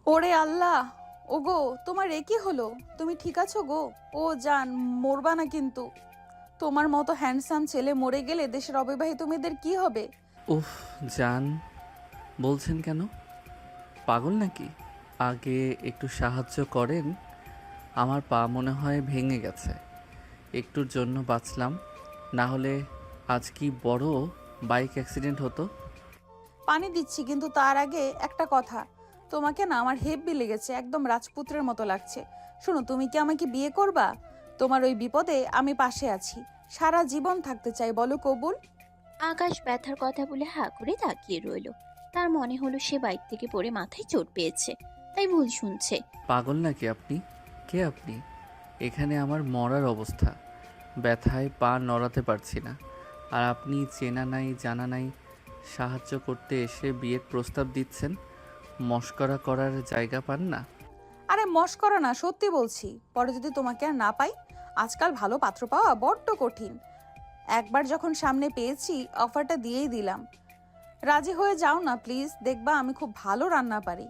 ওরে আল্লাহ! ওগো, তোমার এ কি হলো? তুমি ঠিক আছো গো? ও জান, মরবা না কিন্তু। তোমার মতো হ্যান্ডসাম ছেলে মরে গেলে দেশের অবিবাহিত মেয়েদের কি হবে? উফ, জান বলছেন কেন? পাগল নাকি? আগে একটু সাহায্য করেন। আমার পা মনে হয় ভেঙে গেছে। একটুর জন্য বাঁচলাম, না হলে আজ কি বড় বাইক অ্যাক্সিডেন্ট হতো। পানি দিচ্ছি, কিন্তু তার আগে একটা কথা। তোমাকে না আমার হেব্বি লেগেছে, একদম রাজপুত্রের মতো লাগছে। শোনো, তুমি কি আমাকে বিয়ে করবা? তোমার ওই বিপদে আমি পাশে আছি। সারা জীবন থাকতে চাই, বলো কবুল? আকাশ ব্যথার কথা বলে হা করে তাকিয়ে রইল। তার মনে হলো সে বাইক থেকে পড়ে মাথায় চোট পেয়েছে, তাই ভুল শুনছে। পাগল নাকি আপনি? কে আপনি? এখানে আমার মরার অবস্থা, ব্যথায় পা নড়াতে পারছি না। আর আপনি চেনা নাই জানা নাই সাহায্য করতে এসে বিয়ের প্রস্তাব দিচ্ছেন। মস্করা করার জায়গা পান না। আরে মশকরা না, সত্যি বলছি। পরে যদি তোমাকে আর না পাই? আজকাল ভালো পাত্র পাওয়া বড্ড কঠিন। একবার যখন সামনে পেয়েছি, অফারটা দিয়েই দিলাম। রাজি হয়ে যাও না প্লিজ, দেখবা আমি খুব ভালো রান্না পারি।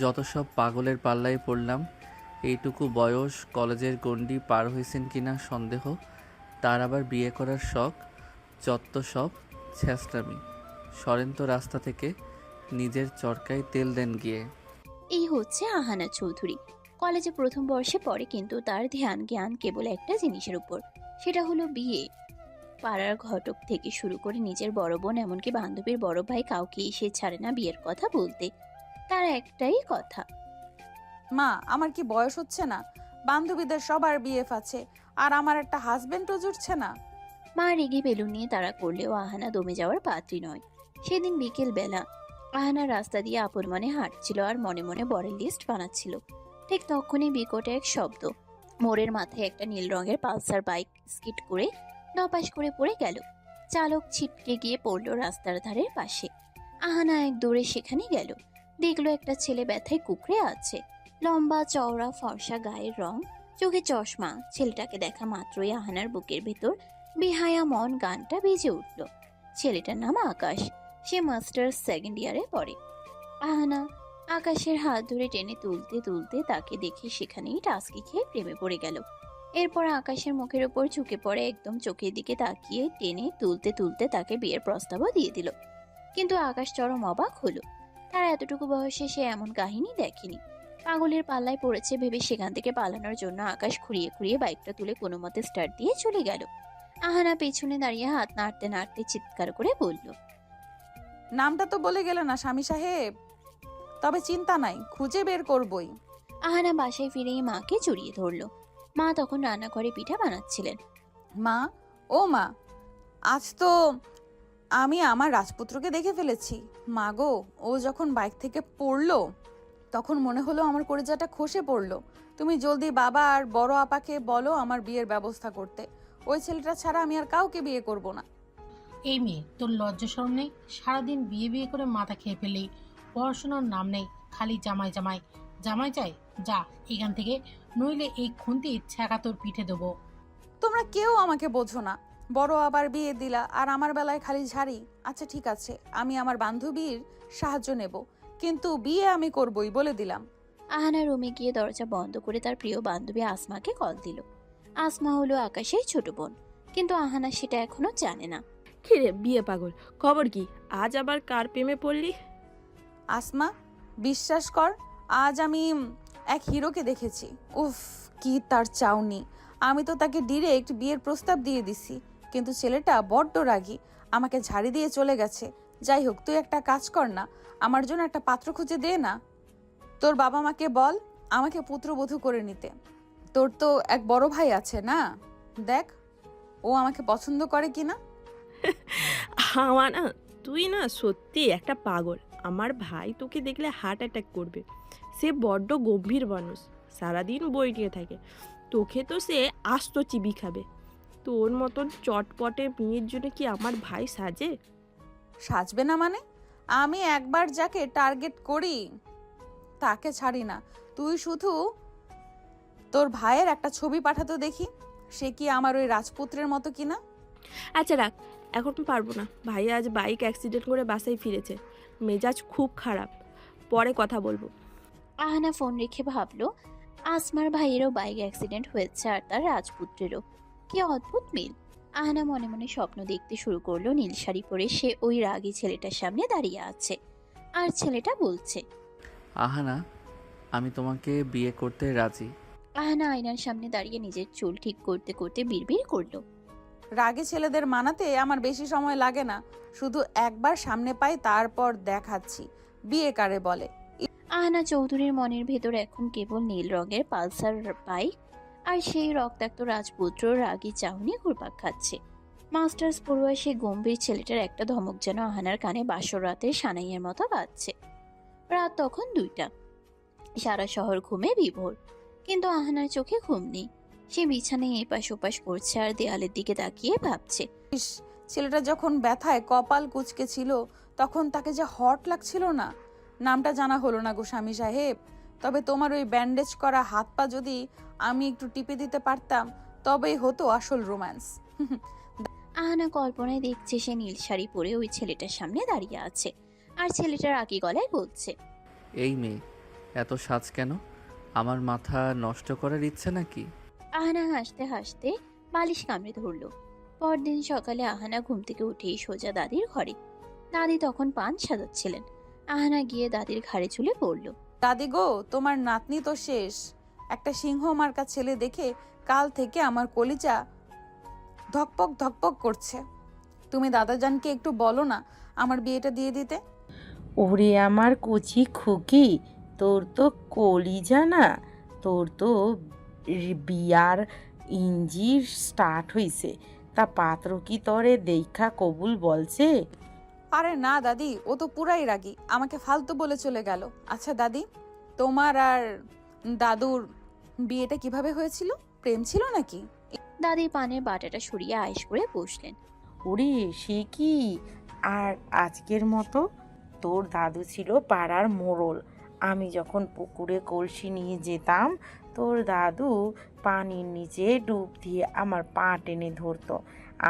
যত সব পাগলের পাল্লায় পড়লাম। এইটুকু বয়স, কলেজের গণ্ডি পার হয়েছেন কিনা সন্দেহ, তার আবার বিয়ে করার শখ। যত সব ছ্যাঁচড়ামি। সরেন তো রাস্তা থেকে, নিজের চরকায় তেল দেন গিয়ে। এই হচ্ছে আহানা চৌধুরী। কলেজে প্রথম বর্ষে পড়ে, কিন্তু তার ধ্যান জ্ঞান কেবল একটা জিনিসের উপর, সেটা হলো বিয়ে। পাড়ার ঘটক থেকে শুরু করে নিজের বড় বোন, এমনকি বান্ধবীর বড় ভাই, কাউকে সে ছাড়ে না বিয়ের কথা বলতে। তার একটাই কথা। মা, আমার কি বয়স হচ্ছে না? বান্ধবীদের সবার বিএফ আছে, আর আমার একটা হাজবেন্ডও জুটছে না। মা রেগে বেলুন নিয়ে তাড়া করলেও আহানা দমে যাওয়ার পাত্রী নয়। সেদিন বিকেল বেলা আহানা রাস্তা দিয়ে আপন মনে হাঁটছিল আর মনে মনে বরের লিস্ট বানাচ্ছিল। ঠিক তখনই বিকট এক শব্দ। মোড়ের মাথায় একটা নীল রঙের পালসার বাইক স্কিড করে ধপাস করে পড়ে গেল। চালক ছিটকে গিয়ে পড়ল রাস্তার ধারের পাশে। আহানা এক দৌড়ে সেখানে গেল। দেখলো একটা ছেলে ব্যথায় কুঁকড়ে আছে। লম্বা চওড়া ফর্সা গায়ের রং, চোখে চশমা। ছেলেটাকে দেখা মাত্রই আহানার বুকের ভেতর বেহায়া মন গানটা বেজে উঠল। ছেলেটার নাম আকাশ। সে মাস্টার্স সেকেন্ড ইয়ারে পড়ে। আহানা আকাশের হাত ধরে টেনে তুলতে তুলতে তাকে দেখে সেখানেই টাসকি খেয়ে প্রেমে পড়ে গেল। এরপর আকাশের মুখের উপর ঝুঁকে পড়ে একদম চোখের দিকে তাকিয়ে টেনে তুলতে তুলতে তাকে বিয়ের প্রস্তাবও দিয়ে দিল। কিন্তু আকাশ চরম অবাক হলো। তার এতটুকু বয়সে সে এমন কাহিনী দেখেনি। পাগলের পাল্লায় পড়েছে ভেবে সেখান থেকে পালানোর জন্য আকাশ খুঁড়িয়ে খুঁড়িয়ে বাইকটা তুলে কোনো মতে স্টার্ট দিয়ে চলে গেল। আহানা পেছনে দাঁড়িয়ে হাত নাড়তে নাড়তে চিৎকার করে বলল, নামটা তো বলে গেলে না স্বামী সাহেব। তবে চিন্তা নাই, খুঁজে বের করবই। আহানা বাসায় ফিরেই মাকে জড়িয়ে ধরল। মা তখন রান্নাঘরে পিঠা বানাচ্ছিলেন। মা, ও মা, আজ তো আমি আমার রাজপুত্রকে দেখে ফেলেছি। মা গো, ও যখন বাইক থেকে পড়লো, তখন মনে হলো আমার কলিজাটা খসে পড়লো। তুমি জলদি বাবা আর বড় আপাকে বলো আমার বিয়ের ব্যবস্থা করতে। ওই ছেলেটা ছাড়া আমি আর কাউকে বিয়ে করব না। এই মেয়ে, তোর লজ্জা শরম নেই? সারাদিন বিয়ে বিয়ে করে মাথা খেয়ে ফেললি, পড়াশোনার নাম নেই, খালি জামাই জামাই জামাই চাই। যা এখান থেকে, নইলে এই খুন্তি ছ্যাঁকা তোর পিঠে দেবো। তোমরা কেউ আমাকে বোঝো না। বড় আবার বিয়ে দিলা আর আমার বেলায় খালি ঝাড়ি। আচ্ছা ঠিক আছে, আমি আমার বান্ধবীর সাহায্য নেব, কিন্তু বিয়ে আমি করবই বলে দিলাম। আহানা রুমে গিয়ে দরজা বন্ধ করে তার প্রিয় বান্ধবী আসমাকে কল দিল। আসমা হলো আকাশের ছোট বোন, কিন্তু আহানা সেটা এখনো জানে না। কিরে বিয়ে পাগল, খবর কি? আজ আবার কার প্রেমে পড়লি? আসমা, বিশ্বাস কর, আজ আমি এক হিরোকে দেখেছি। উফ, কি তার চাউনি! আমি তো তাকে ডিরেক্ট বিয়ের প্রস্তাব দিয়ে দিছি, কিন্তু ছেলেটা বড্ড রাগী, আমাকে ঝাড়ি দিয়ে চলে গেছে। যাই হোক, তুই একটা কাজ কর না, আমার জন্য একটা পাত্র খুঁজে দে না। তোর বাবা মাকে বল আমাকে পুত্রবধূ করে নিতে। তোর তো এক বড় ভাই আছে না, দেখ ও আমাকে পছন্দ করে কিনা। আমার না, তুই না সত্যি একটা পাগল। আমার ভাই তোকে দেখলে হার্ট অ্যাটাক করবে। সে বড্ড গম্ভীর মানুষ, সারাদিন বই নিয়ে থাকে। তোকে তো সে আস্ত চিবি খাবে। তোর মতন চটপটে মেয়ের জন্য কি আমার ভাই সাজে? সাজবে না মানে? আমি একবার যাকে টার্গেট করি তাকে ছাড়ি না। তুই শুধু তোর ভাইয়ের একটা ছবি পাঠাতো দেখি, সে কি আমার ওই রাজপুত্রের মতো কিনা। আচ্ছা রাখ, এখন পারবো না। ভাই আজ বাইক অ্যাক্সিডেন্ট করে বাসায় ফিরেছে, মেজাজ খুব খারাপ। পরে কথা বলবো। আহানা ফোন রেখে ভাবলো আসমার ভাইয়েরও বাইক অ্যাক্সিডেন্ট হয়েছে আর তার রাজপুত্রেরও। কি অদ্ভুত মিল। আহানা মনে মনে স্বপ্ন দেখতে শুরু করলো নীল শাড়ি পরে সে ওই রাগী ছেলেটার সামনে দাঁড়িয়ে আছে আর ছেলেটা বলছে। আহানা, আমি তোমাকে বিয়ে করতে রাজি। আহানা আয়নার সামনে দাঁড়িয়ে নিজের চুল ঠিক করতে করতে বিড়বিড় করলো। রাগে ছেলেদের মানাতে আমার বেশি সময় লাগে না, শুধু একবার সামনে পাই তারপর দেখাচ্ছি বিয়ে কারে বলে। আহানা চৌধুরীর মনের ভেতর এখন কেবল নীল রঙের পালসার বাইক আর সেই রক্তাক্ত রাজপুত্র রাগী চাহনি ঘুরপাক খাচ্ছে। মাস্টার্স পড়ুয়া সে গম্ভীর ছেলেটার একটা ধমক যেন আহানার কানে বাসর রাতের সানাইয়ের মতো বাজছে। রাত তখন 2টা। সারা শহর ঘুমে বিভোর, কিন্তু আহানার চোখে ঘুম নেই। সে বিছানায় এপাশ ওপাশ করছে আর দেয়ালের দিকে তাকিয়ে ভাবছে। ইস, ছেলেটা যখন ব্যথায় কপাল কুঁচকে ছিল তখন তাকে যা হট লাগছিল না। নামটা জানা হলো না গো স্বামী সাহেব, তবে তোমার ওই ব্যান্ডেজ করা হাত পা যদি আমি একটু টিপে দিতে পারতাম তবেই হতো আসল রোম্যান্স। আহানা কল্পনায় দেখছে সে নীল শাড়ি পরে ওই ছেলেটার সামনে দাঁড়িয়ে আছে আর ছেলেটা রাগী গলায় বলছে। এই মেয়ে, এত সাজ কেন? আমার মাথা নষ্ট করার ইচ্ছে নাকি? আহানা হাসতে হাসতে বালিশ কামড়ে ধরল। পরদিন সকালে আহানা ঘুম থেকে উঠেই সোজা দাদির ঘরে। দাদি তখন পান সাজাচ্ছিলেন। আহানা গিয়ে দাদির ঘাড়ে চুলে পড়ল। দাদি গো, তোমার নাতনি তো শেষ। একটা সিংহ মার্কা ছেলে দেখে কাল থেকে আমার কলিজা ধকপক ধকপক করছে। তুমি দাদাজানকে একটু বলো না আমার বিয়েটা দিয়ে দিতে। ওরে আমার কচি খুকি, তোর তো কলিজা না, তোর তো বিয়ার ইঞ্জির স্টার্ট হইছে। তা পাত্র কি তরে দেখা কবুল বলছে? আরে না দাদি, ও তো পুরাই রাগী, আমাকে ফালতু বলে চলে গেল। আচ্ছা দাদি, তোমার আর দাদুর বিয়েটা কিভাবে হয়েছিল? প্রেম ছিল নাকি? দাদি পানের বাটাটা সরিয়ে আয়েশ করে বসলেন। ওরে সে কি আর আজকের মতো? তোর দাদু ছিল পাড়ার মোড়ল। আমি যখন পুকুরে কলসি নিয়ে যেতাম তোর দাদু পানির নিচে ডুব দিয়ে আমার পা টেনে ধরতো।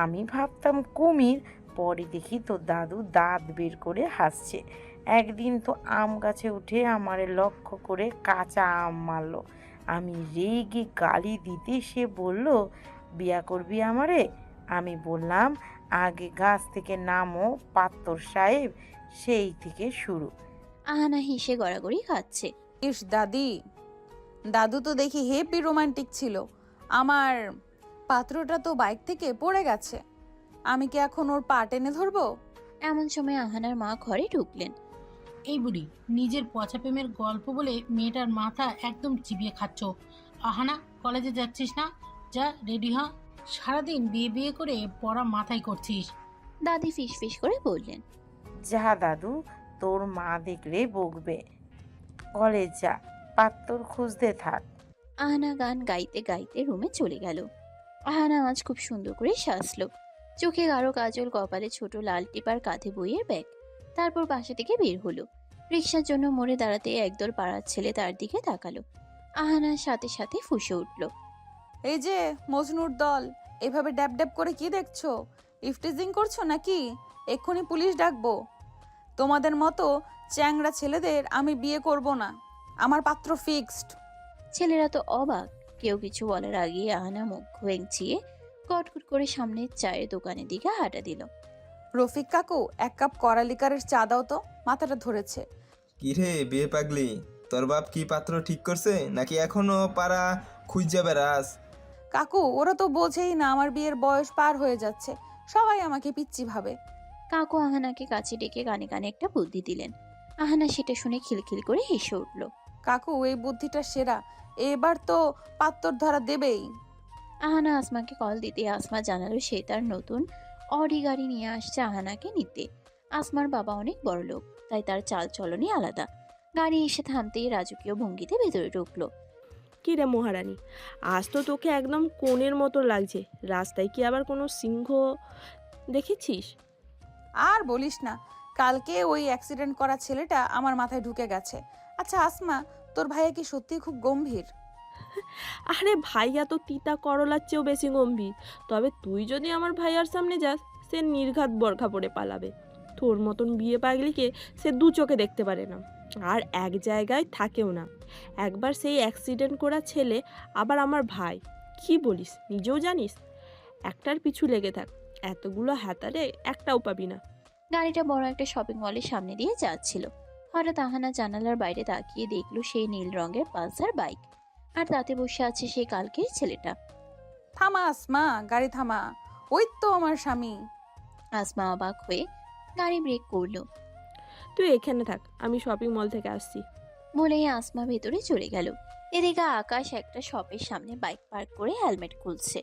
আমি ভাবতাম কুমির, পরে দেখি তোর দাদু দাঁত বের করে হাসছে। একদিন তো আম গাছে উঠে আমারে লক্ষ্য করে কাঁচা আম মারলো। আমি রেগে গালি দিতে সে বলল, বিয়া করবি আমারে? আমি বললাম, আগে গাছ থেকে নামো পাত্তর সাহেব। সেই থেকে শুরু। আহানা হেসে গড়াগড়ি খাচ্ছে। ইস দাদি, দাদু তো দেখি হেপি রোমান্টিক ছিল। আমার পাত্রটা তো বাইক থেকে পড়ে গেছে, আমি কি এখন ওর পা টেনে ধরবো? এমন সময় আহানার মা ঘরে ঢুকলেন। এই বুড়ি, নিজের পচা প্রেমের গল্প বলে মেয়েটার মাথা একদম চিবিয়ে খাচ্ছ। আহানা, কলেজে যাচ্ছিস না? যা রেডি হ। সারাদিন বিয়ে বিয়ে করে পড়া মাথায় করছিস। দাদি ফিস ফিস করে বললেন। যা দাদু, তোর মা দেখলে বকবে। কলেজ যা, পাত্তর খুঁজতে থাক। আহানা গান গাইতে গাইতে রুমে চলে গেল। আহানা আজ খুব সুন্দর করে সাজলো। চোখে গাঢ় কাজল, কপালে ছোট লাল টিপার, কাঁধে বইয়ের ব্যাগ। তারপর বাসা থেকে বের হলো। রিকশার জন্য মোড়ে দাঁড়াতে একদল পাড়ার ছেলে তার দিকে তাকালো। আহানার সাথে সাথে ফুঁসে উঠল। এই যে মজনুর দল, এভাবে ড্যাব ড্যাব করে কি দেখছো? ইফটিজিং করছো নাকি? এক্ষুনি পুলিশ ডাকবো। তোমাদের মতো চ্যাংড়া ছেলেদের আমি বিয়ে করব না, আমার পাত্র ফিক্সড। ছেলেরা তো অবাক। কেউ কিছু বলার আগে আহানা মুখ ভেঙচিয়ে কটকট করে সামনের চায়ের দোকানের দিকে হাঁটা দিল। রফিক কাকু, এক কাপ করালিকারের চা দাও তো, মাথাটা ধরেছে। কিরে বিয়ে পাগলি, তোর বাপ কি পাত্র ঠিক করছে নাকি এখনো পাড়া খুঁজে বেড়াস? কাকু, ওরা তো বোঝেই না আমার বিয়ের বয়স পার হয়ে যাচ্ছে, সবাই আমাকে পিচ্চি ভাবে। কাকু আহানাকে কাছে ডেকে কানে কানে একটা বুদ্ধি দিলেন। আহানা সেটা শুনে খিলখিল করে হেসে উঠল। কাকু, এই বুদ্ধিটা সেরা, এবার তো পাত্তর ধরা দেবেই। আহানা আসমাকে কল দিতে আসমা জানালো সে তার নতুন অডি গাড়ি নিয়ে আসছে আহানাকে নিতে। আসমার বাবা অনেক বড় লোক, তাই তার চাল চলনই আলাদা। গাড়ি এসে থামতেই রাজকীয় ভঙ্গিতে ভেতরে ঢুকলো। কি রে মহারানী, আজ তো তোকে একদম কোণের মতো লাগছে। রাস্তায় কি আবার কোনো সিংহ দেখেছিস? আর বলিস না, কালকে ওই অ্যাক্সিডেন্ট করা ছেলেটা আমার মাথায় ঢুকে গেছে। আচ্ছা আসমা, তোর ভাইয়া কি সত্যি খুব গম্ভীর? আরে ভাইয়া তো তিতা করলার চেয়েও বেশি গম্ভীর। তবে তুই যদি আমার ভাইয়ার সামনে যাস, সে নির্ঘাত বরখা পরে পালাবে। তোর মতন বিয়ে পাগলিকে সে দু চোখে দেখতে পারে না। আর এক জায়গায় থাকেও না। একবার সেই অ্যাক্সিডেন্ট করা ছেলে, আবার আমার ভাই। কি বলিস, নিজেও জানিস? একটার পিছু লেগে থাক, এতগুলো হাতারে একটাও পাবি না। গাড়িটা বড় একটা শপিং মলের সামনে দিয়ে যাচ্ছিল। হঠাৎ আহানা জানালার বাইরে তাকিয়ে দেখলো সেই নীল রঙের পালসার বাইক, আর তাতে বসে আছে সেই কালকের ছেলেটা। থামা আসমা, গাড়ি থামা, ওই তো আমার স্বামী। আসমা অবাক হয়ে গাড়ি ব্রেক করলো। তুই এখানে থাক, আমি শপিং মল থেকে আসছি। বলেই আসমা ভেতরে চলে গেল। এদিকে আকাশ একটা শপের সামনে বাইক পার্ক করে হেলমেট খুলছে।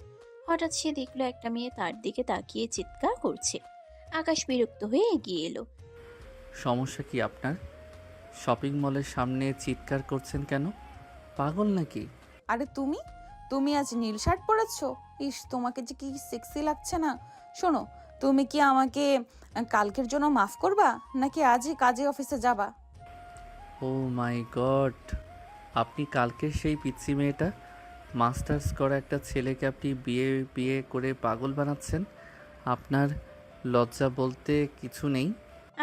হঠাৎ সে দেখলো একটা মেয়ে তার দিকে তাকিয়ে চিৎকার করছে। আকাশ বিরক্ত হয়ে এগিয়ে এলো। সমস্যা কি আপনার? শপিং মলের সামনে চিৎকার করছেন কেন? পাগল নাকি? আরে তুমি তুমি আজ নীল শার্ট পরেছো? ইস, তোমাকে যে কি সেক্সি লাগছে না। শোনো, তুমি কি আমাকে কালকের জন্য মাফ করবা, নাকি আজই কাজে অফিসে যাবা? ও মাই গড, আপনি কালকের সেই পিচ্ছি মেয়েটা, মাস্টার্স করা একটা ছেলেকে আপনি বিয়ে বিয়ে করে পাগল বানাচ্ছেন। আপনার লজ্জা বলতে কিছু নেই?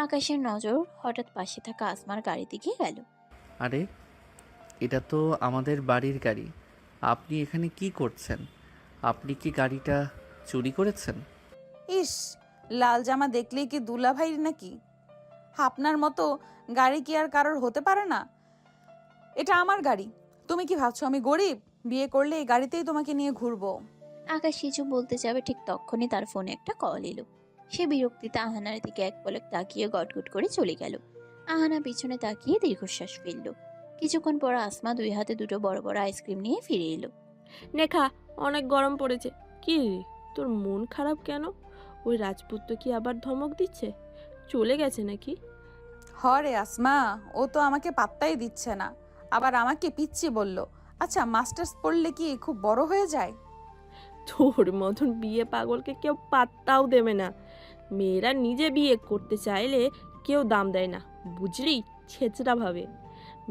আকাশের নজর হঠাৎ পাশে থাকা আসমার গাড়ির দিকে গেল। আরে, এটা তো আমাদের বাড়ির গাড়ি। আপনি এখানে কি করছেন? আপনি কি গাড়িটা চুরি করেছেন? ইস, লাল জামা দেখলেই কি দুলাভাই নাকি? আপনার মতো গাড়ি কি আর কারোর হতে পারে না? এটা আমার গাড়ি। তুমি কি ভাবছো আমি গরিব? বিয়ে করলে এই গাড়িতেই তোমাকে নিয়ে ঘুরবো। আকাশ কিছু বলতে যাবে, ঠিক তখনই তার ফোনে একটা কল এলো। সে বিরক্তিতে আহানার দিকে এক পলক তাকিয়ে গটগট করে চলে গেল। আহানা পিছনে তাকিয়ে দীর্ঘশ্বাস ফেলল। কিছুক্ষণ পর আসমা দুই হাতে দুটো বড় বড় আইসক্রিম নিয়ে ফিরে এলো। নেখা, অনেক গরম পড়েছে। কি রে, তোর মন খারাপ কেন? ওই রাজপুত্র কি আবার ধমক দিচ্ছে? চলে গেছে নাকি? হরে আসমা, ও তো আমাকে পাত্তাই দিচ্ছে না, আবার আমাকে পিচ্ছি বলল। আচ্ছা, মাস্টার্স পড়লে কি খুব বড় হয়ে যায়? তোর মতন বিয়ে পাগলকে কেউ পাত্তাও দেবে না। মেয়েরা নিজে বিয়ে করতে চাইলে কেউ দাম দেয় না, বুঝলি? ছেচরা ভাবে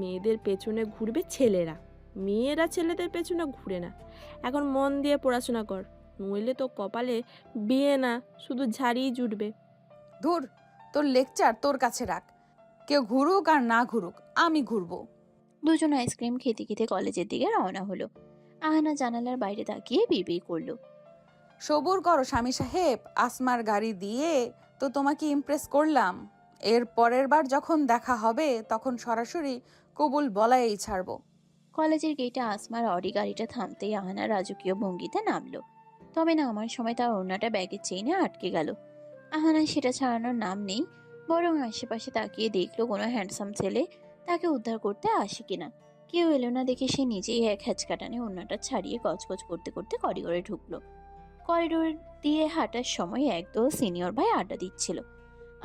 মেয়েদের পেছনে ঘুরবে ছেলেরা, মেয়েরা ছেলেদের পেছনে ঘুরে না। এখন মন দিয়ে পড়াশোনা কর, নইলে তো কপালে বিয়ে না, শুধু ঝাড়িই জুটবে। ধুর, তোর লেকচার তোর কাছে রাখ। কেউ ঘুরুক আর না ঘুরুক, আমি ঘুরবো। দুজন আইসক্রিম খেতে খেতে কলেজের দিকে রওনা হলো। আহানা জানালার বাইরে তাকিয়ে বিড়বিড় করলো। সবুর করো স্বামী সাহেব, আসমার গাড়ি দিয়ে তো তোমাকে ইমপ্রেস করলাম। এর পরের বার যখন দেখা হবে তখন সরাসরি কবুল বলাই ছাড়বো। কলেজের গেটে আসমার অডি গাড়িটা থামতেই আহানা রাজকীয় ভঙ্গিতে নামলো। তবে নামার সময় তার ওড়নাটা ব্যাগের চেইনে আটকে গেল। আহানা সেটা ছাড়ানোর নাম নেই, বরং আশেপাশে তাকিয়ে দেখলো কোনো হ্যান্ডসাম ছেলে তাকে উদ্ধার করতে আসে কিনা। কেউ এলো না দেখে সে নিজেই এক হ্যাচকাটানে ওড়নাটা ছাড়িয়ে গজগজ করতে করতে করিডোরে ঢুকলো। করিডোর দিয়ে হাঁটার সময় একদল সিনিয়র ভাই আড্ডা দিচ্ছিল।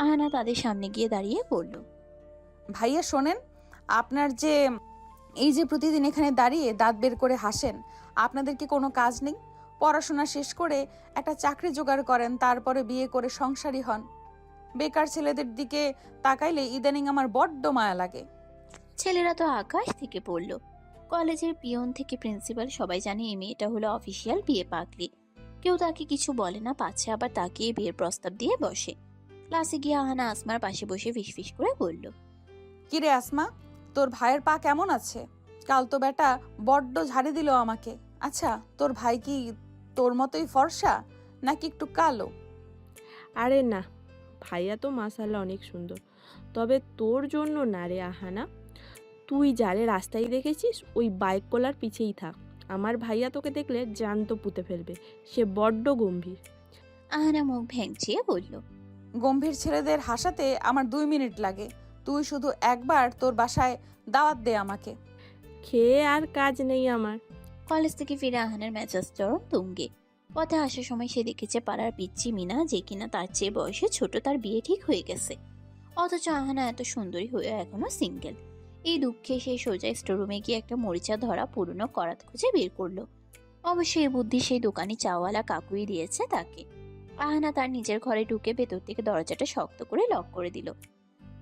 আহানা তাদের সামনে গিয়ে দাঁড়িয়ে বলল, ভাইয়া শোনেন, আপনার যে এই যে প্রতিদিন এখানে দাঁড়িয়ে দাঁত বের করে হাসেন, আপনাদের কি কোনো কাজ নেই? পড়াশোনা শেষ করে একটা চাকরি জোগাড় করেন, তারপরে বিয়ে করে সংসারী হন। বেকার ছেলেদের দিকে তাকাইলে ইদানিং আমার বড্ড মায়া লাগে। ছেলেরা তো আকাশ থেকে পড়ল। কলেজের পিয়ন থেকে প্রিন্সিপাল সবাই জানে এই মেয়েটা হলো অফিসিয়াল বিয়ে পাগলি। কেউ তাকে কিছু বলে না, পাছে আবার তাকিয়ে বিয়ের প্রস্তাব দিয়ে বসে। ক্লাসে গিয়ে আহানা আসমার পাশে বসে ফিসফিস করে বলল, কিরে আসমা, তোর ভাইয়ের পা কেমন আছে? কাল তো বেটা বড্ড ঝাড়ি দিল আমাকে। আচ্ছা, তোর ভাই কি তোর মতোই ফর্সা, নাকি একটু কালো? আরে না, ভাইয়া তো মাশাআল্লাহ অনেক সুন্দর, তবে তোর জন্য না রে আহানা। তুই যারে রাস্তায় দেখেছিস ওই বাইক কলার পিছেই থাক। আমার ভাইয়া তোকে দেখলে জ্যান্ত পুঁতে ফেলবে, সে বড্ড গম্ভীর। আহানা মুখ ভেঙচিয়ে বলল, গম্ভীর ছেলেদের হাসাতে আমার 2 মিনিট লাগে। তুই শুধু একবার তোর বাসায় দাওয়াত দে আমাকে। খেয়ে আর কাজ নেই আমার। কলেজ থেকে ফিরে আহানের মেজাজ চরম তুঙ্গে। পথে আসার সময় সে দেখেছে পাড়ার পিচ্চি মিনা, যে কিনা তার চেয়ে বয়সে ছোট, তার বিয়ে ঠিক হয়ে গেছে। অথচ আহানা এত সুন্দরী হয়েও এখনো সিঙ্গেল। এই দুঃখে সে সোজা স্টোররুমে গিয়ে একটা মরিচা ধরা পুরনো করাত খুঁজে বের করলো। অবশ্যই এই বুদ্ধি সেই দোকানি চাওয়ালা কাকুই দিয়েছে তাকে। আহানা তার নিজের ঘরে ঢুকে ভেতর থেকে দরজাটা শক্ত করে লক করে দিল।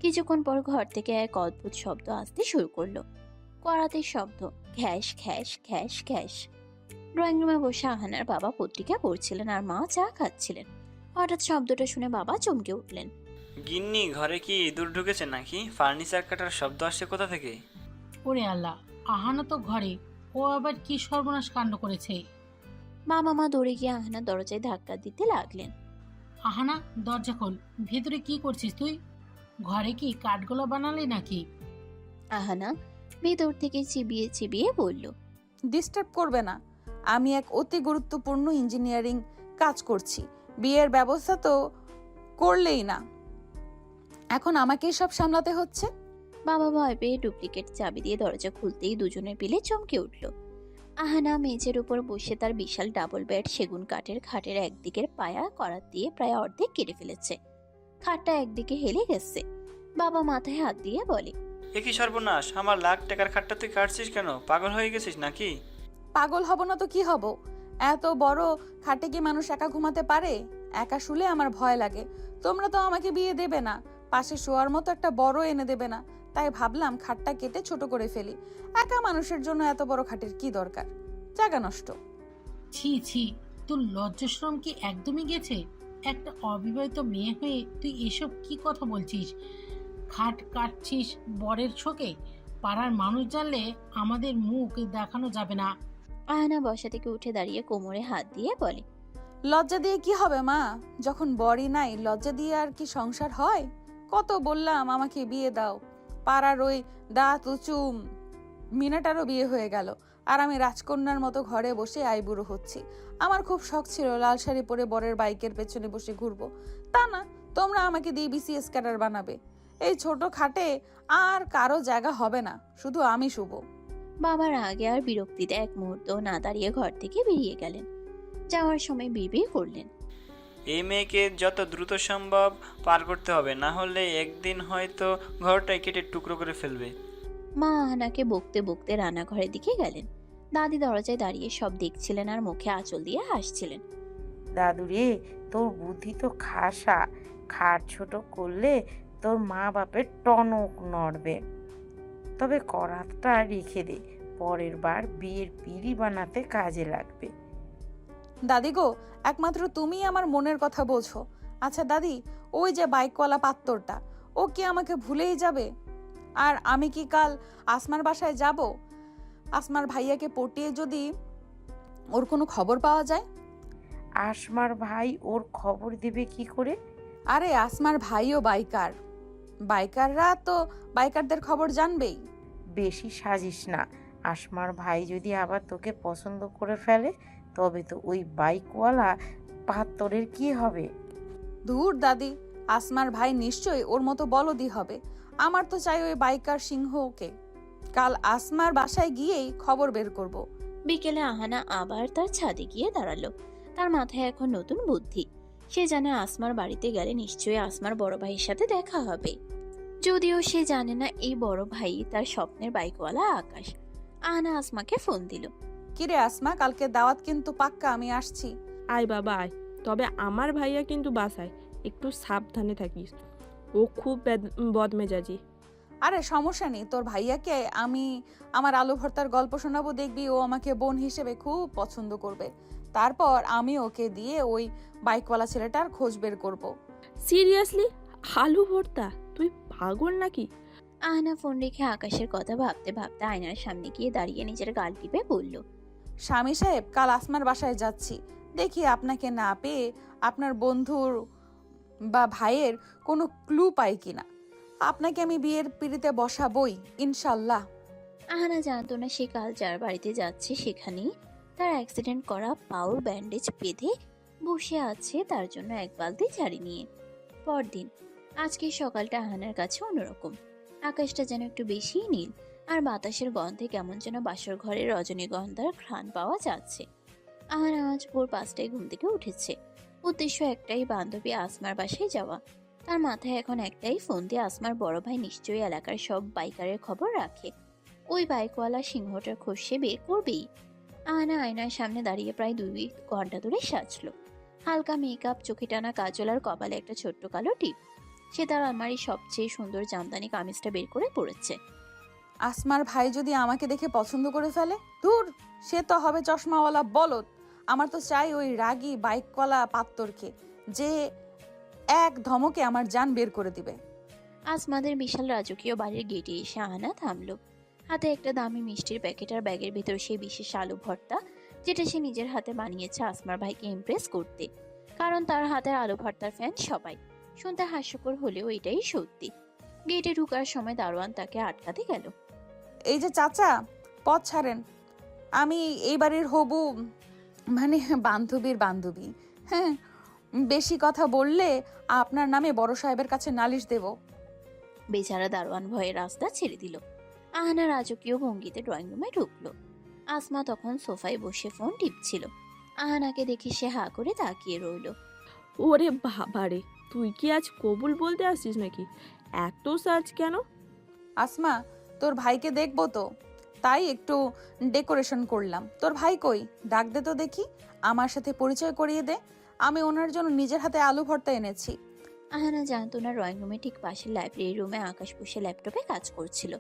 কিছুক্ষণ পর ঘর থেকে এক অদ্ভুত শব্দ আসতে শুরু করলো। করাতের শব্দ, ঘ্যাস ঘ্যাস ঘ্যাস ঘ্যাস। ড্রয়িং রুমে বসে আহানার বাবা পত্রিকা পড়ছিলেন আর মা চা খাচ্ছিলেন। হঠাৎ শব্দটা শুনে বাবা চমকে উঠলেন। গিন্নি, ঘরে কি ইঁদুর ঢুকেছে নাকি? ফার্নিচার কাটার শব্দ আসছে কোথা থেকে? ওরে আল্লাহ, আহানা তো ঘরে, ও আবার কি সর্বনাশ কাণ্ড করেছে। মা মামা দৌড়ে গিয়ে আহানার দরজায় ধাক্কা দিতে লাগলেন। আহানা, দরজা খোল, ভেতরে কি করছিস তুই? ঘরে কি কাঠগোলা বানালি নাকি? আহানা ভেতর থেকে চিবিয়ে চিবিয়ে বলল, ডিস্টার্ব করবে না, আমি এক অতি গুরুত্বপূর্ণ ইঞ্জিনিয়ারিং কাজ করছি। বিয়ের ব্যবস্থা তো করলেই না, এখন আমাকেই সব সামলাতে হচ্ছে। বাবা ভয় পেয়ে ডুপ্লিকেট চাবি দিয়ে দরজা খুলতেই দুজনের পিলে চমকে উঠল। আহানা মেঝের উপর বসে তার বিশাল ডাবল বেড সেগুন কাঠের খাটের একদিকের পায়া করাত দিয়ে প্রায় অর্ধেক কেটে ফেলেছে। খাটটা একদিকে হেলে গেছে। বাবা মাথায় হাত দিয়ে বলে, এ কি সর্বনাশ! আমার লাখ টাকার খাটটা তুই কাটছিস কেন? পাগল হয়ে গেছিস নাকি? পাগল হব না তো কি হব? এত বড় খাটে কি মানুষ একা ঘুমাতে পারে? একা শুলে আমার ভয় লাগে। তোমরা তো আমাকে বিয়ে দেবে না, পাশে শোয়ার মতো একটা বড় এনে দেবে না, তাই ভাবলাম খাটটা কেটে ছোট করে ফেলি। একা মানুষের জন্য এত বড় খাটের কি দরকার? জায়গা নষ্ট। ছি ছি, তোর লজ্জাশরম কি একদমই গেছে? একটা অবিবাহিত মেয়ে হয়ে তুই এসব কি কথা বলছিস? খাট কাটছিস বরের শোকে? পাড়ার মানুষ জানলে আমাদের মুখ দেখানো যাবে না। আহানা বসা থেকে উঠে দাঁড়িয়ে কোমরে হাত দিয়ে বলে, লজ্জা দিয়ে কি হবে মা? যখন বরই নাই, লজ্জা দিয়ে আর কি সংসার হয়? কত বললাম আমাকে বিয়ে দাও, পাড়ার ওই দাঁত উঁচু মিনাটারও বিয়ে হয়ে গেল, আর আমি রাজকন্যার মতো ঘরে বসে আইবুড়ো হচ্ছি। আমার খুব শখ ছিল লাল শাড়ি পরে বরের বাইকের পেছনে বসে ঘুরবো, তা না, তোমরা আমাকে দিয়ে বিসিএস ক্যাডার বানাবে। এই ছোট খাটে আর কারো জায়গা হবে না, শুধু আমি শুভ। বাবার আগে আর বিরক্তিতে এক মুহূর্ত না দাঁড়িয়ে ঘর থেকে বেরিয়ে গেলেন। যাওয়ার সময় বিড়বিড় করলেন, এই মেয়েকে যত দ্রুত সম্ভব পার করতে হবে, না হলে একদিন হয়তো ঘরটাই কেটে টুকরো করে ফেলবে। মা আহানাকে বকতে বকতে রান্নাঘরের দিকে গেলেন। দাদি দরজায় দাঁড়িয়ে সব দেখছিলেন আর মুখে আঁচল দিয়ে হাসছিলেন। দাদু রে, তোর বুদ্ধি তো খাসা। খাট ছোট করলে তোর মা বাপের টনক নড়বে। তবে করাতটা রেখে দে, পরের বার বিয়ের পিঁড়ি বানাতে কাজে লাগবে। দাদি গো, একমাত্র তুমিই আমার মনের কথা বোঝো। আচ্ছা দাদি, ওই যে বাইকওয়ালা পাত্তরটা, ও কি আমাকে ভুলেই যাবে? আর আমি কি কাল আসমার বাসায় যাব? আসমার ভাইয়াকে পটিয়ে যদি ওর কোনো খবর পাওয়া যায়? আসমার ভাই ওর খবর দেবে কি করে? আরে আসমার ভাইও বাইকার, বাইকাররা তো বাইকারদের খবর জানবেই। বেশি সাজিস না। আসমার ভাই যদি আবার তোকে পছন্দ করে ফেলে, তবে তো ওই বাইকওয়ালা পাত্তরের কি হবে? ধুর দাদি, আসমার ভাই নিশ্চয়ই ওর মতো বলদি হবে। আমার তো চাই ওই বাইকার সিংহকে। কাল আসমার বাসায় গিয়েই খবর বের করব। বিকেলে আহানা আবার তার ছাদে গিয়ে দাঁড়ালো। তার মাথায় এখন নতুন বুদ্ধি। সে জানে আসমার বাড়িতে গেলে নিশ্চয়ই আসমার বড় ভাইয়ের সাথে দেখা হবে। যদিও সে জানে না এই বড় ভাই তার স্বপ্নের বাইকওয়ালা আকাশ। আহানা আসমাকে ফোন দিল। কিরে আসমা, কালকে দাওয়াত কিন্তু পাক্কা, আমি আসছি। আয় বাবা আয়, তবে আমার ভাইয়া কিন্তু বাসায়, একটু সাবধানে থাকিস, ও খুব বদমেজাজি। আরে সমস্যা নেই, তোর ভাইয়াকে আমি আমার আলু ভর্তার গল্প শোনাবো, দেখবি ও আমাকে বোন হিসেবে খুব পছন্দ করবে। তারপর আমি ওকে দিয়ে ওই বাইকওয়ালা ছেলেটার খোঁজ বের করব। সিরিয়াসলি? আলু ভর্তা? তুই পাগল নাকি? আহানা ফোন রেখে আকাশের কথা ভাবতে ভাবতে আয়নার সামনে গিয়ে দাঁড়িয়ে নিজের গাল টিপে বলল, স্বামী সাহেব, কাল আসমার বাসায় যাচ্ছি, দেখি আপনাকে না পেয়ে আপনার বন্ধুর বা ভাইয়ের কোনো ক্লু পাই কিনা। আপনাকে আমি বিয়ের পিড়িতে বসাবই ইনশাল্লাহ। আহানা জানতো না সে কাল যার বাড়িতে যাচ্ছে সেখানেই তার অ্যাক্সিডেন্ট করা পাওর ব্যান্ডেজ বেঁধে বসে আছে তার জন্য এক বালতি ঝাড়ি নিয়ে। পরদিন আজকে সকালটা আহানার কাছে অন্যরকম। আকাশটা যেন একটু বেশিই নীল, আর বাতাসের গন্ধে কেমন যেন বাসর ঘরের রজনীগন্ধার ঘ্রাণ পাওয়া যাচ্ছে। আহানা আজ ভোর 5টায় ঘুম থেকে উঠেছে। উদ্দেশ্য একটাই, বান্ধবী আসমার বাসায় যাওয়া। তার মাথায় এখন একটাই, ফোন দিয়ে আসমার বড় ভাই নিশ্চয়ই এলাকার সব বাইকারের খবর রাখে। ওই বাইকওয়ালা সিংহটার খোঁজ সে বের করবেই। আহানা আয়নার সামনে দাঁড়িয়ে প্রায় 2 ঘন্টা ধরে সাজলো। হালকা মেকআপ, চোখে টানা কাজল আর কপালে একটা ছোট্ট কালো টিপ। সে তার আলমারির সবচেয়ে সুন্দর জামদানি কামিজটা বের করে পড়েছে। আসমার ভাই যদি আমাকে দেখে পছন্দ করে ফেলে, দূর, সে তো হবে চশমাওয়ালা বলদ। আমার তো চাই ওই রাগী বাইকওয়ালা পাত্তরকে, যে এক ধমকে আমার জান বের করে দিবে। আসমাদের বিশাল রাজকীয় বাড়ির গেটে এসে আহানা থামলো। হাতে একটা দামি মিষ্টির প্যাকেট আর ব্যাগের ভেতর সেই বিশেষ আলু ভর্তা, যেটা সে নিজের হাতে বানিয়েছে আসমার ভাইকে ইমপ্রেস করতে। কারণ তার হাতের আলু ভর্তার ফ্যান সবাই। শুনতে হাস্যকর হলেও এটাই সত্যি। গেটে ঢুকার সময় দারোয়ান তাকে আটকাতে গেল। এই যে চাচা, পথ ছাড়েন। আমি এই বাড়ির হবু, মানে বান্ধবীর বান্ধবী। হ্যাঁ, বেশি কথা বললে আপনার নামে বড় সাহেবের কাছে নালিশ দেব। বেচারা দারোয়ান ভয়ে রাস্তা ছেড়ে দিল। আহানা রাজকীয় ভঙ্গিতে ড্রয়িং রুমে ঢুকলো। আসমা তখন সোফায় বসে ফোন টিপছিল। আহানাকে দেখে সে হা করে তাকিয়ে রইল। ওরে বাবারে, তুই কি আজ কবুল বলতে আসছিস নাকি? এত সার্চ কেন? আসমা, তোর ভাইকে দেখবো তো, তাই একটু ডেকোরেশন করলাম। তোর ভাই কই? ডাক দে তো দেখি, আমার সাথে পরিচয় করিয়ে দে। আমি ওনার জন্য নিজের হাতে আলু ভর্তা এনেছি। আহানা জানতো না ড্রয়িং রুমে ঠিক পাশের লাইব্রেরি রুমে আকাশ বসে ল্যাপটপে কাজ করছিল।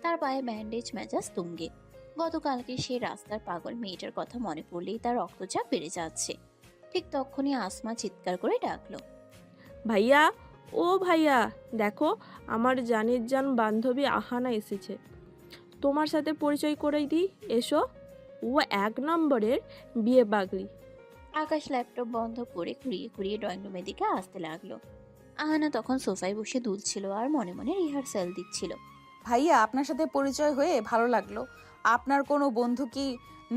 তার পায়ে ব্যান্ডেজ, মেজাজ তুঙ্গে। গতকালকে সেই রাস্তার পাগল মেয়েটার কথা মনে পড়লেই তার রক্তচাপ বেড়ে যাচ্ছে। ঠিক তখনই আসমা চিৎকার করে ডাকলো। ভাইয়া, ও ভাইয়া, দেখো আমার জানের জান বান্ধবী আহানা এসেছে। তোমার সাথে পরিচয় করে দিই, এসো। ও 1 নম্বরের বিয়ে পাগলি। আকাশ ল্যাপটপ বন্ধ করে ঘুরিয়ে ঘুরিয়ে ড্রয়িং রুমের দিকে আসতে লাগলো। আহানা তখন সোফায় বসে দুলছিল আর মনে মনে রিহার্সাল দিচ্ছিল। ভাইয়া, আপনার সাথে পরিচয় হয়ে ভালো লাগলো। আপনার কোনো বন্ধু কি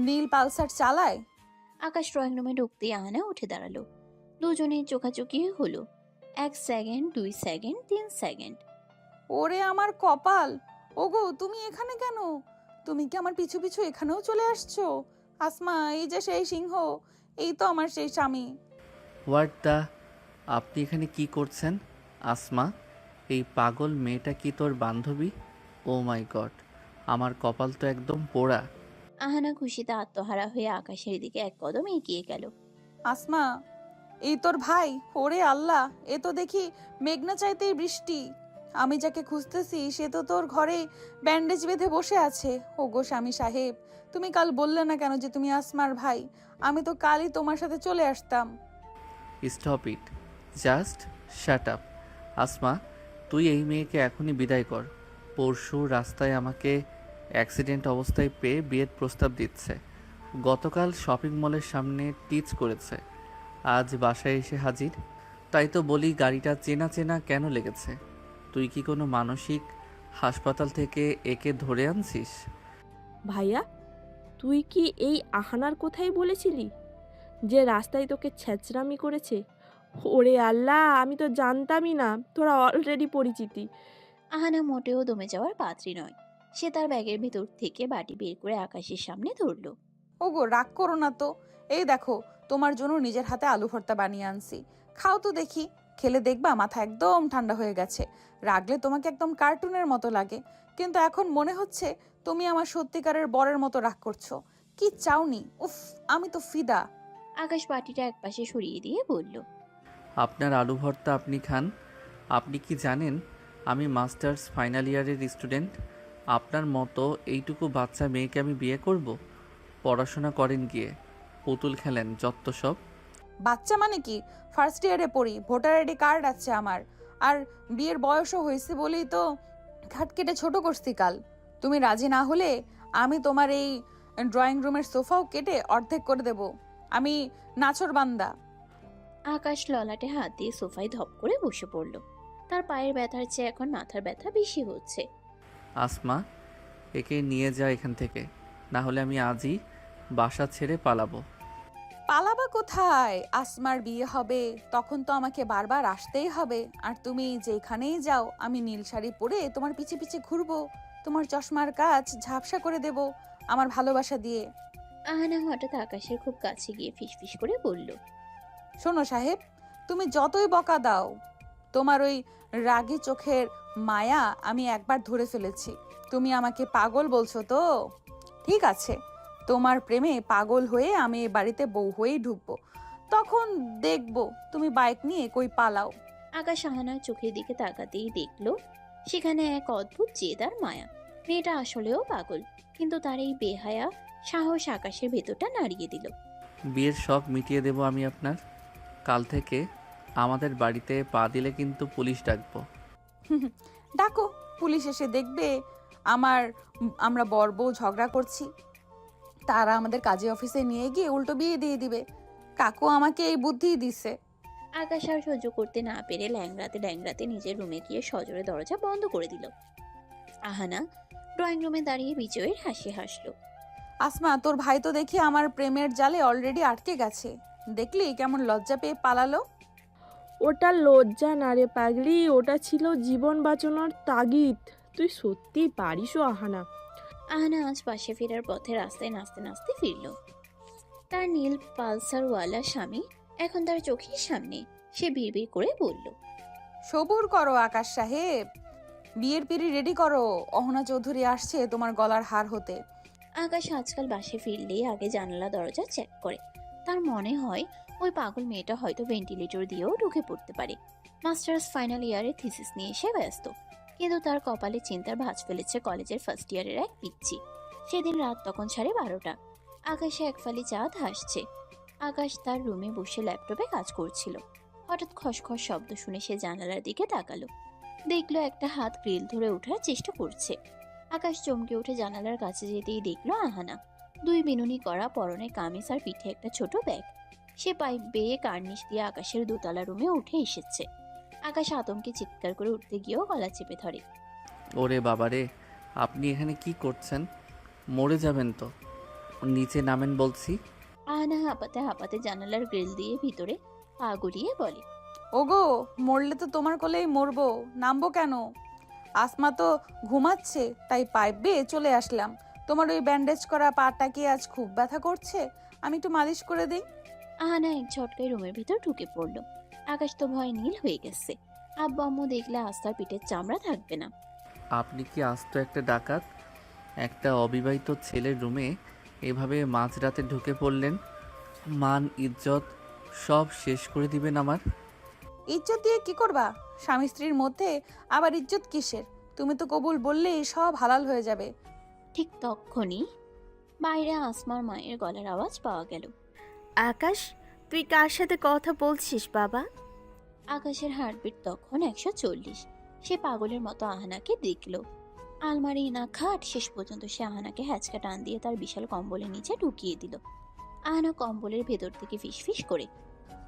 নীল পালসার চালায়? আকাশ ড্রয়িং রুমে ঢুকতেই আহানা উঠে দাঁড়ালো। দুজনের চোখাচোখি হলো। 1 সেকেন্ড, 2 সেকেন্ড, 3 সেকেন্ড। ওরে আমার কপাল! ওগো, তুমি এখানে কেন? তুমি কি আমার পিছু পিছু এখানেও চলে আসছো? আসমা, এই যে সেই সিংহ, এই তো আমার সেই স্বামী। হোয়াট দ্য, আপনি এখানে কি করছেন? আসমা, এই পাগল মেয়েটা কি তোর বান্ধবী? ও মাই গড, আমার কপাল তো একদম পোড়া। আহানা খুশিতে আত্মহারা হয়ে আকাশের দিকে এক কদম এগিয়ে গেল। আসমা, এই তোর ভাই? ওরে আল্লাহ, এ তো দেখি মেঘনা চাইতেই বৃষ্টি। আমি যাকে খুঁজতেছি সে তো তোর ঘরে ব্যান্ডেজ বেঁধে বসে আছে। ওগো স্বামী সাহেব, তুমি কাল বললে না কেন যে তুমি আসমার ভাই? আমি তো কালই তোমার সাথে চলে আসতাম। Stop it, just shut up. Asma, তুই এই মেয়েকে এখনই বিদায় কর। পরশু রাস্তায় আমাকে অ্যাক্সিডেন্ট অবস্থায় পেয়ে বিয়ের প্রস্তাব দিচ্ছে। গতকাল শপিং মলের সামনে টিচ করেছে, আজ বাসায় এসে হাজির। তাই তো বলি, গাড়িটা চেনা চেনা কেন লেগেছে? তুই কি কোনো মানসিক হাসপাতাল থেকে একে ধরে আনছিস? ভাইয়া, তুই কি এই আহানার কথাই বলেছিলি যে রাস্তায় তোকে ছেঁচড়ামি করেছে? ওরে আল্লাহ, আমি তো জানতামই না তোরা অলরেডি পরিচিতি। আহানা মোটেও দমে যাওয়ার পাত্রী নয়। সে তার ব্যাগের ভেতর থেকে বাটি বের করে আকাশের সামনে ধরলো। ওগো, রাগ করো না তো। এই দেখো, তোমার জন্য নিজের হাতে আলু ভর্তা বানিয়ে আনছি। খাও তো দেখি। খেলে দেখবা মাথা একদম ঠান্ডা হয়ে গেছে। রাগলে তোমাকে একদম কার্টুনের মতো লাগে, কিন্তু এখন মনে হচ্ছে তুমি আমার সত্যিকারের বরের মতো রাগ করছো। কি চাওনি? উফ, আমি তো ফিদা। আকাশ বাটিটা একপাশে সরিয়ে দিয়ে বলল। আপনার আলু ভর্তা আপনি খান। আপনি কি জানেন আমি মাস্টার্স ফাইনাল ইয়ারের স্টুডেন্ট? আপনার মতো এইটুকু বাচ্চা মেয়েকে আমি বিয়ে করব? পড়াশোনা করেন গিয়ে, পুতুল খেলেন যত সব। বাচ্চা মানে কি? ফার্স্ট ইয়ারে পড়ি, ভোটার আইডি কার্ড আছে আমার, আর বিয়ের বয়সও হয়েছে বলেই তো ঘাট কেটে ছোট করছি কাল। তুমি রাজি না হলে আমি তোমার এই ড্রয়িং রুমের সোফাও কেটে অর্ধেক করে দেব। আমি নাছর বান্দা। আকাশ ললাটে হাত দিয়ে সোফায় ধপ করে বসে পড়ল। তার পায়ের ব্যথার চেয়ে এখন মাথার ব্যথা বেশি হচ্ছে। আসমা, একে নিয়ে যা এখান থেকে, না হলে আমি আজই বাসা ছেড়ে পালাবো। পালাবা কোথায়? আসমার বিয়ে হবে, তখন তো আমাকে বারবার আসতেই হবে। আর তুমি যেখানেই যাও আমি নীল শাড়ি পরে তোমার পিছে পিছে ঘুরবো, তোমার চশমার কাজ ঝাপসা করে দেব আমার ভালোবাসা দিয়ে। আহানা হঠাৎ আকাশের খুব কাছে গিয়ে ফিসফিস করে বলল। শোনো সাহেব, তুমি যতই বকা দাও, তোমার ওই রাগী চোখের মায়া আমি একবার ধরে ফেলেছি। তুমি আমাকে পাগল বলছো তো? ঠিক আছে, তোমার প্রেমে পাগল হয়ে আমি এ বাড়িতে বউ হয়েই ঢুকবো। তখন দেখবো তুমি বাইক নিয়ে কই পালাও। আকাশ আহানার চোখের দিকে তাকাতেই দেখলো সেখানে এক অদ্ভুত জেদ আর মায়া। মেয়েটা আসলেও পাগল, কিন্তু তার এই বেহায়া সাহস আকাশের ভেতরটা নাড়িয়ে দিল। বিয়ের শখ মিটিয়ে দেব আমি আপনার। কাল থেকে আমাদের বাড়িতে পা দিলে কিন্তু পুলিশ ডাকবো। ডাকো, পুলিশ এসে দেখবে আমরা বর বউ ঝগড়া করছি, তারা আমাদের কাজী অফিসে নিয়ে গিয়ে উল্টো বিয়ে দিয়ে দিবে। কাকু আমাকে এই বুদ্ধিই দিছে। আকাশ আর সহ্য করতে না পেরে ল্যাংড়াতে ল্যাংড়াতে নিজের রুমে গিয়ে সজোরে দরজা বন্ধ করে দিল। আহানা ড্রয়িং রুমে দাঁড়িয়ে বিজয়ের হাসি হাসলো। আসমা, তোর ভাই তো দেখি আমার প্রেমের জালে অলরেডি আটকে গেছে। দেখলি কেমন লজ্জা পেয়ে পালালো। ওটা লজ্জা না রে পাগলি, ওটা ছিল জীবন বাঁচানোর তাগিদ। তুই সত্যি পারিসও আহানা। আহানা আজ পাশে ফেরার পথে রাস্তায় নাচতে নাচতে ফিরল। তার নীল পালসারওয়ালা স্বামী এখন তার চোখের সামনে। সে বিড়বিড় করে বলল, সবুর করো আকাশ সাহেব, বিয়ের পিড়ি রেডি করো, অহনা চৌধুরী আসছে তোমার গলার হার হতে। আকাশ আজকাল বাসে ফিরলেই আগে জানালা দরজা চেক করে। তার মনে হয় ওই পাগল মেয়েটা হয়তো ভেন্টিলেটর দিয়েও ঢুকে পড়তে পারে। মাস্টার্স ফাইনাল ইয়ারে থিসিস নিয়ে এসে ব্যস্ত, কিন্তু তার কপালে চিন্তার ভাঁজ ফেলেছে কলেজের ফার্স্ট ইয়ারের এক পিচ্চি। সেদিন রাত তখন 12:30। আকাশে এক ফালি চাঁদ হাসছে। আকাশ তার রুমে বসে ল্যাপটপে কাজ করছিল। হঠাৎ খসখস শব্দ শুনে সে জানালার দিকে তাকালো। দেখলো একটা হাত গ্রিল ধরে ওঠার চেষ্টা করছে। আকাশ চমকে উঠে জানালার কাছে যেতেই দেখলো আহানা। দুই বিনুনি করা, পরনে কামিজ আর পিঠে একটা ছোট ব্যাগ। সে পাইপ বেয়ে কার্নিশ দিয়ে আকাশের দোতলা রুমে উঠে এসেছে। আকাশ আতঙ্কে চিৎকার করে উঠতে গিয়েও গলা চেপে ধরে। ওরে বাবারে, আপনি এখানে কি করছেন? মরে যাবেন তো, নিচে নামেন বলছি। আহানা হাঁপাতে হাঁপাতে জানালার গ্রিল দিয়ে ভিতরে পা গলিয়ে বলে, ওগো, মরলে তো তোমার কোলেই মরবো, নামবো কেন? আসমা তো ঘুমাচ্ছে, তাই পাইপ বেয়ে চলে আসলাম। তোমার ওই ব্যান্ডেজ করা পাটা কি আজ খুব ব্যথা করছে? আমি একটু মালিশ করে দিই। আহানা এক ঝটকায় রুমের ভিতর ঢুকে পড়ল। আকাশ তো ভয় নীল হয়ে গেছে। আব্বু আম্মু দেখলে আস্তার পিঠের চামড়া থাকবে না। আপনি কি আস্ত একটা ডাকাত? একটা অবিবাহিত ছেলের রুমে এভাবে মাঝরাতে ঢুকে পড়লেন? মান ইজ্জত সব শেষ করে দিবেন আমার। ইজ্জত দিয়ে কি করবা? স্বামী স্ত্রীর মধ্যে আবার ইজ্জত কিসের? তুমি তো কবুল বললেই সব হালাল হয়ে যাবে। ঠিক তখনই বাইরে আসমার মায়ের গলার আওয়াজ পাওয়া গেল। আকাশ, তুই কার সাথে কথা বলছিস বাবা? আকাশের হার্টবিট তখন 140। সে পাগলের মতো আহানাকে দেখল। আলমারি না খাট, শেষ পর্যন্ত সে আহানাকে হ্যাচকা টান দিয়ে তার বিশাল কম্বলের নিচে ঢুকিয়ে দিল। আহানা কম্বলের ভেতর থেকে ফিসফিস করে,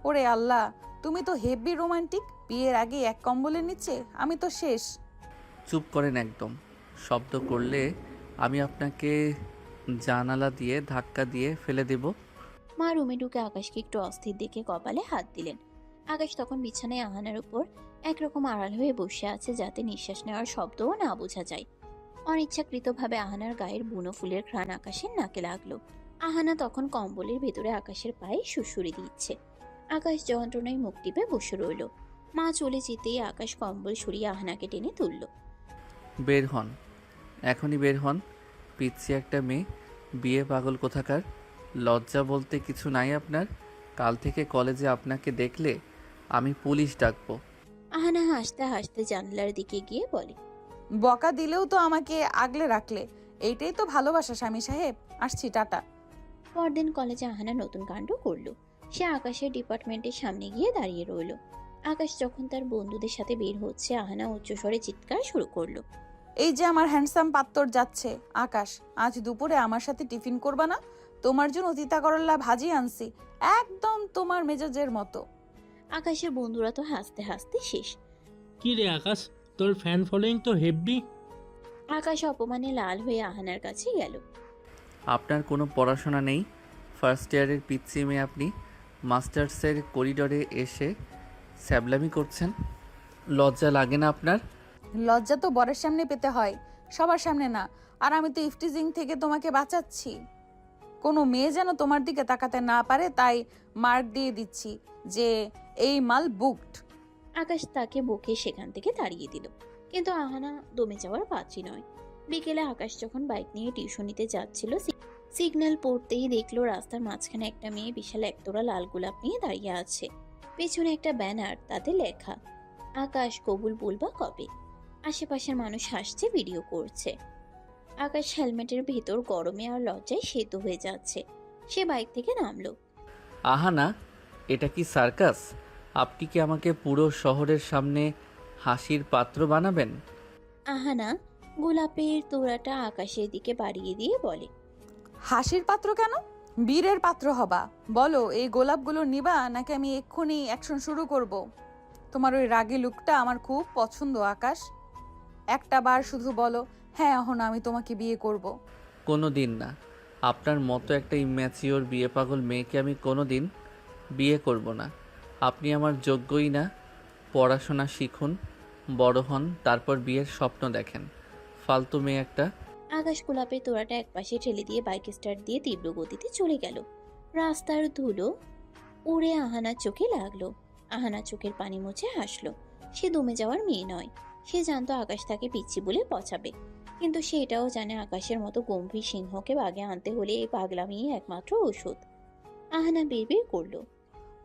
ওরে আল্লাহ, তুমি তো হেভি রোমান্টিক। বিয়ের আগে এক কম্বলের নিচে, আমি তো শেষ। চুপ করেন একদম। শব্দ করলে আমি আপনাকে জানালা দিয়ে ধাক্কা দিয়ে ফেলে দেব। মা রুমে ঢুকে আকাশকে একটু অস্থির দেখে কপালে হাত দিলেন। আকাশ তখন বিছানায় আহানার উপর একরকম আড়াল হয়ে বসে আছে, যাতে নিঃশ্বাস নেওয়ার শব্দও না বোঝা যায়। অনিচ্ছাকৃতভাবে আহানার গায়ের বুনো ফুলের ঘ্রাণ আকাশের নাকে লাগলো। আহানা তখন কম্বলের ভেতরে আকাশের পায়ে সুড়সুড়ি দিচ্ছে। আকাশ যন্ত্রণায় মুখ টিপে বসে রইল। মা চলে যেতেই আকাশ কম্বল সরিয়ে আহানাকে টেনে তুলল। বের হন, এখনই বের হন। পিচ্ছি একটা মেয়ে, বিয়ে পাগল কোথাকার। লজ্জা বলতে কিছু নাই আপনার? কাল থেকে কলেজে আপনাকে দেখলে আমি পুলিশ ডাকবো। আহানা হাসতে হাসতে জানলার দিকে গিয়ে বলে, বকা দিলেও তো আমাকে আগলে রাখলে, এইটাই তো ভালোবাসা স্বামী সাহেব। আসছি, টাটা। পরদিন কলেজে আহানা নতুন কাণ্ড করলো। সে আকাশের ডিপার্টমেন্টের সামনে গিয়ে দাঁড়িয়ে রইল। আকাশ যখন তার বন্ধুদের সাথে বের হচ্ছে, আহানা উচ্চস্বরে চিৎকার শুরু করলো। এই যে আমার হ্যান্ডসাম পাত্তর যাচ্ছে। আকাশ, আজ দুপুরে আমার সাথে টিফিন করবা না? তোমার জন্য তিতা করল্লা ভাজি আনছি, একদম তোমার মেজাজের মতো। আকাশের বন্ধুরা তো হাসতে হাসতে শেষ। কি রে আকাশ, তোর ফ্যান ফলোয়িং তো হেভি। আকাশ অপমানে লাল হয়ে আহানার কাছে গেল। আপনার কোনো পড়াশোনা নেই? ফার্স্ট ইয়ারের পিচ্ছি মেয়ে আপনি মাস্টার্সের করিডোরে এসে স্যাবলামি করছেন। লজ্জা লাগে না আপনার? লজ্জা তো বরের সামনে পেতে হয়, সবার সামনে না। আর আমি তো ইফটিজিং থেকে তোমাকে বাঁচাচ্ছি। কোনো মেয়ে যেন তোমার দিকে তাকাতে না পারে, তাই মার্ক দিয়ে দিচ্ছি যে এই মাল বুকড। আকাশ তাকে বকে সেখান থেকে তাড়িয়ে দিল, কিন্তু আহানা দমে যাওয়ার পাত্রী নয়। বিকেলে আকাশ যখন বাইক নিয়ে টিউশনিতে যাচ্ছিল, সিগন্যাল পড়তেই দেখলো রাস্তার মাঝখানে একটা মেয়ে বিশাল একতোড়া লাল গোলাপ নিয়ে দাঁড়িয়ে আছে। পেছনে একটা ব্যানার, তাতে লেখা, আকাশ কবুল বলবা কবে। আশেপাশের মানুষ হাসছে, ভিডিও করছে। আকাশ হেলমেটের ভেতর গরমে আর লজ্জায় সেতু হয়ে যাচ্ছে। সে বাইক থেকে নামলো। আহানা, এটা কি সার্কাস? আপনি কি আমাকে পুরো শহরের সামনে হাসির পাত্র বানাবেন? আহানা গোলাপের তোড়াটা আকাশের দিকে বাড়িয়ে দিয়ে বলে। হাসির পাত্র কেন? বীরের পাত্র হবা। বলো, এই গোলাপগুলো নিবা নাকি আমি এক্ষুনি অ্যাকশন শুরু করব? তোমার ওই রাগী লুকটা আমার খুব পছন্দ আকাশ। একটা বার শুধু বলো, হ্যাঁ অহনা আমি তোমাকে বিয়ে করব। কোনো দিন না। আপনার মতো একটা ইম্যাচিওর বিয়ে পাগল মেয়েকে আমি কোনো দিন বিয়ে করব না। আপনি আমার যোগ্যই না। পড়াশোনা শিখুন, বড় হন, তারপর বিয়ের স্বপ্ন দেখেন। ফালতু মেয়ে একটা। আকাশ গোলাপের তোড়াটা একপাশে ঠেলে দিয়ে বাইক স্টার্ট দিয়ে তীব্র গতিতে চলে গেল। রাস্তার ধুলো উড়ে আহানার চোখে লাগলো। আহানা চোখের পানি মুছে হাসলো। সে দমে যাওয়ার মেয়ে নয়। সে জানতো আকাশ তাকে পিচ্ছি বলে পচাবে, কিন্তু সে এটাও জানে আকাশের মতো গম্ভীর সিংহকে বাগে আনতে হলে এই পাগলামিই একমাত্র ওষুধ। আহানা বিড়বিড় করলো।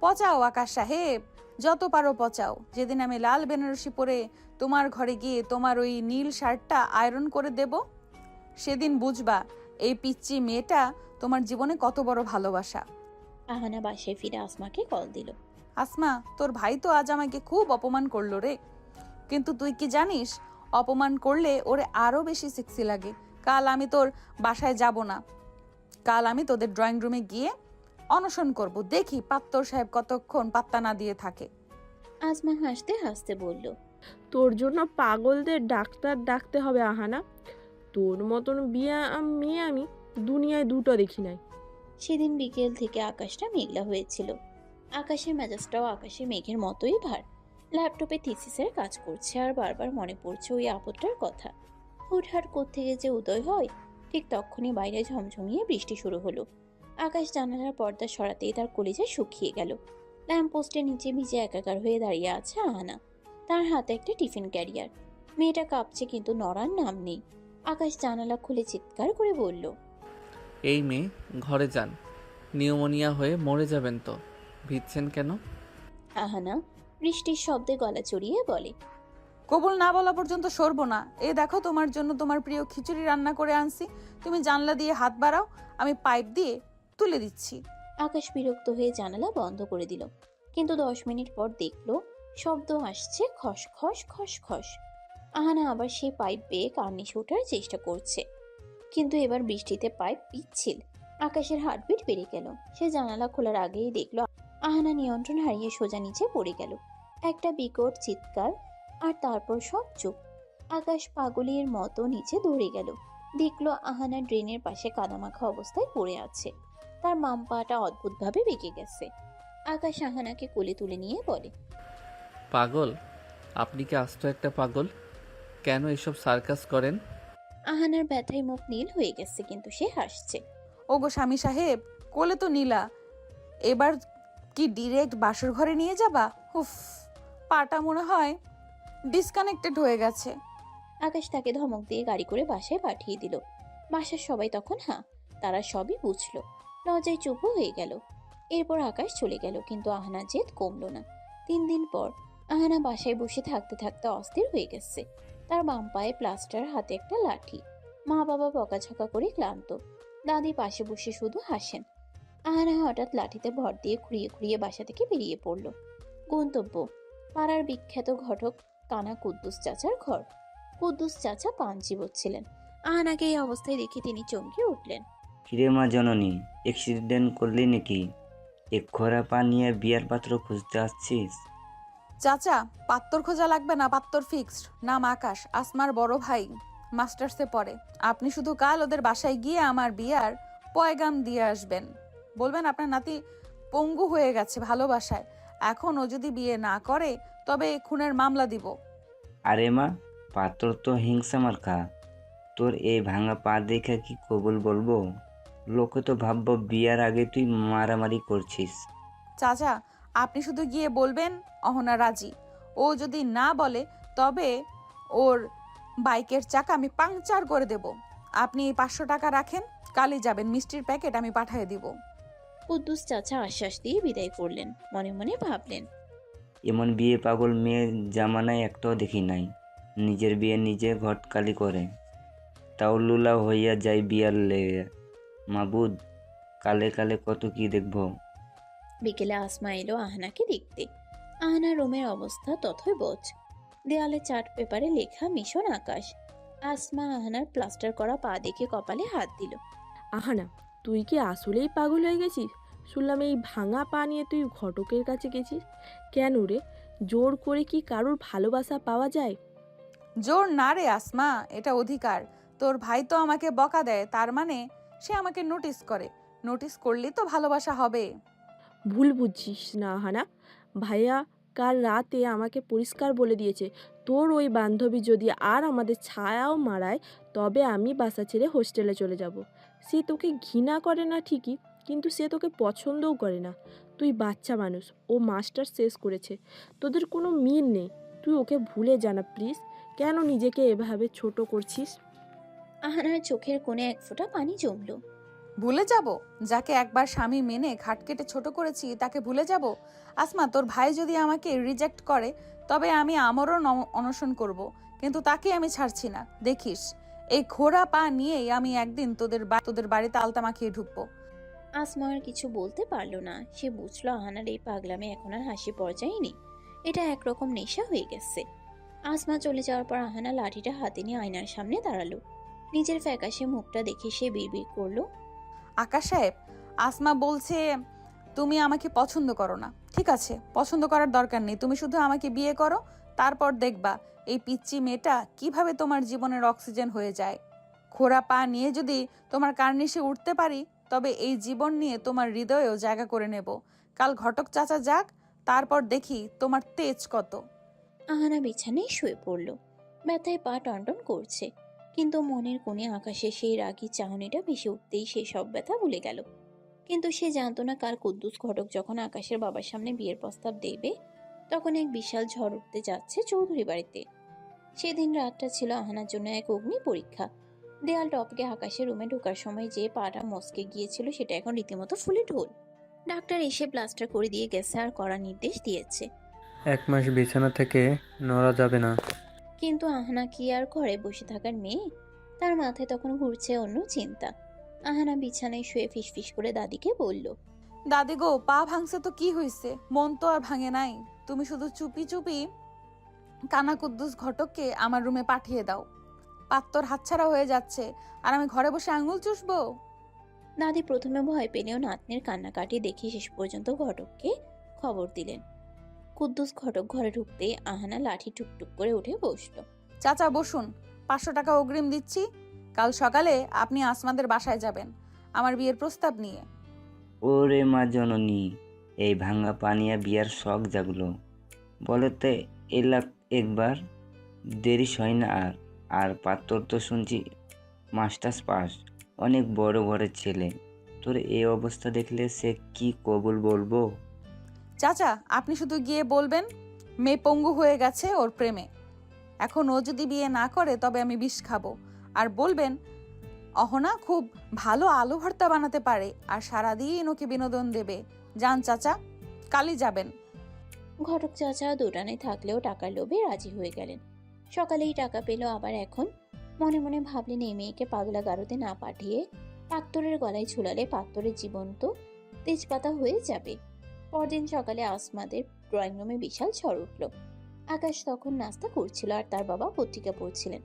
পচাও আকাশ সাহেব, যত পারো পচাও। যেদিন আমি লাল বেনারসি পরে তোমার ঘরে গিয়ে তোমার ওই নীল শার্টটা আয়রন করে দেব, সেদিন বুঝবা এই পিচ্চি মেয়েটা তোমার জীবনে কত বড় ভালোবাসা। আহানা বাসায় ফিরে আসমাকে কল দিল। আসমা, তোর ভাই তো আজ আমাকে খুব অপমান করলো রে। কিন্তু তুই কি জানিস, অপমান করলে ওরে আরো বেশি সেক্সি লাগে। কাল আমি তোর বাসায় যাব না, কাল আমি তোদের ড্রয়িং রুমে গিয়ে অনশন করব। দেখি পাত্তর সাহেব কতক্ষণ পাত্তা না দিয়ে থাকে। আসমা হাসতে হাসতে বলল। তোর জন্য পাগলদের ডাক্তার ডাকতে হবে আহানা। তোর মতন মেয়ে আমি দুনিয়ায় দুটো দেখি নাই। সেদিন বিকেল থেকে আকাশটা মেঘলা হয়েছিল। আকাশের মেজাজটাও আকাশে মেঘের মতোই ভার। ল্যাপটপে থিসিসের কাজ করছে আর বারবার মনে পড়ছে ওই আপদটার কথা। হুটহাট কোত্থেকে যে উদয় হয়। ঠিক তখনই বাইরে ঝমঝমিয়ে বৃষ্টি শুরু হলো। আকাশ জানালার পর্দা সরাতেই তার কলিজা শুকিয়ে গেল। ল্যাম্পপোস্টের নিচে ভিজে একাকার হয়ে দাঁড়িয়ে আছে আহানা। তার হাতে একটা টিফিন ক্যারিয়ার। মেয়েটা কাঁপছে কিন্তু নড়ার নাম নেই। আকাশ জানালা খুলে চিৎকার করে বলল। এই মেয়ে, ঘরে যান। নিউমোনিয়া হয়ে মরে যাবেন তো। ভিজছেন কেন? আহানা বৃষ্টির শব্দে গলা চড়িয়ে বলে। কবুল না বলা পর্যন্ত সরবো না। এ দেখো, তোমার জন্য তোমার প্রিয় খিচুড়ি রান্না করে আনছি। তুমি জানলা দিয়ে হাত বাড়াও, আমি পাইপ দিয়ে তুলে দিচ্ছি। আকাশ বিরক্ত হয়ে জানালা বন্ধ করে দিল, কিন্তু 10 মিনিট পর দেখলো শব্দ আসছে খস খস খস খস। আহানা আবার সেই পাইপ বেয়ে কার্নিশে ওঠার চেষ্টা করছে, কিন্তু এবার বৃষ্টিতে পাইপ পিচ্ছিল। আকাশের হার্টবিট বেড়ে গেল। সে জানালা খোলার আগেই দেখলো আহানা নিয়ন্ত্রণ হারিয়ে সোজা নিচে পড়ে গেল। একটা বিকট চিৎকার, আর তারপর সব চুপ। আকাশ পাগলের মতো নিচে দৌড়ে গেল। দেখলো আহানা ড্রেনের পাশে কাদামাখা অবস্থায় পড়ে আছে। তার মাম পাটা অদ্ভুতভাবে বেঁকে গেছে। আকাশ আহানাকে কোলে তুলে নিয়ে বলে। পাগল? আপনি কি আস্ত একটা পাগল? কেন এসব সার্কাস করেন? আহানার ব্যথায় মুখ নীল হয়ে গেছে, কিন্তু সে হাসছে। ওগো স্বামী সাহেব, কোলে তো নিলা, এবার কি ডিরেক্ট বাসর ঘরে নিয়ে যাবা? উফ, পাটা মনে হয় ডিসকানেক্টেড হয়ে গেছে। আকাশ তাকে ধমক দিয়ে গাড়ি করে বাসায় পাঠিয়ে দিল। বাসার সবাই তখন তারা সবই বুঝলো। লজ্জায় চুপও হয়ে গেল। এরপর আকাশ চলে গেল, কিন্তু আহানার জেদ কমলো না। 3 দিন পর আহানা বাসায় বসে থাকতে থাকতে অস্থির হয়ে গেছে। তার বাম পায়ে প্লাস্টার, হাতে একটা লাঠি। মা বাবা বকাঝকা করে ক্লান্ত। দাদি পাশে বসে শুধু হাসেন। আহানা হঠাৎ লাঠিতে ভর দিয়ে খুঁড়িয়ে খুঁড়িয়ে বাসা থেকে বেরিয়ে পড়ল। গন্তব্য পাড়ার বিখ্যাত ঘটক কানা কুদ্দুস চাচার ঘর। কুদ্দুস চাচা পান চিবোচ্ছিলেন। আহানাকে এই অবস্থায় দেখে তিনি চমকে উঠলেন। কিরে মা জননী, অ্যাক্সিডেন্ট করলি নাকি? এক খরা পা নিয়ে বিয়ার পাত্র খুঁজতে আসছিস? চাচা, পাত্তর খোঁজা লাগবে না, পাত্তর ফিক্সড। নাম আকাশ, আসমার বড় ভাই, মাস্টার্সে পড়ে। আপনি শুধু কাল ওদের বাসায় গিয়ে আমার বিয়ার পয়গাম দিয়ে আসবেন। বলবেন আপনার নাতি পঙ্গু হয়ে গেছে ভালোবাসায়, এখন ও যদি বিয়ে না করে তবে খুনের মামলা দিব। আরে মা, পাত্র তো হিংসা মার্কা। তোর এই ভাঙা পা দেখে কি কবুল বলবো? লোকে তো ভাববো বিয়ার আগে তুই মারামারি করছিস। চাচা, আপনি শুধু গিয়ে বলবেন অহনা রাজি। ও যদি না বলে তবে ওর বাইকের চাকা আমি পাংচার করে দেব। আপনি 500 টাকা রাখেন, কালই যাবেন, মিষ্টির প্যাকেট আমি পাঠিয়ে দিব। কুদ্দুস চাচা আশ্বাস দিয়ে বিদায় করলেন। মনে মনে ভাবলেন, এমন বিয়ে পাগল মেয়ে জামানায় একটাও দেখি নাই। নিজের বিয়ে নিজে ঘটকালি করে, তাও লুলা হইয়া যায় বিয়ার লেগে। মাবুদ, কালে কালে কত কি দেখবো। বিকেলে আসমা এলো আহানাকে দেখতে। আহানার রুমের অবস্থা তথই বোঝ। দেয়ালে চার্ট পেপারে লেখা মিশন আকাশ। আসমা আহানার প্লাস্টার করা পা দেখে কপালে হাত দিল। আহানা, তুই কি আসলেই পাগল হয়ে গেছিস? শুনলাম এই ভাঙা পা নিয়ে তুই ঘটকের কাছে গেছিস। কেন রে? জোর করে কি কারোর ভালোবাসা পাওয়া যায়? জোর না রে আসমা, এটা অধিকার। তোর ভাই তো আমাকে বকা দেয়, তার মানে সে আমাকে নোটিস করে। নোটিস করলেই তো ভালোবাসা হবে। ভুল বুঝছিস না আহানা। ভাইয়া কাল রাতে আমাকে পরিষ্কার বলে দিয়েছে, তোর ওই বান্ধবী যদি আর আমাদের ছায়াও মারায় তবে আমি বাসা ছেড়ে হোস্টেলে চলে যাব। সে তোকে ঘৃণা করে না ঠিকই, কিন্তু সে তোকে পছন্দও করে না। তুই বাচ্চা মানুষ, ও মাস্টার শেষ করেছে, তোদের কোনো মিল নেই। তুই ওকে ভুলে জানা প্লিজ। কেন নিজেকে এভাবে ছোট করছিস? আহানার চোখের কোণে এক ফোঁটা পানি জমল। ভুলে যাব? যাকে একবার স্বামী মেনে ঘাট কেটে ছোট করেছি তাকে ভুলে যাব? আসমা, তোর ভাই যদি আমাকে রিজেক্ট করে তবে আমি আমরণ অনশন করব, কিন্তু তাকে আমি ছাড়ছি না। দেখিস, এই খোড়া পা নিয়েই আমি একদিন তোদের বাড়িতে আলতা মাখিয়ে ঢুকবো। আসমা আর কিছু বলতে পারলো না। সে বুঝলো আহানার এই পাগলামে এখন আর হাসি পর্যায়ে নেই, এটা একরকম নেশা হয়ে গেছে। আসমা চলে যাওয়ার পর আহানা লাঠিটা হাতে নিয়ে আয়নার সামনে দাঁড়ালো। নিজের ফ্যাকাশে মুখটা দেখে সে বিড়বিড় করলো, আকাশ সাহেব, আসমা বলছে তুমি আমাকে পছন্দ করো না। ঠিক আছে, পছন্দ করার দরকার নেই, তুমি শুধু আমাকে বিয়ে করো, তারপর দেখবা এই পিচ্চি মেয়েটা কিভাবে তোমার জীবনের অক্সিজেন হয়ে যায়। খোড়া পা নিয়ে যদি তোমার কার্নিশে উঠতে পারি তবে এই জীবন নিয়ে তোমার হৃদয়েও জায়গা করে নেব। কাল ঘটক চাচা যাক, তারপর দেখি তোমার তেজ কত। আহানা বিছানায় শুয়ে পড়ল। ব্যথায় পা টনটন করছে, কিন্তু মনের কোণে আকাশে সেই রাগী চাহনিটা ভেসে উঠতেই সে সব ব্যথা ভুলে গেল। কিন্তু সে জানতো না কাল কুদ্দুস ঘটক যখন আকাশের বাবার সামনে বিয়ের প্রস্তাব দেবে তখন এক বিশাল ঝড় উঠতে যাচ্ছে চৌধুরী বাড়িতে। সেদিন রাতটা ছিল আহানার জন্য এক অগ্নি পরীক্ষা। দেয়াল টপকে আকাশের রুমে ঢোকার সময় যে পাটা মস্কে গিয়েছিল সেটা এখন রীতিমতো ফুলে ঢোল। ডাক্তার এসে প্লাস্টার করে দিয়ে গেছে আর কড়া নির্দেশ দিয়েছে। 1 মাস বিছানা থেকে নড়া যাবে না। কিন্তু আহানা কি আর ঘরে বসে থাকার মেয়ে? তার মাথায় তখন ঘুরছে অন্য চিন্তা। আহানা বিছানায় শুয়ে ফিসফিস করে দাদিকে বলল, দাদি গো, পা ভাঙছে তো কি হয়েছে, মন তো আর ভাঙে নাই। তুমি শুধু চুপি চুপি কানা কুদ্দুস ঘটককে আমার রুমে পাঠিয়ে দাও। পাত্তর হাতছাড়া হয়ে যাচ্ছে আর আমি ঘরে বসে আঙুল চুষবো। দাদি প্রথমে ভয় পেলেও নাতনির কান্নাকাটি দেখে শেষ পর্যন্ত ঘটককে খবর দিলেন। কুদ্দুস ঘটক ঘরে ঢুকতেই আহানা লাঠি টুকটুক করে উঠে বসলো। চাচা বসুন, 500 টাকা অগ্রিম দিচ্ছি। কাল সকালে আপনি আসমাদের বাসায় যাবেন আমার বিয়ের প্রস্তাব নিয়ে। ওরে মা জননী, এই ভাঙা পানিয়া বিয়ার শখ জাগলো। বলতে এলাক একবার, দেরি হয় না আর। আর পাত্র তো শুনছি মাস্টার্স পাস, অনেক বড় ঘরের ছেলে। তোর এই অবস্থা দেখলে সে কি কবুল বলবো? চাচা, আপনি শুধু গিয়ে বলবেন মেয়ে পঙ্গু হয়ে গেছে ওর প্রেমে, এখন ও যদি বিয়ে না করে তবে আমি বিষ খাবো। আর বলবেন অহনা খুব ভালো আলু ভর্তা বানাতে পারে আর সারাদিন ওকে বিনোদন দেবে। যান চাচা, কালই যাবেন। ঘটক চাচা দোটানে থাকলেও টাকার লোভে রাজি হয়ে গেলেন। সকালেই টাকা পেল, আবার এখন মনে মনে ভাবলেন এই মেয়েকে পাগলা গারদে না পাঠিয়ে পাত্তরের গলায় ঝুলালে পাত্তরের জীবন তো তেজপাতা হয়ে যাবে। পরদিন সকালে আসমাদের ড্রয়িং রুমে বিশাল ঝড় উঠল। আকাশ তখন নাস্তা করছিল আর তার বাবা পত্রিকা পড়ছিলেন।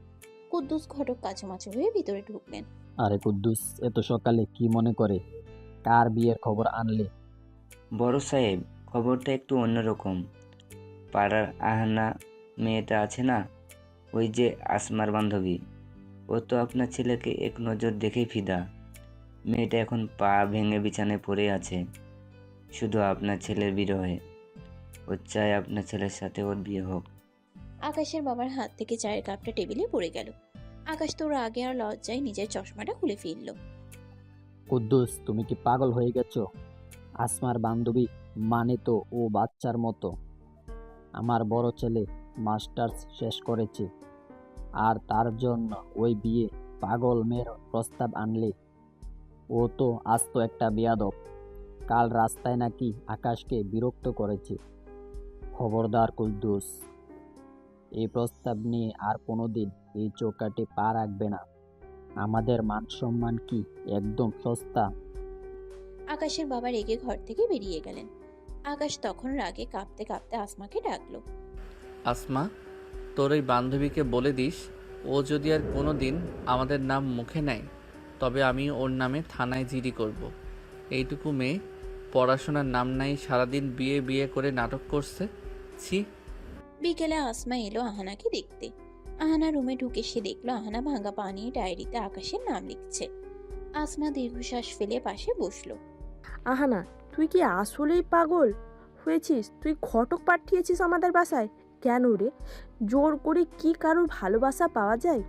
কুদ্দুস ঘটক কাছুমাছু হয়ে ভিতরে ঢুকলেন। আরে কুদ্দুস, এত সকালে কি মনে করে? কার বিয়ের খবর আনলে? বড় সাহেব, খবরটা একটু অন্যরকম। পাড়ার আহানা মেয়েটা আছে না, ওই যে আসমার বান্ধবী, ও তো আপনার ছেলেকে এক নজর দেখেই ফিদা। মেয়েটা এখন পা ভেঙে বিছানায় পড়ে আছে শুধু আপনার ছেলের বিরহে। ও চায় আপনার ছেলের সাথে ওর বিয়ে হোক। আকাশের বাবার হাত থেকে চায়ের কাপটা টেবিলে পড়ে গেল। আকাশ তো রাগে আর লজ্জায় নিজের চশমাটা খুলে ফেলল। কুদ্দুস, তুমি কি পাগল হয়ে গেছো? আসমার বান্ধবী মানে তো ও বাচ্চার মতো। আমার বড় ছেলে মাস্টার্স শেষ করেছে আর তার জন্য ওই বিয়ে পাগল মেয়ের প্রস্তাব আনলে? ও তো আস্ত একটা বেয়াদব। কাল রাস্তায় নাকি আকাশকে বিরক্ত করেছে। খবরদার কুদ্দুস, এই প্রস্তাব নিয়ে আর কোনোদিন এই চৌকাটে পা রাখবে না। আমাদের মান সম্মান কি একদম সস্তা? আকাশের বাবা রেগে ঘর থেকে বেরিয়ে গেলেন। আকাশ তখন রাগে কাঁপতে কাঁপতে আসমাকে ডাকলো। আসমা, তোর ওই বান্ধবীকে বলে দিস, ও যদি আর কোনো দিন আমাদের নাম মুখে নেয় তবে আমি ওর নামে থানায় জিডি করব। এইটুকু মেয়ে, পড়াশোনার নাম নাই, সারাদিন বিয়ে বিয়ে করে নাটক করছে। ছি। বিকেলে আসমা এলো আহানাকে দেখতে। আহানা রুমে ঢুকে সে দেখলো আহানা ভাঙা পানি ডায়েরিতে আকাশের নাম লিখছে। আসমা দীর্ঘশ্বাস ফেলে পাশে বসলো। আহানা, তুই কি আসলেই পাগল হয়েছিস? তুই ঘটক পাঠিয়েছিস আমাদের বাসায় কেন রে? জোর করে কি কারোর ভালোবাসা পাওয়া যায়?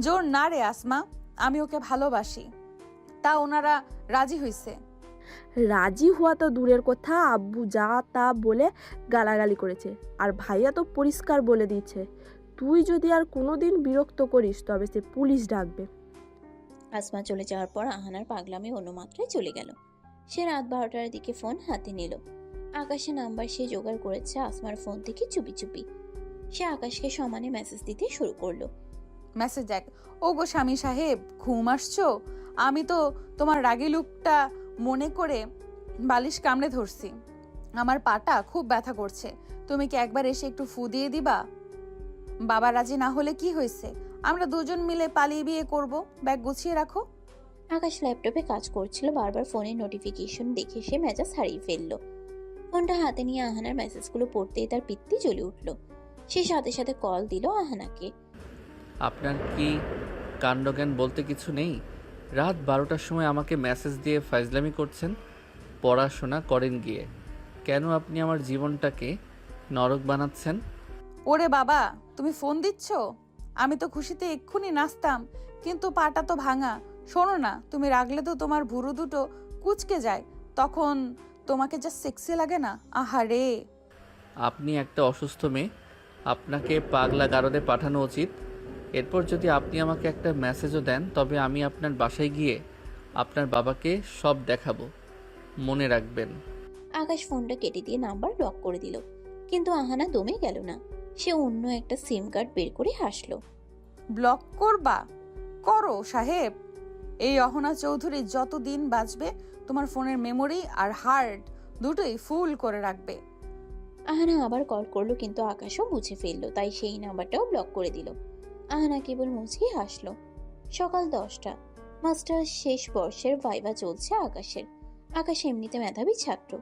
জোর না রে আসমা, আমি ওকে ভালোবাসি, তা ওনারা রাজি হয়েছে। রাজি হওয়া তো দূরের কথা, আব্বু যা তা বলে গালাগালি করেছে, আর ভাইয়া তো পরিষ্কার বলে দিচ্ছে তুই যদি আর কোনোদিন বিরক্ত করিস তবে সে পুলিশ ডাকবে। আসমা চলে যাওয়ার পর আহানার পাগলামি অন্য মাত্রায় চলে গেল। সে রাত 12টার দিকে ফোন হাতে নিল। আকাশের নাম্বার সে জোগাড় করেছে আসমার ফোন থেকে চুপি চুপি। সে আকাশকে সমানে মেসেজ দিতে শুরু করলো। মেসেজ দেখ। ও গো স্বামী সাহেব, ঘুম আসছো? আমি তো তোমার রাগী লুকটা মনে করে বালিশ কামড়ে ধরছি। আমার পাটা খুব ব্যথা করছে, তুমি কি একবার এসে একটু ফু দিয়ে দিবা? বাবা রাজি না হলে কি হয়েছে, আমরা দুজন মিলে পালিয়ে বিয়ে করব। ব্যাগ গুছিয়ে রাখো। আকাশ ল্যাপটপে কাজ করছিল, বারবার ফোনের নোটিফিকেশন দেখে সে মেজাজ হারিয়ে ফেললো। ফোনটা হাতে নিয়ে আহানার মেসেজগুলো পড়তেই তার পিত্তি জ্বলে উঠল। সে সাথে সাথে কল দিল আহানাকে। আপনার কি কাণ্ডজ্ঞান বলতে কিছু নেই? রাত 12টার সময় আমাকে মেসেজ দিয়ে ফাইজলামি করছেন। পড়াশোনা করেন গিয়ে, কেন আপনি আমার জীবনটাকে নরক বানাচ্ছেন? ওরে বাবা, তুমি ফোন দিচ্ছ? আমি তো খুশিতে এক্ষুনি নাচতাম, কিন্তু পাটা তো ভাঙা। শোনো না, তুমি রাগলে তো তোমার ভুরু দুটো কুচকে যায়, তখন তোমাকে যা সেক্সি লাগে না, আহারে। আপনি একটা অসুস্থ মেয়ে, আপনাকে পাগলা গারদে পাঠানো উচিত। এরপর যদি আপনি আমাকে একটা মেসেজও দেন তবে আমি আপনার বাসায় গিয়ে আপনার বাবাকে সব দেখাবো, মনে রাখবেন। আকাশ ফোনটা কেটে দিয়ে নাম্বার ব্লক করে দিল, কিন্তু আহানা দমে গেল না। সে অন্য একটা সিম কার্ড বের করে হাসলো। ব্লক করবা? করো সাহেব। এই অহনা চৌধুরী যত দিন বাঁচবে তোমার ফোনের মেমোরি আর হার্ড দুটোই ফুল করে রাখবে। আহানা আবার কল করলো, কিন্তু আকাশও বুঝে ফেললো, তাই সেই নাম্বারটাও ব্লক করে দিল। আহানা কেবল মুচকি হাসলো। সকাল 10টা, মাস্টার শেষ বর্ষের ভাইভা চলছে আকাশের। আকাশ এমনিতে মেধাবী ছাত্র,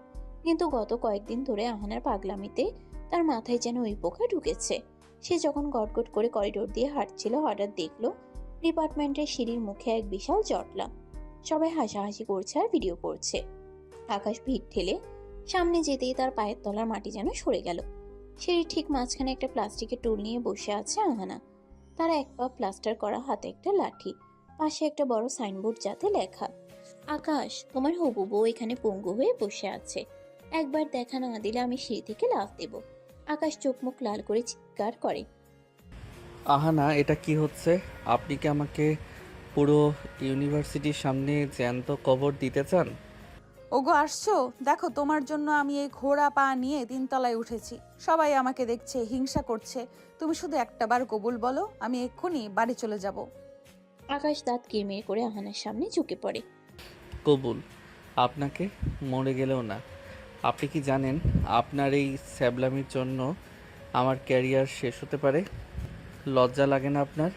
কিন্তু গত কয়েকদিন ধরে আহানার পাগলামিতে তার মাথায় যেন ওই পোকা ঢুকেছে। সে যখন গটগট করে করিডোর দিয়ে হাঁটছিল, হঠাৎ দেখলো ডিপার্টমেন্টের সিঁড়ির মুখে এক বিশাল জটলা। সবাই হাসাহাসি করছে আর ভিডিও করছে। আকাশ ভিড় ঠেলে সামনে যেতেই তার পায়ের তলার মাটি যেন সরে গেল। সিঁড়ির ঠিক মাঝখানে একটা প্লাস্টিকের টুল নিয়ে বসে আছে আহানা। তার এক পা প্লাস্টার করা, হাতে একটা লাঠি, পাশে একটা বড় সাইনবোর্ড যাতে লেখা, আকাশ তোমার হবু বউ এখানে পঙ্গু হয়ে বসে আছে, একবার দেখা না দিলে আমি সিঁড়ি থেকে লাফ দেব। আকাশ চোখ মুখ লাল করে চিৎকার করে। আহানা, এটা কি হচ্ছে? আপনি কি আমাকে পুরো ইউনিভার্সিটির সামনে জ্যান্ত কবর দিতে চান? ওগো আসছো? দেখো, তোমার জন্য আমি এই ঘোড়া পা নিয়ে 3 তলায় উঠেছি। সবাই আমাকে দেখছে, হিংসা করছে। তুমি শুধু একটাবার কবুল বলো, আমি এক্ষুনি বাড়ি চলে যাব। আকাশ দাঁত কিরমির করে আহানার সামনে ঝুঁকে পড়ে। কবুল? আপনাকে মরে গেলেও না। আপনি কি জানেন আপনার এই স্যাবলামির জন্য আমার ক্যারিয়ার শেষ হতে পারে? লজ্জা লাগে না আপনার?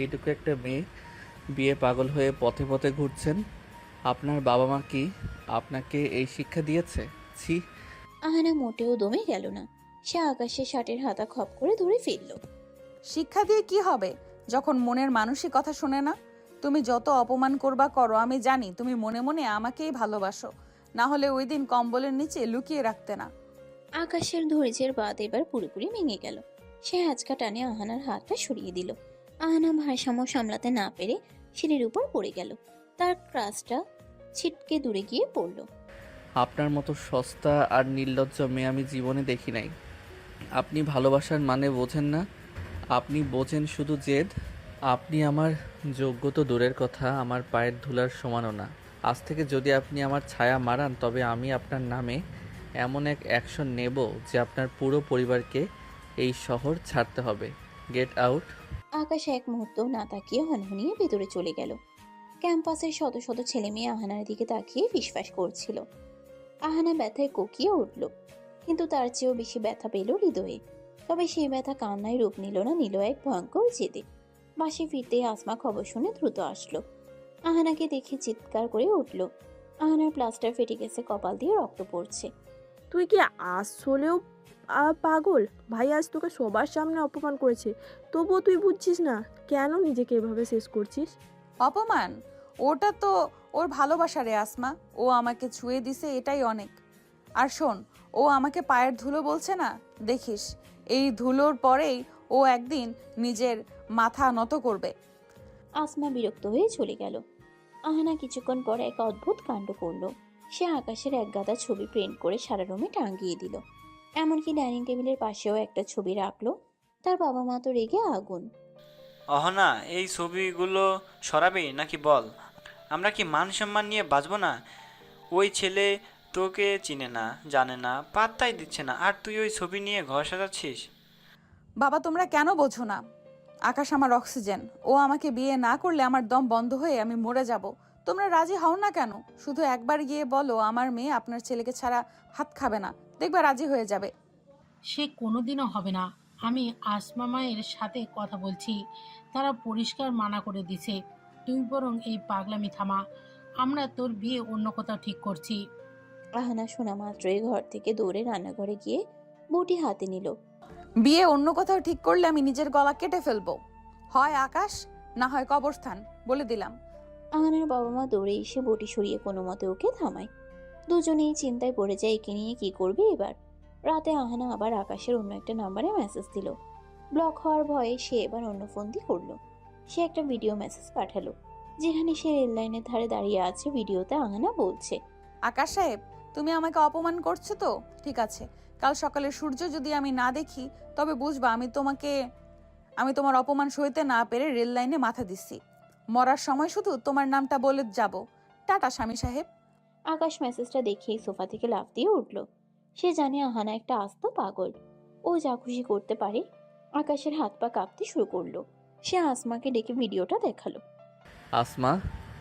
এইটুকু একটা মেয়ে বিয়ে পাগল হয়ে পথে পথে ঘুরছেন। আপনার বাবা মা কি আপনাকে এই শিক্ষা দিয়েছে? ছি। আহানা মোটেও দমে গেল না। সে আকাশের শার্টের হাতা খপ করে ধরে ফেলল। শিক্ষা দিয়ে কি হবে যখন মনের মানুষই কথা শোনে না? তুমি যত অপমান করবা করো, আমি জানি তুমি মনে মনে আমাকেই ভালোবাসো, না হলে ওই দিন কম্বলের নিচে লুকিয়ে রাখতে না। আকাশের ধৈর্যের বাদ এবার পুরোপুরি ভেঙে গেল। সে আঁচকা টানে আহানার হাতটা সরিয়ে দিল। আহানা ভারসাম্য সামলাতে না পেরে সিঁড়ির উপর পড়ে গেল। তার ক্রাশটা ছিটকে দূরে গিয়ে পড়ল। আপনার মতো সস্তা আর নির্লজ্জ মেয়ে আমি জীবনে দেখি নাই। আপনি ভালোবাসার মানে বোঝেন না, আপনি বোঝেন শুধু জেদ। আপনি আমার যোগ্য তো দূরের কথা, আমার পায়ের ধুলার সমানও না। আজ থেকে যদি আপনি আমার ছায়া মারান তবে আমি আপনার নামে এমন এক অ্যাকশন নেব যে আপনার পুরো পরিবারকে এই শহর ছাড়তে হবে। Get out. আকাশ এক মুহূর্ত না তাকিয়ে হনহনিয়ে ভেতরে চলে গেল। ক্যাম্পাসের শত শত ছেলে মেয়ে আহানার দিকে তাকিয়ে ফিসফাস করছিল। আহানা ব্যথায় কোকিয়ে উঠল, কিন্তু তার চেয়েও বেশি ব্যথা পেল হৃদয়ে। তবে সেই ব্যথা কান্নায় রূপ নিল না, নিল এক ভয়ঙ্কর জেদে। বাসে ফিরতে আসমা খবর শুনে দ্রুত আসলো। আহানাকে দেখে চিৎকার করে উঠল। আহানার প্লাস্টার ফেটে গেছে, কপাল দিয়ে রক্ত পড়ছে। তুই কি আসলেও পাগল? ভাই আজ তোকে সবার সামনে অপমান করেছে, তবুও তুই বুঝছিস না? কেন নিজেকে এভাবে শেষ করছিস? অপমান? ওটা তো ওর ভালোবাসা রে আসমা। ও আমাকে ছুঁয়ে দিছে, এটাই অনেক। আর শোন, ও আমাকে পায়ের ধুলো বলছে না, দেখিস এই ধুলোর পরেই ও একদিন নিজের মাথা নত করবে। আসমা বিরক্ত হয়ে চলে গেল। আহানা কিছুক্ষণ পর এক অদ্ভুত কাণ্ড করল। সে আকাশের এক গাদা ছবি প্রিন্ট করে সারা রুমে টাঙিয়ে দিল। এমনকি ডাইনিং টেবিলের পাশেও একটা ছবি রাখলো। তার বাবা মা তো রেগে আগুন। অহনা, এই ছবিগুলো সরাবি নাকি বল? আমরা কি মান সম্মান নিয়ে বাঁচবো না? ওই ছেলে তোকে চিনে না, জানে না, পাত্তাই দিচ্ছে না, আর তুই ওই ছবি নিয়ে ঘর সাজাচ্ছিস? বাবা, তোমরা কেন বোঝো না? আকাশ আমার অক্সিজেন। ও আমাকে বিয়ে না করলে আমার দম বন্ধ হয়ে আমি মরে যাব। তোমরা রাজি হও না কেন? শুধু একবার গিয়ে বলো আমার মেয়ে আপনার ছেলেকে ছাড়া হাত খাবে না, দেখবা রাজি হয়ে যাবে। সে কোনোদিনও হবে না। আমি আসমা মায়ের সাথে কথা বলছি, তারা পরিষ্কার মানা করে দিছে। তুই বরং এই পাগলামি থামা, আমরা তোর বিয়ে অন্য কোথাও ঠিক করছি। আহানা শোনা মাত্রই ঘর থেকে দৌড়ে রান্নাঘরে গিয়ে বটি হাতে নিল। বিয়ে অন্য কোথাও ঠিক করলে আমি নিজের গলা কেটে ফেলবো, হয় আকাশ না হয় কবরস্থান, বলে দিলাম। আহানার বাবা মা দৌড়ে এসে বটি সরিয়ে কোনো মতে ওকে থামায়। দুজনেই চিন্তায় পড়ে যায় একে নিয়ে কি করবে এবার। রাতে আহানা আবার আকাশের অন্য একটা নাম্বারে মেসেজ দিল। ব্লক হওয়ার ভয়ে সে এবার অন্য ফোন দিয়ে করলো। সে একটা ভিডিও মেসেজ পাঠালো, যেখানে সে রেল লাইনের ধারে দাঁড়িয়ে আছে। ভিডিওতে আহানা বলছে, আকাশ সাহেব, তুমি আমাকে অপমান করছো তো? ঠিক আছে, কাল সকালে সূর্য যদি আমি না দেখি তবে বুঝবা আমি তোমার অপমান সইতে না পেরে রেল লাইনে মাথা দিচ্ছি। মরার সময় শুধু তোমার নামটা বলে যাব। টাটা স্বামী সাহেব। আকাশ মেসেজটা দেখেই সোফা থেকে লাফ দিয়ে উঠল। সে জানে আহানা একটা আস্ত পাগল, ও যা খুশি করতে পারে। আকাশের হাত পা কাঁপতে শুরু করলো। সে আসমাকে ডেকে ভিডিওটা দেখালো। আসমা,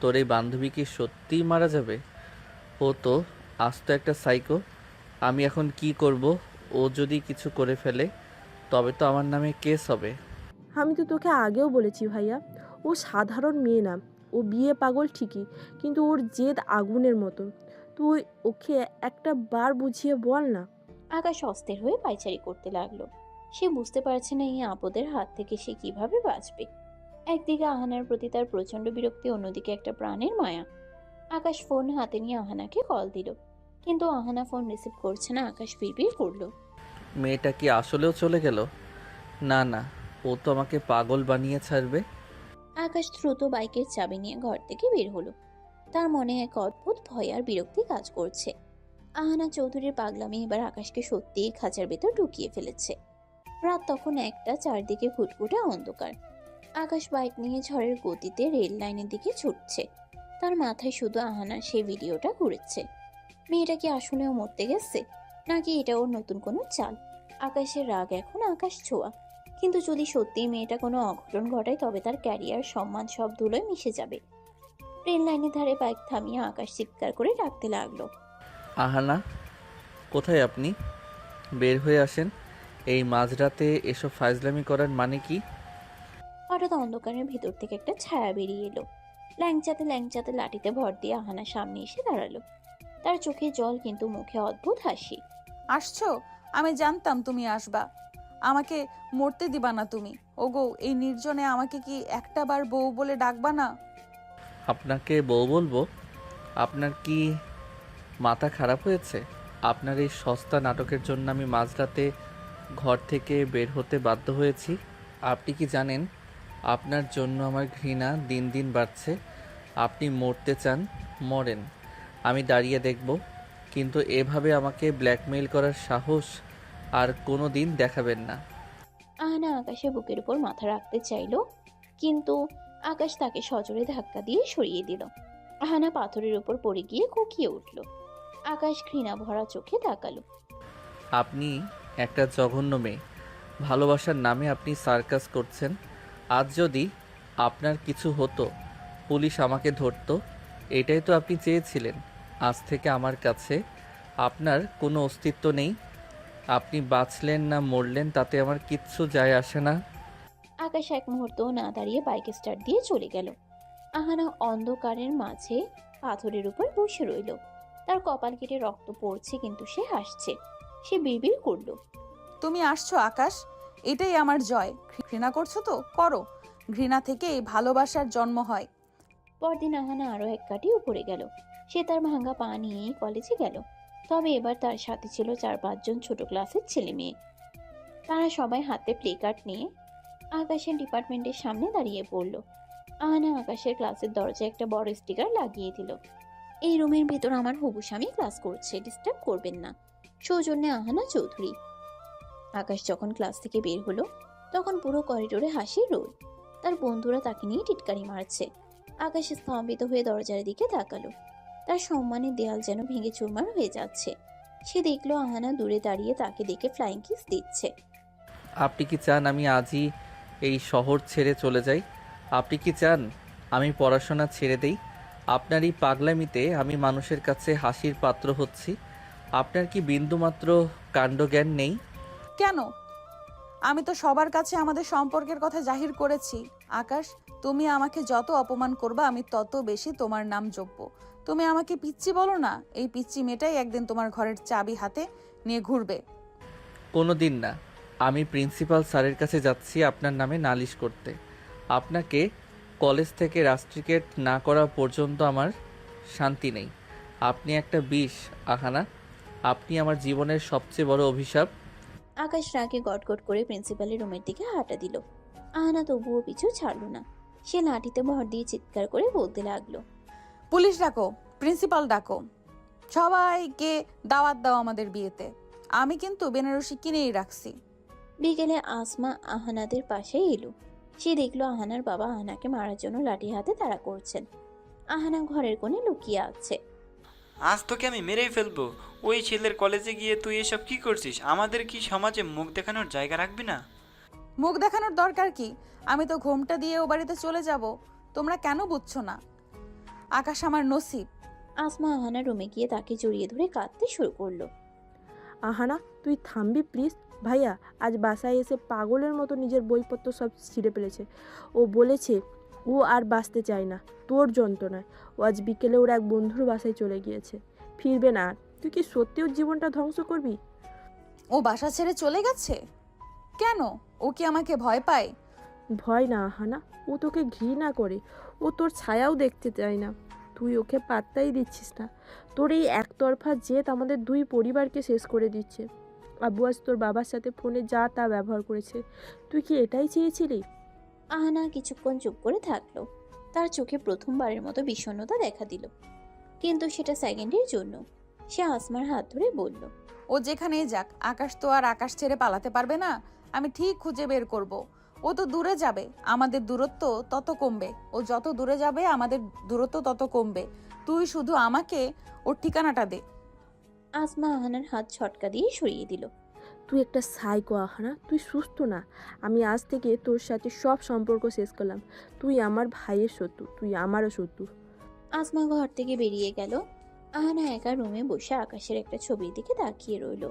তোর এই বান্ধবী কি সত্যিই মারা যাবে? ও তো আজ তো একটা সাইকো। আমি এখন কি করব? ও যদি কিছু করে ফেলে তবে তো আমার নামে কেস হবে। আমি তো তোকে আগেও বলেছি ভাইয়া, ও সাধারণ মেয়ে না। ও বিয়ে পাগল ঠিকই, কিন্তু ওর জেদ আগুনের মতো। তুই ওকে একটা বার বুঝিয়ে বল না। আকাশ অস্থির হয়ে পায়চারি করতে লাগলো। সে বুঝতে পারছে না এই আপদের হাত থেকে সে কিভাবে বাঁচবে। একদিকে আহানার প্রতি তার প্রচন্ড বিরক্তি, অন্যদিকে একটা প্রাণের মায়া। আকাশ ফোন হাতে নিয়ে আহানাকে কল দিল, কিন্তু আহানা ফোন রিসিভ করছে না। আকাশ বিড়বিড় করলো, মেয়েটা কি আসলেও চলে গেল? না না, ও তো আমাকে পাগল বানিয়ে ছাড়বে। আকাশ দ্রুত বাইকের চাবি নিয়ে ঘর থেকে বের হলো। তার মনে এক অদ্ভুত ভয় আর বিরক্তি কাজ করছে। আহানা চৌধুরীর পাগলামি এবার আকাশকে সত্যিই খাঁচার ভেতর ঢুকিয়ে ফেলেছে। রাত তখন একটা, চারদিকে ঘুটঘুটে অন্ধকার। আকাশ বাইক নিয়ে ঝড়ের গতিতে রেল লাইনের দিকে ছুটছে। তার মাথায় শুধু আহানার সেই ভিডিওটা ঘুরেছে। মেয়েটা কি আসলেও মরতে গেছে, নাকি এটা ওর নতুন কোনো চাল? আকাশের রাগ এখন আকাশ ছোঁয়া, কিন্তু যদি সত্যিই মেয়েটা কোনো অঘটন ঘটায় তবে তার ক্যারিয়ার, সম্মান সব ধুলোয় মিশে যাবে। রেল লাইনের ধারে বাইক থামিয়ে আকাশ চিৎকার করে ডাকতে লাগলো, আহানা, কোথায় আপনি? বের হয়ে আসেন। এই মাঝরাতে এসব ফাজলামি করার মানে কি? হঠাৎ অন্ধকারের ভিতর থেকে একটা ছায়া বেরিয়ে এলো। ল্যাংচাতে ল্যাংচাতে লাঠিতে ভর দিয়ে আহানা সামনে এসে দাঁড়ালো। তার চোখে জল, কিন্তু মুখে অদ্ভুত হাসি। আসছো? আমি জানতাম তুমি আসবা। আমাকে মরতে দিবা না তুমি। ওগো, এই নির্জনে আমাকে কি একটা বার বউ বলে ডাকবা না? আপনাকে বউ বলবো? আপনার কি মাথা খারাপ হয়েছে? আপনার এই সস্তা নাটকের জন্য আমি মাঝরাতে ঘর থেকে বের হতে বাধ্য হয়েছি। আপনি কি জানেন আপনার জন্য আমার ঘৃণা দিন দিন বাড়ছে? আপনি মরতে চান, মরেন, আমি দাঁড়িয়ে দেখব। কিন্তু এভাবে আমাকে ব্ল্যাকমেইল করার সাহস আর কোনো দিন দেখাবেন না। আহানা আকাশের বুকের উপর মাথা রাখতে চাইলো, কিন্তু আকাশ তাকে সজোরে ধাক্কা দিয়ে সরিয়ে দিল। আহানা পাথরের উপর পড়ে গিয়ে কুকিয়ে উঠল। আকাশ ঘৃণা ভরা চোখে তাকালো। আপনি একটা জঘন্য মেয়ে। ভালোবাসার নামে আপনি সার্কাস করছেন। আজ যদি আপনার কিছু হতো, পুলিশ আমাকে ধরতো, এটাই তো আপনি চেয়েছিলেন। আজ থেকে আমার কাছে আপনার কোনো অস্তিত্ব নেই। আপনি বাঁচলেন না মরলেন তাতে আমার কিচ্ছু যায় আসে না। আকাশ এক মুহূর্ত না দাঁড়িয়ে বাইক স্টার্ট দিয়ে চলে গেল। আহানা অন্ধকারের মাঝে পাথরের উপর বসে রইল। তার কপাল কেটে রক্ত পড়ছে, কিন্তু সে হাসছে। সে বিড়বিড় করলো, তুমি আসছো আকাশ, এটাই আমার জয়। ঘৃণা করছো তো করো, ঘৃণা থেকেই ভালোবাসার জন্ম হয়। পরদিন আহানা আরো এক কাঠি উপরে গেল। সে তার ভাঙা পা নিয়ে কলেজে গেল। তবে এবার তার সাথে ছিল 4-5 জন ছোট ক্লাসের ছেলে মেয়ে। তারা সবাই হাতে প্লে কার্ড নিয়ে আকাশের ডিপার্টমেন্টের সামনে দাঁড়িয়ে পড়ল। আহানা আকাশের ক্লাসের দরজায় একটা বড় স্টিকার লাগিয়ে দিল, এই রুমের ভেতর আমার হবু স্বামী ক্লাস করছে, ডিস্টার্ব করবেন না, সৌজন্যে আহানা চৌধুরী। আকাশ যখন ক্লাস থেকে বের হলো তখন পুরো করিডোরে হাসির রোল। তার বন্ধুরা তাকে নিয়ে টিটকারি মারছে। আকাশ স্তম্ভিত হয়ে দরজার দিকে তাকালো। তার সম্মানের দেয়াল যেন ভেঙে চুরমার হয়ে যাচ্ছে। সে দেখলো আহানা দূরে দাঁড়িয়ে তাকে দেখে ফ্লাইং কিস দিচ্ছে। আপনি কি চান আমি আজই এই শহর ছেড়ে চলে যাই? আপনি কি চান আমি পড়াশোনা ছেড়ে দেই? আপনার এই পাগলামিতে আমি মানুষের কাছে হাসির পাত্র হচ্ছি। আপনার কি বিন্দুমাত্র কাণ্ডজ্ঞান নেই? কেন? আমি তো সবার কাছে আমাদের সম্পর্কের কথা জাহির করেছি। আকাশ, তুমি আমাকে যত অপমান করবে আমি তত বেশি তোমার নাম জপবো। তুমি আমাকে পিচ্চি বলো না, এই পিচ্চি মেয়েটাই একদিন তোমার ঘরের চাবি হাতে নিয়ে ঘুরবে। কোনো দিন না। আমি প্রিন্সিপাল স্যারের কাছে যাচ্ছি আপনার নামে নালিশ করতে। আপনাকে কলেজ থেকে রাস্ট্রিকেট না করা পর্যন্ত আমার শান্তি নেই। আপনি একটা বিষ আহানা। আপনি আমার জীবনের সবচেয়ে বড় অভিশাপ। আকাশ রাগে গটগট করে প্রিন্সিপালের রুমের দিকে হাঁটা দিল। আহানা তবুও পিছু ছাড়লো না। সে লাঠিতে ভর দিয়ে চিৎকার করে বলতে লাগলো, পুলিশ ডাকো, প্রিন্সিপাল ডাকো, সবাইকে দাওয়াত দাও আমাদের বিয়েতে। আমি কিন্তু বেনারসি কিনেই রাখছি। বিকেলে আসমা আহানাদের পাশে এলো। সে দেখলো আহানার বাবা আহানাকে মারার জন্য লাঠি হাতে তাড়া করছেন। আহানা ঘরের কোণে লুকিয়ে আছে। আজ তোকে আমি মেরেই ফেলবো। ওই ছেলের কলেজে গিয়ে তুই এসব কি করছিস? আমাদের কি সমাজে মুখ দেখানোর জায়গা রাখবি না? মুখ দেখানোর দরকার কি? আমি তো ঘোমটা দিয়ে ও বাড়িতে চলে যাব। তোমরা কেন বুঝছো না? আকাশ আমার নসিব। আসমা আহানার রুমে গিয়ে তাকে জড়িয়ে ধরে কাঁদতে শুরু করলো। আহানা তুই থামবি প্লিজ। ভাইয়া আজ বাসায় এসে পাগলের মতো নিজের বইপত্র সব ছিঁড়ে ফেলেছে। ও বলেছে ও আর বাঁচতে চায় না তোর যন্ত্রণায়। ও আজ বিকেলে ওর এক বন্ধুর বাসায় চলে গিয়েছে, ফিরবে না আর। তুই কি সত্যি ওর জীবনটা ধ্বংস করবি? ও বাসা ছেড়ে চলে গেছে কেন? ও কি আমাকে ভয় পায়? ভয় না আহানা, ও তোকে ঘৃণা করে। ও তোর ছায়াও দেখতে চায় না। তুই ওকে পাত্তাই দিচ্ছিস না। তোর এই একতরফা জেদ আমাদের দুই পরিবারকে শেষ করে দিচ্ছে। আব্বু আজ তোর বাবার সাথে ফোনে যা তা ব্যবহার করেছে। তুই কি এটাই চেয়েছিলি? আহানা কিছুক্ষণ চুপ করে থাকলো। তার চোখে প্রথমবারের মতো বিষণ্ণতা দেখা দিল, কিন্তু সেটা সেকেন্ডের জন্য। সে আসমার হাত ধরে বলল, ও যেখানেই যাক, আকাশ তো আর আকাশ ছেড়ে পালাতে পারবে না। আমি ঠিক খুঁজে বের করব। ও তো দূরে যাবে, আমাদের দূরত্ব তত কমবে। ও যত দূরে যাবে আমাদের দূরত্ব তত কমবে। তুই শুধু আমাকে ওর ঠিকানাটা দে। আসমা আহানার হাত ছটকা দিয়ে সরিয়ে দিল। তুই একটা সাইকো আহানা, তুই সুস্থ না। আমি আজ থেকে তোর সাথে সব সম্পর্ক শেষ করলাম। তুই আমার ভাইয়ের শত্রু, তুই আমারও শত্রু। আসমা ঘর থেকে বেরিয়ে গেল। আহানা একা রুমে বসে আকাশের একটা ছবির দিকে তাকিয়ে রইল।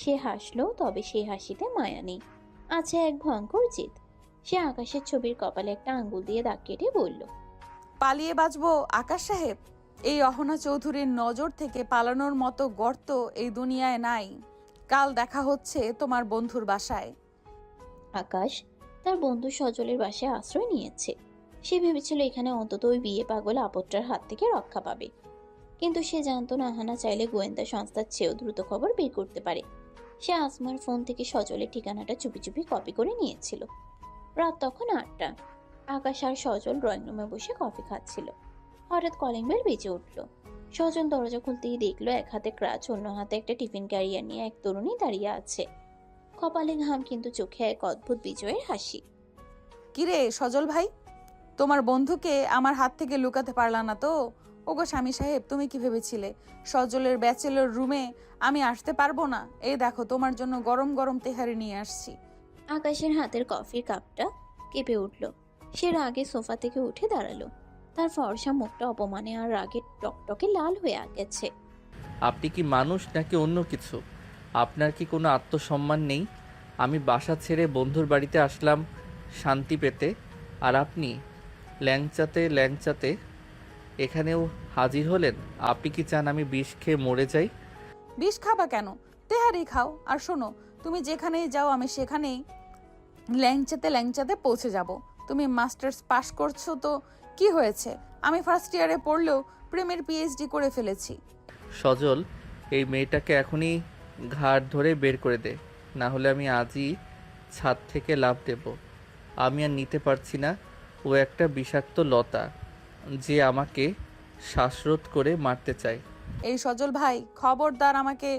সে হাসলো, তবে সেই হাসিতে মায়া নেই, আছে এক ভয়ঙ্কর জেদ। সে আকাশের ছবির কপালে একটা আঙ্গুল দিয়ে দাগ কেটে বলল, পালিয়ে বাঁচবো আকাশ সাহেব? এই অহনা চৌধুরীর নজর থেকে পালানোর মতো গর্ত এই দুনিয়ায় নাই। কাল দেখা হচ্ছে তোমার বন্ধুর বাসায়। আকাশ তার বন্ধু সজলের বাসায় আশ্রয় নিয়েছে। সে ভেবেছিল এখানে অন্তত ওই বিয়ে পাগল আপদটার হাত থেকে রক্ষা পাবে। কিন্তু সে জানতো না আহানা চাইলে গোয়েন্দা সংস্থার চেয়েও দ্রুত খবর বের করতে পারে। সে আসমার ফোন থেকে সজলের ঠিকানাটা চুপি চুপি কপি করে নিয়েছিল। রাত তখন 8টা। আকাশ আর সজল ড্রয়িং রুমে বসে কফি খাচ্ছিল। হঠাৎ কলিং বেল বেজে উঠল। সজল দরজা খুলতেই দেখলো এক হাতে ক্রাচ, অন্য হাতে একটা টিফিন ক্যারিয়ার নিয়ে এক তরুণী দাঁড়িয়ে আছে। কপালে ঘাম, কিন্তু চোখে এক অদ্ভুত বিজয়ের হাসি। কিরে সজল ভাই, তোমার বন্ধুকে আমার হাত থেকে লুকাতে পারলা না তো? ওগো স্বামী সাহেব, তুমি কি ভেবেছিলে সজলের ব্যাচেলর রুমে আমি আসতে পারবো না? এই দেখো তোমার জন্য গরম গরম তেহারি নিয়ে আসছি। আকাশের হাতের কফির কাপটা কেঁপে উঠল। সে রাগে সোফা থেকে উঠে দাঁড়ালো। তার ফর্সা মুখটা অপমানে আর রাগে টকটকে লাল হয়ে গেছে। আপনি কি মানুষ নাকি অন্য কিছু? আপনার কি কোনো আত্মসম্মান নেই? আমি বাসা ছেড়ে বন্ধুর বাড়িতে আসলাম শান্তি পেতে, আর আপনি ল্যাংচাতে ল্যাংচাতে এখানেও হাজির হলেন। আপনি কি চান আমি বিষ খেয়ে মরে যাই? বিষ খাবা কেন? তেহারি খাও। আর শোনো, তুমি যেখানেই যাও আমি সেখানেই ল্যাংচাতে ল্যাংচাতে পৌঁছে যাব। তুমি মাস্টার্স পাশ করছো তো কি হয়েছে? আমি ফার্স্ট ইয়ারে পড়লেও প্রেমের পিএইচডি করে ফেলেছি। সজল, এই মেয়েটাকে এখনই ঘাড় ধরে বের করে দে, না হলে আমি আজই ছাদ থেকে লাফ দেব। আমি আর নিতে পারছি না। ও একটা বিষাক্ত লতা যে আমাকে শ্বাসরোধ করে মারতে চায়। এই সজল ভাই, খবরদার আমাকে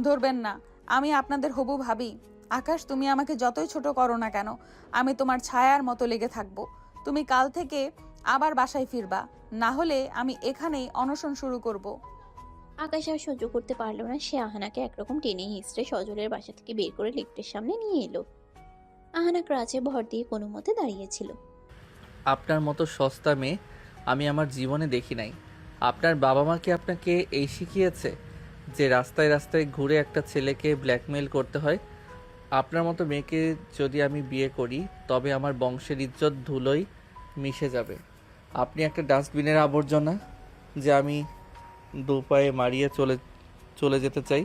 ধরবেন না। আমি আপনাদের হবু ভাবি। আকাশ, তুমি আমাকে যতই ছোট করো না কেন, আমি তোমার ছায়ার মতো লেগে থাকবো। তুমি কাল থেকে আবার বাসায় ফিরবা, না হলে আমি এখানেই অনশন শুরু করব। আকাশ আর সহ্য করতে পারলো না। সে আহানাকে একরকম টেনে হিঁচড়ে সজলের বাসা থেকে বের করে লিফটের সামনে নিয়ে এলো। আহানা ক্রাচে ভর দিয়ে কোনো মতে দাঁড়িয়েছিল। আপনার মতো সস্তা মেয়ে আমি আমার জীবনে দেখি নাই। আপনার বাবা মা কি আপনাকে এই শিখিয়েছে যে রাস্তায় রাস্তায় ঘুরে একটা ছেলেকে ব্ল্যাকমেল করতে হয়? আপনার মতো মেয়েকে যদি আমি বিয়ে করি তবে আমার বংশের ইজ্জত ধুলোয় মিশে যাবে। আপনি একটা ডাস্টবিনের আবর্জনা যে আমি দু পায়ে মারিয়ে চলে যেতে চাই।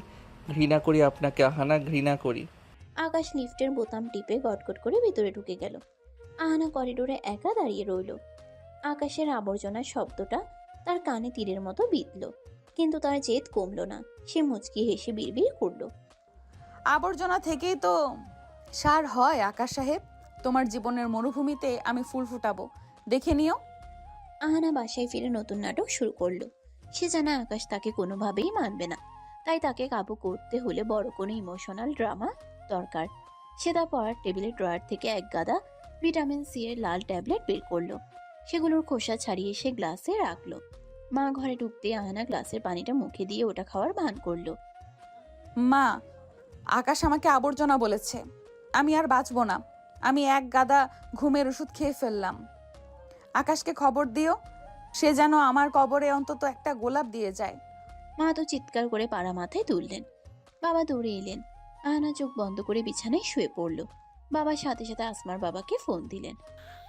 ঘৃণা করি আপনাকে আহানা, ঘৃণা করি। আকাশ লিফটের বোতাম টিপে গটগট করে ভিতরে ঢুকে গেল। আহানা করিডোরে একা দাঁড়িয়ে রইল। আকাশের আবর্জনার শব্দটা তার কানে তীরের মতো বিঁধল, কিন্তু তার জেদ কমল না। সে মুচকি হেসে বিড়বিড় করল, আবর্জনা থেকেই তো সার হয় আকাশ সাহেব। তোমার জীবনের মরুভূমিতে আমি ফুল ফুটাবো, দেখে নিও। আহানা বাসায় ফিরে নতুন নাটক শুরু করলো। সে জানে আকাশ তাকে কোনোভাবেই মানবে না, তাই তাকে কাবু করতে হলে বড় কোনো ইমোশনাল ড্রামা দরকার। সে তার পড়ার টেবিলের ড্রয়ার থেকে এক গাদা ভিটামিন সি এর লাল ট্যাবলেট বের করলো। সেগুলোর খোসা ছাড়িয়ে সে গ্লাসে রাখলো। মা ঘরে ঢুকতে আহানা গ্লাসের পানিটা মুখে দিয়ে ওটা খাওয়ার ভান করলো। মা, আকাশ আমাকে আবর্জনা বলেছে। আমি আর বাঁচবো না। আমি এক গাদা ঘুমের ওষুধ খেয়ে ফেললাম। আকাশকে খবর দিও, সে যেন আমার কবরে অন্তত একটা গোলাপ দিয়ে যায়। মা তো চিৎকার করে পাড়া মাথায় তুললেন। বাবা দৌড়ে এলেন। আহানা চোখ বন্ধ করে বিছানায় শুয়ে পড়ল। বাবার সাথে সাথে আসমার বাবাকে ফোন দিলেন।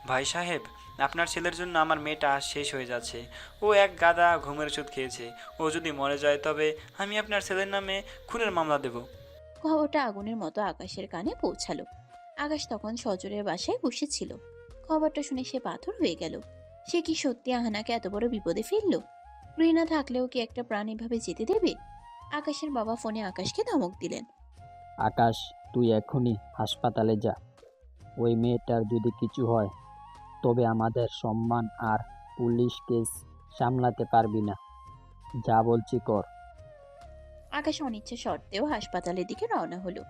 ভাই সাহেব, আপনার ছেলের জন্য আমার মেয়েটা শেষ হয়ে যাচ্ছে। ও এক গাদা ঘুমের ওষুধ খেয়েছে। ও যদি মরে যায় তবে আমি আপনার ছেলের নামে খুনের মামলা দেব। খবরটা আগুনের মতো আকাশের কানে পৌঁছালো। আকাশ তখন সজলের বাসায় বসেছিল। খবরটা শুনে সে পাথর হয়ে গেল। সে কি সত্যি আহানাকে এত বড় বিপদে ফেলল? ঘৃণা থাকলেও কি একটা প্রাণ এভাবে যেতে দেবে? আকাশের বাবা ফোনে আকাশকে ধমক দিলেন। আকাশ, তুই এখনই হাসপাতালে যা। ওই মেয়েটার যদি কিছু হয় তবে আমাদের সম্মান আর পুলিশ কেস সামলাতে পারবি না। যা বলছি কর। আকাশ অনিচ্ছা সত্ত্বেও হাসপাতালের দিকে রওনা হলো।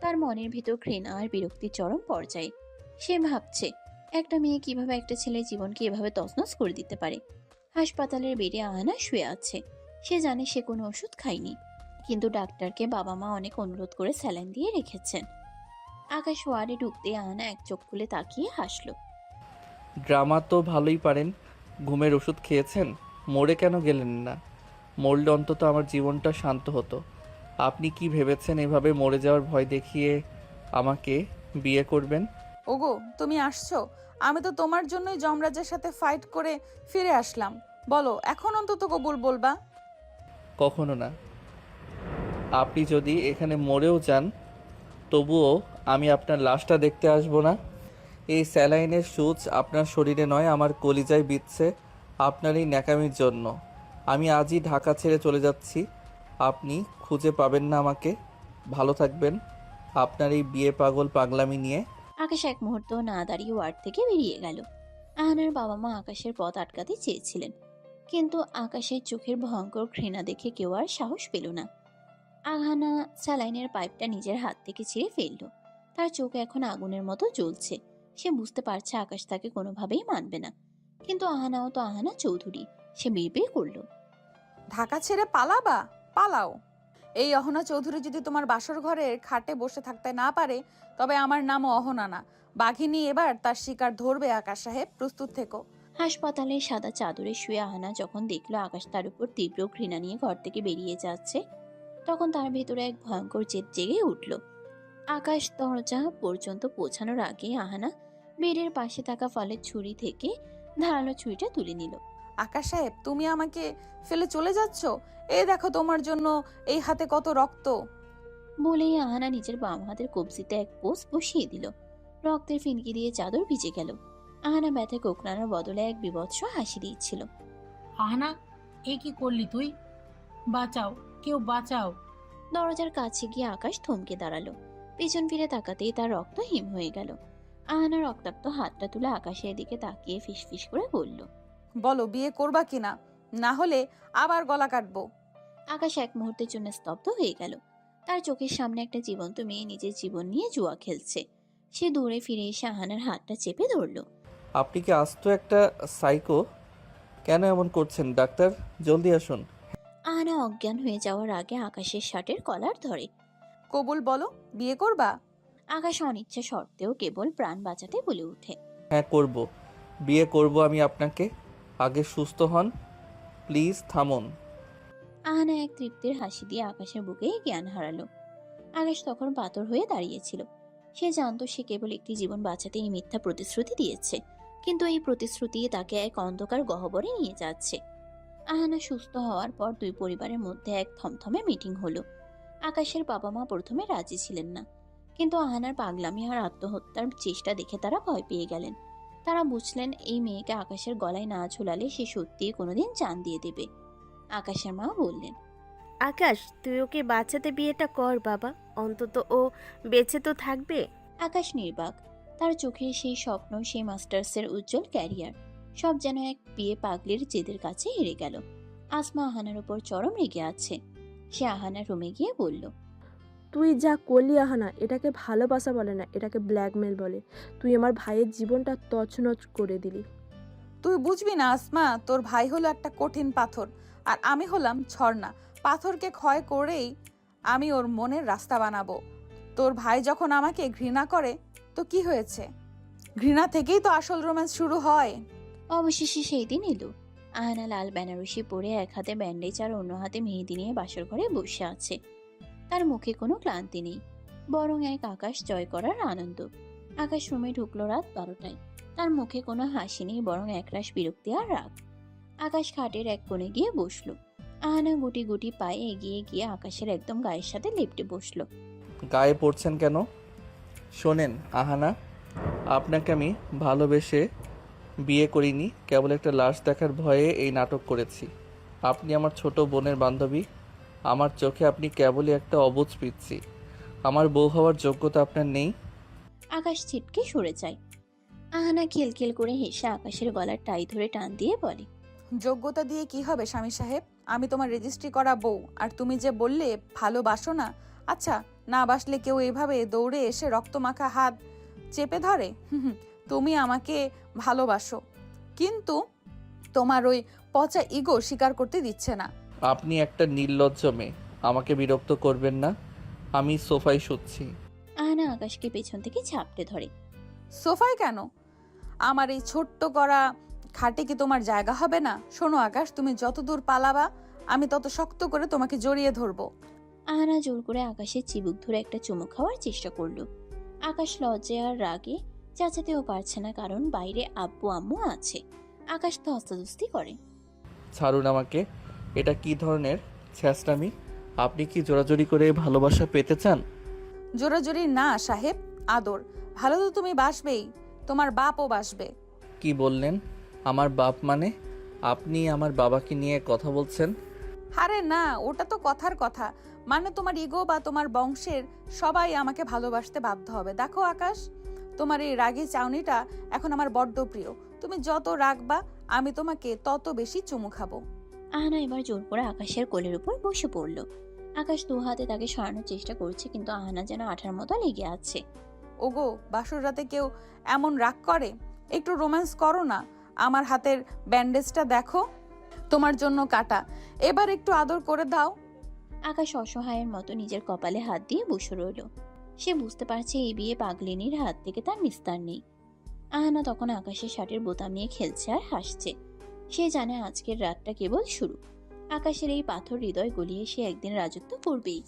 তার মনের ভিতর ঘৃণা আর বিরক্তির চরম পর্যায়ে। সে ভাবছে, একটা মেয়ে কিভাবে একটা ছেলের জীবনকে এভাবে তছনছ করে দিতে পারে। হাসপাতালের বেডে আহানা শুয়ে আছে। সে জানে সে কোনো ওষুধ খায়নি, কিন্তু ডাক্তারকে বাবা মা অনেক অনুরোধ করে স্যালাইন দিয়ে রেখেছেন। আকাশ ওয়ার্ডে ঢুকতে আহানা এক চোখ খুলে তাকিয়ে হাসল। ড্রামা তো ভালোই পারেন। ঘুমের ওষুধ খেয়েছেন, মরে কেন গেলেন না? মরলে অন্তত আমার জীবনটা শান্ত হতো। আপনি কি ভেবেছেন এভাবে মরে যাওয়ার ভয় দেখিয়ে আমাকে বিয়ে করবেন? ওগো, তুমি আসছো? আমি তো তোমার জন্যই যমরাজের সাথে ফাইট করে ফিরে আসলাম। বলো, এখন অন্তত কবুল বলবা? কখনো না। আপনি যদি এখানে মরেও যান তবুও আমি আপনার লাশটা দেখতে আসবো না। এই স্যালাইনের সুচ আপনার শরীরে নয়, আমার কলিজায় বিঁধছে আপনার এই ন্যাকামির জন্য। আমি আজই ঢাকা ছেড়ে চলে যাচ্ছি। আপনি খুঁজে পাবেন না আমাকে। ভালো থাকবেন আপনার এই বিয়ে পাগল পাগলামি নিয়ে। আকাশ এক মুহূর্ত না দাঁড়িয়ে ওয়ার্ড থেকে বেরিয়ে গেল। আহানার বাবা মা আকাশের পথ আটকাতে চেয়েছিলেন, কিন্তু আকাশের চোখের ভয়ঙ্কর ঘৃণা দেখে কেউ আর সাহস পেল না। আহানা স্যালাইনের পাইপটা নিজের হাত থেকে ছিঁড়ে ফেলল। তার চোখ এখন আগুনের মতো জ্বলছে। সে বুঝতে পারছে আকাশ তাকে কোনোভাবেই মানবে না, কিন্তু আহানাও তো আহানা চৌধুরী। সে বিড়বিড় করল, ঢাকা ছেড়ে পালাবা? পালাও। এই অহনা চৌধুরী যদি তোমার বাসর ঘরের খাটে বসে থাকতে না পারে তবে আমার নামও অহনা না। বাঘিনী এবার তার শিকার ধরবে। আকাশ সাহেব, প্রস্তুত থেকো। হাসপাতালের সাদা চাদরে শুয়ে আহানা যখন দেখলো আকাশ তার উপর তীব্র ঘৃণা নিয়ে ঘর থেকে বেরিয়ে যাচ্ছে, তখন তার ভেতরে এক ভয়ঙ্কর জেদ জেগে উঠল। আকাশ দরজা পর্যন্ত পৌঁছানোর আগে আহানা বেডের পাশে থাকা ফলের ছুরি থেকে ধারালো ছুরিটা তুলে নিল। আকাশ সাহেব, তুমি আমাকে ফেলে চলে যাচ্ছ? এই দেখো তোমার জন্য এই হাতে কত রক্ত। বলেই আহানা নিজের বাম হাতের কবজিতে এক পোষ বসিয়ে দিল। রক্তের ফিনকি দিয়ে চাদর ভিজে গেল। আহানা ব্যথা কোকড়ানোর বদলে এক বিভৎস হাসি দিচ্ছিল। আহানা, এ কি করলি তুই? বাঁচাও, কেউ বাঁচাও। দরজার কাছে গিয়ে আকাশ থমকে দাঁড়ালো। পিছন ফিরে তাকাতেই তার রক্ত হিম হয়ে গেল। আহানা রক্তাক্ত হাতটা তুলে আকাশের দিকে তাকিয়ে ফিসফিস করে বলল, বলো বিয়ে করবা কিনা, না হলে আবার গলা কাটবো। আকাশ এক মুহূর্তের জন্য স্তব্ধ হয়ে গেল। তার চোখের সামনে একটা জীবন্ত মেয়ে নিজের জীবন নিয়ে জুয়া খেলছে। সে দৌড়ে ফিরে এসে আহানার হাতটা চেপে ধরল। আপনি কি আস্ত একটা সাইকো? কেন এমন করছেন ডাক্তার? জলদি আসুন। আহানা অজ্ঞান হয়ে যাওয়ার আগে আকাশের শার্টের কলার ধরে। কবুল বলো, বিয়ে করবা? আকাশ অনিচ্ছা সত্ত্বেও কেবল প্রাণ বাঁচাতে বলে ওঠে, হ্যাঁ করব, বিয়ে করব আমি আপনাকে। আগে সুস্থ হন, প্লিজ থামুন। আহানা এক তৃপ্তির হাসি দিয়ে আকাশের বুকে জ্ঞান হারালো। আকাশ তখন পাথর হয়ে দাঁড়িয়েছিল। সে জানতো সে কেবল একটি জীবন বাঁচাতে এই মিথ্যা প্রতিশ্রুতি দিয়েছে, কিন্তু এই প্রতিশ্রুতি তাকে এক অন্ধকার গহ্বরে নিয়ে যাচ্ছে। আহানা সুস্থ হওয়ার পর দুই পরিবারের মধ্যে এক থমথমে মিটিং হলো। আকাশের বাবা মা প্রথমে রাজি ছিলেন না, কিন্তু আহানার পাগলামি আর আত্মহত্যার চেষ্টা দেখে তারা ভয় পেয়ে গেলেন। তারা বুঝলেন এই মেয়েকে আকাশের গলায় না ঝুলালে সে সত্যিই কোনোদিন জান দিয়ে দেবে। আকাশের মা বললেন, আকাশ, তুই ওকে বাঁচাতে বিয়েটা কর বাবা, অন্তত ও বেঁচে তো থাকবে। আকাশ নির্বাক। তার চোখে সেই স্বপ্ন, সেই মাস্টার্সের উজ্জ্বল ক্যারিয়ার, সব যেন এক বিয়ে পাগলির জেদের কাছে হেরে গেল। আসমা আহানার উপর চরম রেগে আছে। সে আহানার রুমে গিয়ে বলল, তুই যা করলি আহানা, এটাকে ভালোবাসা বলে না, এটাকে ব্ল্যাকমেল বলে। তুই আমার ভাইয়ের জীবনটা তছনছ করে দিলি। তুই বুঝবি না আসমা, তোর ভাই হলো একটা কঠিন পাথর আর আমি হলাম ঝর্ণা। পাথরকে ক্ষয় করেই আমি ওর মনের রাস্তা বানাবো। তোর ভাই যখন আমাকে ঘৃণা করে তো কি হয়েছে? ঘৃণা থেকেই তো আসল রোম্যান্স শুরু হয়। অবশেষে সেই দিন এলো। আহানা লাল বেনারসি পরে এক হাতে ব্যান্ডেজ আর অন্য হাতে মেহেদি নিয়ে বাসর ঘরে বসে আছে। তার মুখে কোনো ক্লান্তি নেই, বরং এক আকাশ জয় করার আনন্দ। আকাশ রুমে ঢুকলো রাত 12টায়। তার মুখে কোনো হাসি নেই, বরং একরাশ বিরক্তি আর রাগ। আকাশ খাটের এক কোণে গিয়ে বসলো। আহানা গুটি গুটি পায়ে এগিয়ে গিয়ে আকাশের একদম গায়ের সাথে লেপ্টে বসলো। গায়ে পড়ছেন কেন? শোনেন আহানা, আপনাকে আমি ভালোবেসে বিয়ে করিনি, কেবল একটা লাশ দেখার ভয়ে এই নাটক করেছি। আপনি আমার ছোট বোনের বান্ধবী। আমার চোখে আপনি কেবলই একটা অবুঝ পিচ্ছি। আমার বউ হওয়ার যোগ্যতা আপনার নেই। আকাশ ছিটকে সরে যায়। আহানা খিলখিল করে হেসে আকাশের গলার টাই ধরে টান দিয়ে বলে, যোগ্যতা দিয়ে কি হবে স্বামী সাহেব? আমি তোমার রেজিস্ট্রি করা বউ, আর তুমি যে বললে ভালোবাসো না। আচ্ছা, না বাসলে কেউ এভাবে দৌড়ে এসে রক্তমাখা হাত চেপে ধরে? তুমি আমাকে ভালোবাসো, কিন্তু তোমার ওই পচা ইগো স্বীকার করতে দিচ্ছে না। আপনি একটা নির্লজ্জ মেয়ে, আমাকে বিরক্ত করবেন না। আমি সোফায় শুচ্ছি। আহানা আকাশকে পেছন থেকে ঝাপটে ধরে। সোফায় কেন? আমার এই ছোট্ট করা খাটে কি তোমার জায়গা হবে না? শোনো আকাশ, তুমি যত দূর পালাবা আমি তত শক্ত করে তোমাকে জড়িয়ে ধরবো। আহানা জোর করে আকাশের চিবুক ধরে একটা চুমু খাওয়ার চেষ্টা করলো। আকাশ লজ্জায় আর রাগে চাচাতেও পারছে না, কারণ বাইরে আব্বু আম্মু আছে। আকাশ ধস্তাধস্তি করে। ছাড়ুন আমাকে। এটা কি ধরনের ছ্যাঁচড়ামি? আপনি কি জোরাজোরি করে ভালোবাসা পেতে চান? জোরাজোরি না সাহেব, আদর। ভালো তো তুমি বাসবেই, তোমার বাপও বাসবে। কি বললেন? আমার বাপ মানে? আপনি আমার বাবাকে নিয়ে কথা বলছেন? আরে না, ওটা তো কথার কথা। মানে তোমার ইগো বা তোমার বংশের সবাই আমাকে ভালোবাসতে বাধ্য হবে। দেখো আকাশ, তোমার এই রাগী চাউনিটা এখন আমার বড্ড প্রিয়। তুমি যত রাগবা আমি তোমাকে তত বেশি চুমু খাবো। আহানা এবার জোর করে আকাশের কোলের উপর বসে পড়ল। আকাশ দু হাতে তাকে সরানোর চেষ্টা করছে, কিন্তু আহানা যেন আঠার মতো লেগে আছে। ওগো, বাসর রাতে কেউ এমন রাগ করে? একটু রোম্যান্স করো না। আমার হাতের ব্যান্ডেজটা দেখো, তোমার জন্য কাটা। এবার একটু আদর করে দাও। আকাশ অসহায়ের মতো নিজের কপালে হাত দিয়ে বসে রইল। সে বুঝতে পারছে এই বিয়ে পাগলিনীর হাত থেকে তার নিস্তার নেই। আহানা তখন আকাশের শার্টের বোতাম নিয়ে খেলছে আর হাসছে। সে জানে আজকের রাতটা কেবল শুরু। আকাশের এই পাথর হৃদয় গলিয়ে সে একদিন রাজত্ব করবেই।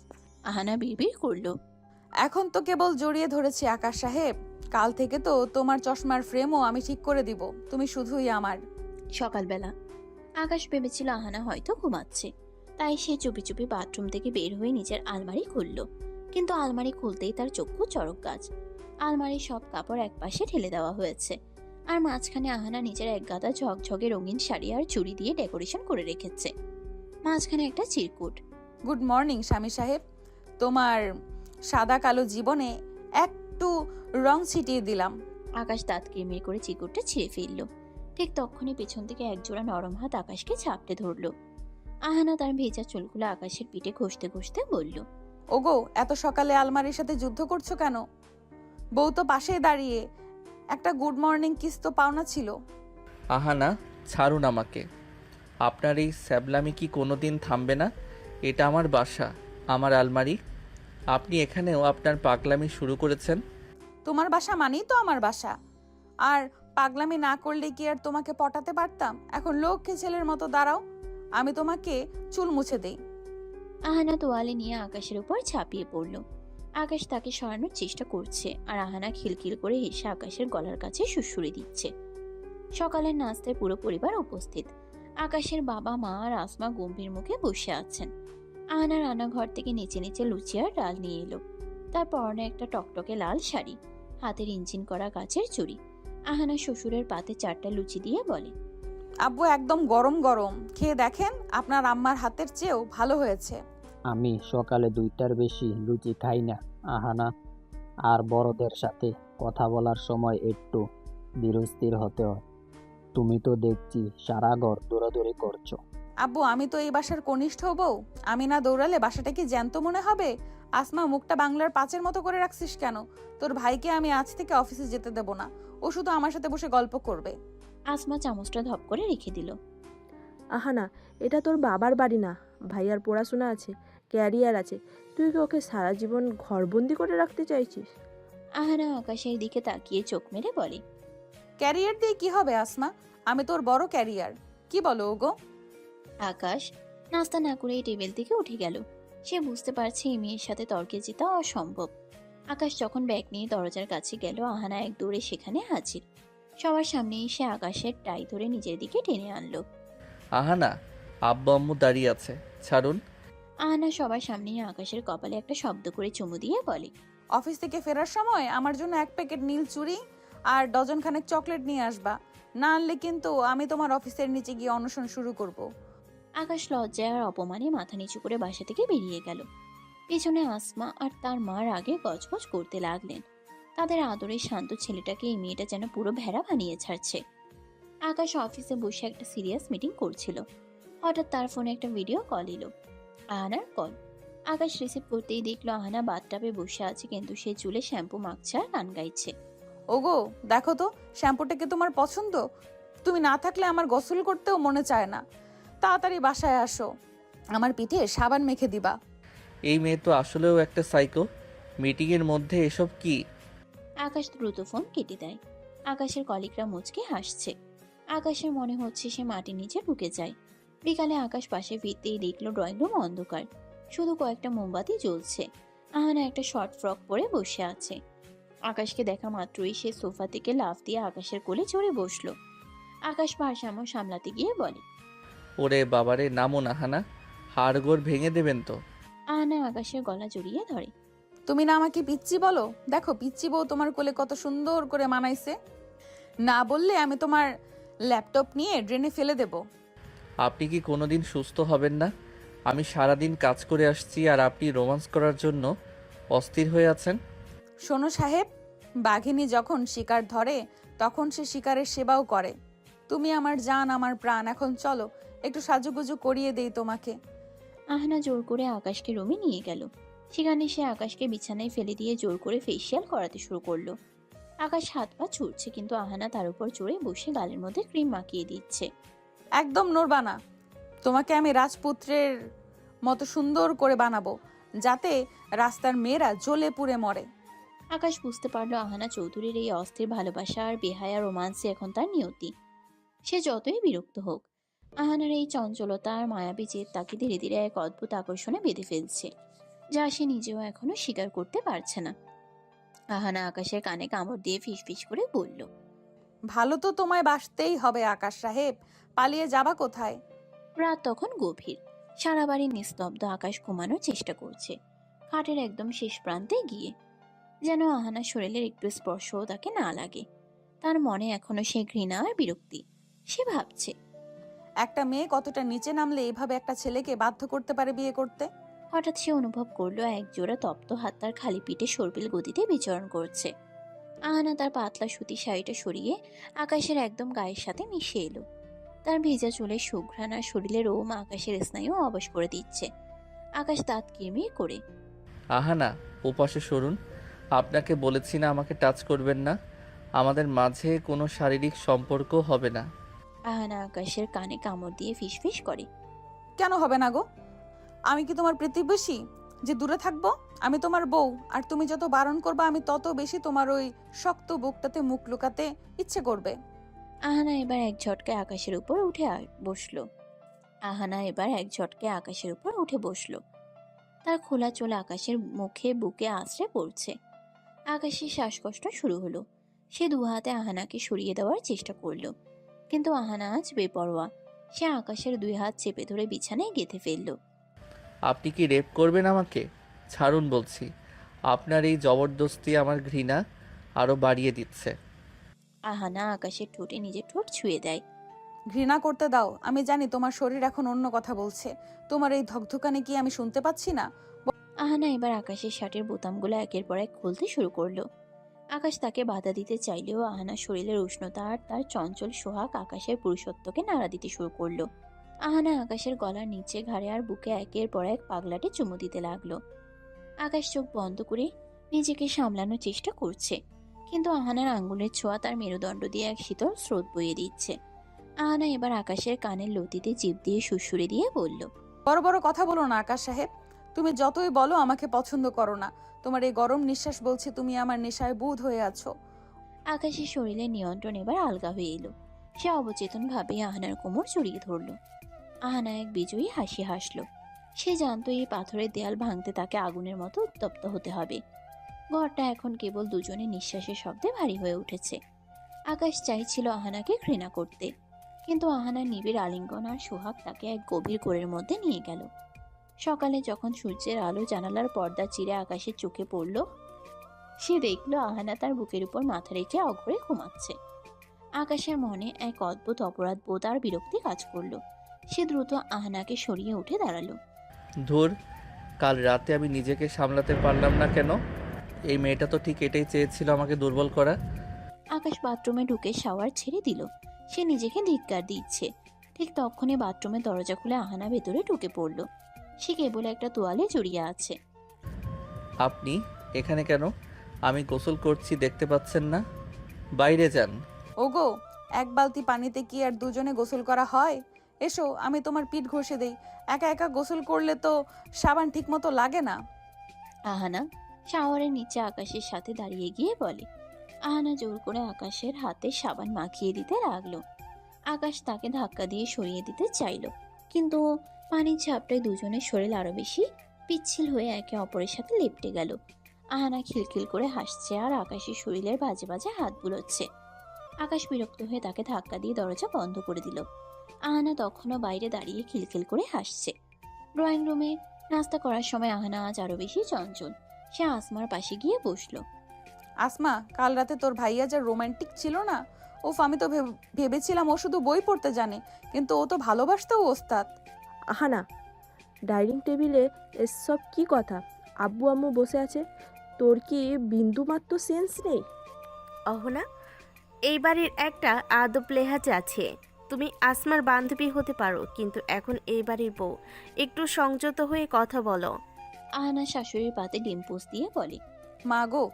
আহানা বিড়বিড় করলো, এখন তো কেবল জড়িয়ে ধরেছি আকাশ সাহেব, কাল থেকে তো তোমার চশমার ফ্রেমও আমি ঠিক করে দিব, তুমি শুধুই আমার। সকালবেলা আকাশ ভেবেছিল আহানা হয়তো ঘুমাচ্ছে, তাই সে চুপি চুপি বাথরুম থেকে বের হয়ে নিজের আলমারি খুলল। কিন্তু আলমারি খুলতেই তার চক্ষু চড়ক গাছ। আলমারির সব কাপড় একপাশে ঠেলে দেওয়া হয়েছে, আর মাঝখানে আহানা নিজের এক গাদা ঝকঝকে রঙিন শাড়ি আর চুড়ি দিয়ে ডেকোরেশন করে রেখেছে। মাঝখানে একটা চিরকুট। গুড মর্নিং স্বামী সাহেব, তোমার সাদা কালো জীবনে একটু রং ছিটিয়ে দিলাম। আকাশ দাঁত কিরমির করে চিরকুটটা ছিঁড়ে ফেলল। ঠিক তখনই পেছন থেকে একজোড়া নরম হাত আকাশকে চাপটে ধরল। আহানা তার ভেজা চুলগুলো আকাশের পিঠে ঘষতে ঘষতে বলল, ওগো, এত সকালে আলমারির সাথে যুদ্ধ করছো কেন? বউ তো পাশেই দাঁড়িয়ে, একটা গুড মর্নিং কিস তো পাওনা ছিল। আহানা, ছাড়ুন আমাকে। আপনার এই স্যাবলামি কি কোনো দিন থামবে না? এটা আমার বাসা, আমার আলমারি। আপনি এখানেও আপনার পাগলামি শুরু করেছেন। তোমার বাসা মানেই তো আমার বাসা, আর পাগলামি না করলে কি আর তোমাকে পটাতে পারতাম? এখন লক্ষ্মী ছেলের মতো দাঁড়াও, আমি তোমাকে চুল মুছে দেই। আহানা তোয়ালে নিয়ে আকাশের উপর ঝাঁপিয়ে পড়ল। আকাশ তাকে সরানোর চেষ্টা করছে, আর আহানা খিলখিল করে হেসে আকাশের গলার কাছে সুড়সুড়ি দিচ্ছে। সকালের নাস্তায় পুরো পরিবার উপস্থিত। আকাশের বাবা, মা আর আসমা গম্ভীর মুখে বসে আছেন। আহানা রান্নাঘর থেকে নিচে নিচে লুচি আর ডাল নিয়ে এলো। তার পরনে একটা টকটকে লাল শাড়ি, হাতের ইঞ্জিন করা গাছের চুড়ি। আহানা শ্বশুরের পাতে 4টা লুচি দিয়ে বলে, আব্বু একদম গরম গরম, খেয়ে দেখেন, আপনার আম্মার হাতের চেয়েও ভালো হয়েছে। আমি সকালে 2টার বেশি লুচি খাই না আহানা, আর বড়দের সাথে কথা বলার সময় একটু ধীরস্থির হতে হয়। তুমি তো দেখছি সারা ঘর দৌড়াদৌড়ি করছো। আব্বু, আমি তো এই বাসার কনিষ্ঠ বউ, আমি না দৌড়ালে বাসাটা কি জ্যান্ত মনে হবে? আসমা, মুখটা বাংলার পাঁচের মতো করে রাখছিস কেন? তোর ভাইকে আমি আজ থেকে অফিসে যেতে দেব না, ও শুধু আমার সাথে বসে গল্প করবে। আসমা চামচটা ধপ করে রেখে দিল। আহানা, এটা তোর বাবার বাড়ি না। ভাইয়ার পড়াশোনা আছে, ক্যারিয়ার আছে, তুই কি ওকে সারা জীবন ঘরবন্দি করে রাখতে চাইছিস? আহানা আকাশের দিকে তাকিয়ে চোখ মেরে বলে, ক্যারিয়ার দিয়ে কি হবে আসমা? আমি তোর বড় ক্যারিয়ার, কি বলো ওগো? আকাশ নাস্তা না করে টেবিল থেকে উঠে গেল। সে বুঝতে পারছে এই মেয়ের সাথে তর্কে জেতা অসম্ভব। আকাশ যখন ব্যাগ নিয়ে দরজার কাছে গেল, আহানা এক দৌড়ে সেখানে হাজির। সবার সামনে এসে আকাশের টাই ধরে নিজের দিকে টেনে আনলো। আহানা, আব্বু আম্মু দাঁড়িয়ে আছে, ছাড়ুন। আহানা সবার সামনে আকাশের কপালে একটা শব্দ করে চুমু দিয়ে বলে, অফিস থেকে ফেরার সময় আমার জন্য 1 প্যাকেট নীল চুড়ি আর ডজনখানেক চকলেট নিয়ে আসবা, না আনলে কিন্তু আমি তোমার অফিসের নিচে গিয়ে অনশন শুরু করব। আকাশ লজ্জায় আর অপমানে মাথা নিচু করে বাসা থেকে বেরিয়ে গেল। পেছনে আসমা আর তার মা আগে গজগজ করতে লাগলেন। তাদের আদরের শান্ত ছেলেটাকে এই মেয়েটা যেন পুরো ভেড়া বানিয়ে ছাড়ছে। আকাশ অফিসে বসে একটা সিরিয়াস মিটিং করছিল। হঠাৎ তার ফোনে একটা ভিডিও কল এলো, আহানার কল। আকাশ রিসিভ করতেই দেখলো আহানা বাথটাবে বসে আছে, কিন্তু সে চুলে শ্যাম্পু মাখছে আর গান গাইছে। ওগো, দেখো তো শ্যাম্পুটা কি তোমার পছন্দ? তুমি না থাকলে আমার গোসল করতেও মনে চায় না। তাড়াতাড়ি বাসায় আসো, আমার পিঠে সাবান মেখে দিবা। এই মেয়ে তো আসলেও একটা সাইকো। মিটিংয়ের মধ্যে এসব কি? আকাশ দ্রুত ফোন কেটে দেয়। আকাশের কলিগরা মুচকে হাসছে। আকাশের মনে হচ্ছে সে মাটির নিচে ঢুকে যায়। বিকালে আকাশ পাশে ফিরতেই দেখলো ড্রয়িং রুম অন্ধকার, শুধু কয়েকটা মোমবাতি জ্বলছে। আহানা একটা শর্ট ফ্রক পরে বসে আছে। আকাশকে দেখা মাত্রই সে সোফা থেকে লাফ দিয়ে আকাশের কোলে চড়ে বসলো। আকাশ ভারসাম্য সামলাতে গিয়ে বলে, ওরে বাবারে, নামো না আহানা, হাড়গোড় ভেঙে দেবেন তো। আহানা আকাশের গলা জড়িয়ে ধরে। তুমি না আমাকে পিচ্চি বলো? দেখো পিচ্চি বউ তোমার কোলে কত সুন্দর করে মানাইছে। না বললে আমি তোমার ল্যাপটপ নিয়ে ড্রেনে ফেলে দেব। আপনি কি কোনোদিন সুস্থ হবেন না? আমি সারাদিন কাজ করে আসছি আর আপনি রোমান্স করার জন্য অস্থির হয়ে আছেন। শোনো সাহেব, বাঘিনী যখন শিকার ধরে তখন সে শিকারের সেবাও করে। তুমি আমার জান, আমার প্রাণ, এখন চলো একটু সাজুগুজু করিয়ে দেই তোমাকে। আহানা জোর করে আকাশকে রুমে নিয়ে গেল। সেখানে সে আকাশকে বিছানায় ফেলে দিয়ে জোর করে ফেসিয়াল করাতে শুরু করলো। আকাশ হাত পা ছুটছে, কিন্তু আহানা তার উপর চড়ে বসে গালের মধ্যে ক্রিম মাখিয়ে দিচ্ছে। একদম নড়বা না, তোমাকে আমি রাজপুত্রের মতো সুন্দর করে বানাবো, যাতে রাস্তার মেয়েরা জ্বলে পুড়ে মরে। আকাশ বুঝতে পারলো আহানা চৌধুরীর এই অস্থির ভালোবাসা আর বেহায়া রোমান্সে এখন তার নিয়তি। সে যতই বিরক্ত হোক, আহানার এই চঞ্চলতা আর মায়াবী জেদ তাকে ধীরে ধীরে এক অদ্ভুত আকর্ষণে বেঁধে ফেলছে, যা সে নিজেও এখনো স্বীকার করতে পারছে না। আহানা আকাশের কানে কামড় দিয়ে ফিসফিস করে বলল, ভালো তো তোমায় বাসতেই হবে আকাশ সাহেব, পালিয়ে যাবা কোথায়? রাত তখন গভীর, সারা বাড়ি নিস্তব্ধ। আকাশ ঘুমানোর চেষ্টা করছে খাটের একদম শেষ প্রান্তে গিয়ে, যেন আহানার শরীরের একটু স্পর্শও তাকে না লাগে। তার মনে এখনো সেই ঘৃণা আর বিরক্তি। সে ভাবছে, একটা মেয়ে কতটা নিচে নামলে এইভাবে একটা ছেলেকে বাধ্য করতে পারে বিয়ে করতে। হঠাৎ সে অনুভব করলো এক জোড়া তপ্ত হাত তার খালি পিঠে সর্পিল গতিতে বিচরণ করছে। আহানা তার পাতলা সুতি শাড়িটা সরিয়ে আকাশের একদম গায়ের সাথে মিশে এলো। তার ভেজা চুলের সুঘ্রাণ আর শরীরের রোম আকাশের স্নায়ু অবশ করে দিচ্ছে। আকাশ দাঁত কিরমির করে, আহানা, ওপাশে সরুন। আপনাকে বলেছি না আমাকে টাচ করবেন না, আমাদের মাঝে কোনো শারীরিক সম্পর্ক হবে না। আহানা আকাশের কানে কামড় দিয়ে ফিসফিস করে, কেন হবে না গো? আমি কি তোমার প্রতিবেশী যে দূরে থাকবো? আমি তোমার বউ, আর তুমি যত বারণ করবে আমি তত বেশি তোমার ওই শক্ত বুকটাতে মুখ লুকাতে ইচ্ছে করবে। আহানা এবার এক ঝটকায় আকাশের উপর উঠে বসলো। তার খোলা চুল আকাশের মুখে বুকে আছড়ে পড়ছে। আকাশের শ্বাসকষ্ট শুরু হলো। সে দু হাতে আহানাকে সরিয়ে দেওয়ার চেষ্টা করলো, কিন্তু আহানা আজ বেপরোয়া। সে আকাশের দুই হাত চেপে ধরে বিছানায় গেঁথে ফেললো। আপনি কি রেপ করবেন আমাকে? ছাড়ুন বলছি। আপনার এই জবরদস্তি আমার ঘৃণা আরও বাড়িয়ে দিচ্ছে। আহানা আকাশের ঠোঁটে নিজের ঠোঁট ছুঁয়ে দেয়। ঘৃণা করতে দাও, আমি জানি তোমার শরীর এখন অন্য কথা বলছে। তোমার এই ধকধকানি কি আমি শুনতে পাচ্ছি না? আহানা এবার আকাশের শার্টের বোতামগুলো একের পর এক খুলতে শুরু করলো। আকাশ তাকে বাধা দিতে চাইলেও আহানার শরীরের উষ্ণতা আর তার চঞ্চল সোহাগ আকাশের পুরুষত্বকে নাড়া দিতে শুরু করলো। আহানা আকাশের গলার নিচে, ঘাড়ে আর বুকে একের পর এক পাগলাটে চুমু দিতে লাগলো। আকাশ চোখ বন্ধ করে নিজেকে সামলানোর চেষ্টা করছে, কিন্তু আহানার আঙ্গুলের ছোঁয়া তার মেরুদণ্ড দিয়ে এক শীতল স্রোত বইয়ে দিচ্ছে। আহানা এবার আকাশের কানের লতিতে জিভ দিয়ে সুড়সুড়ে দিয়ে বলল, বড় বড় কথা বলো না আকাশ সাহেব। তুমি যতই বলো আমাকে পছন্দ করো না, তোমার এই গরম নিঃশ্বাস বলছে তুমি আমার নেশায় বুঁদ হয়ে আছো। আকাশের শরীরের নিয়ন্ত্রণ এবার আলগা হয়ে এলো। সে অবচেতন ভাবে আহানার কোমর জড়িয়ে ধরল। আহানা এক বিজয়ী হাসি হাসল। সে জানতো এই পাথরের দেয়াল ভাঙতে তাকে আগুনের মতো উত্তপ্ত হতে হবে। ঘরটা এখন কেবল দুজনের নিঃশ্বাসের শব্দে ভারী হয়ে উঠেছে। আকাশ চাইছিল আহানাকে ঘৃণা করতে, কিন্তু আহানার নিবিড় আলিঙ্গন আর সোহাগ তাকে এক গভীর ঘোরের মধ্যে নিয়ে গেল। সকালে যখন সূর্যের আলো জানালার পর্দা চিরে আকাশের চোখে পড়ল, সে দেখল আহানা তার বুকের উপর মাথা রেখে অঘরে ঘুমাচ্ছে। আকাশের মনে এক অদ্ভুত অপরাধ বোধ আর বিরক্তি কাজ করলো। সে দ্রুত আহানাকে সরিয়ে উঠে দাঁড়ালো। ধুর, কাল রাতে আমি নিজেকে সামলাতে পারলাম না কেন? এই মেয়েটা তো ঠিক এটাই চেয়েছিল, আমাকে দুর্বল করা। আকাশ বাথরুমে ঢুকে শাওয়ার ছেড়ে দিল। সে নিজেকে ধিক্কার দিচ্ছে। ঠিক তখনই বাথরুমের দরজা খুলে আহানা ভেতরে ঢুকে পড়ল। সে কেবল একটা তোয়ালে জড়িয়ে আছে। আপনি এখানে কেন? আমি গোসল করছি, দেখতে পাচ্ছেন না? বাইরে যান। ওগো, এক বালতি পানিতে কি আর দুজনে গোসল করা হয়? এসো, আমি তোমার পিঠ ঘষে দেই। একা একা গোসল করলে তো সাবান ঠিক মতো লাগে না। আহানা শাওয়ারের নিচে আকাশের সাথে দাঁড়িয়ে গিয়ে বলে। আহানা জোর করে আকাশের হাতে সাবান মাখিয়ে দিতে লাগলো। আকাশ তাকে ধাক্কা দিয়ে সরিয়ে দিতে চাইলো, কিন্তু পানির ঝাপটায় দুজনের শরীর আরো বেশি পিচ্ছিল হয়ে একে অপরের সাথে লেপটে গেল। আহানা খিলখিল করে হাসছে আর আকাশের শরীরের বাজে বাজে হাত বুলোচ্ছে। আকাশ বিরক্ত হয়ে তাকে ধাক্কা দিয়ে দরজা বন্ধ করে দিল। আহানা তখনও বাইরে দাঁড়িয়ে খিলখিল করে হাসছে। ড্রয়িং রুমে নাস্তা করার সময় আহানা আজ আরো বেশি চঞ্চল। সে আসমার পাশে গিয়ে বসলো। আসমা, কাল রাতে তোর ভাইয়া যা রোমান্টিক ছিল না, ওফ, আমি তো ভেবেছিলাম ও শুধু বই পড়তে জানে, কিন্তু ও তো ভালোবাসতেও ওস্তাদ। আহানা, ডাইনিং টেবিলে এসব কি কথা? আব্বু আম্মু বসে আছে, তোর কি বিন্দুমাত্র সেন্স নেই? অহনা, এই বাড়ির একটা আদব লেহাজ আছে। তুমি আসমার বান্ধবী হতে পারো, কিন্তু এখন এই বাড়ির বউ। একটু সংযত হয়ে কথা বলো। আহানা শাশুড়ির পাতে ডিম পোস দিয়ে বলে। মা গো,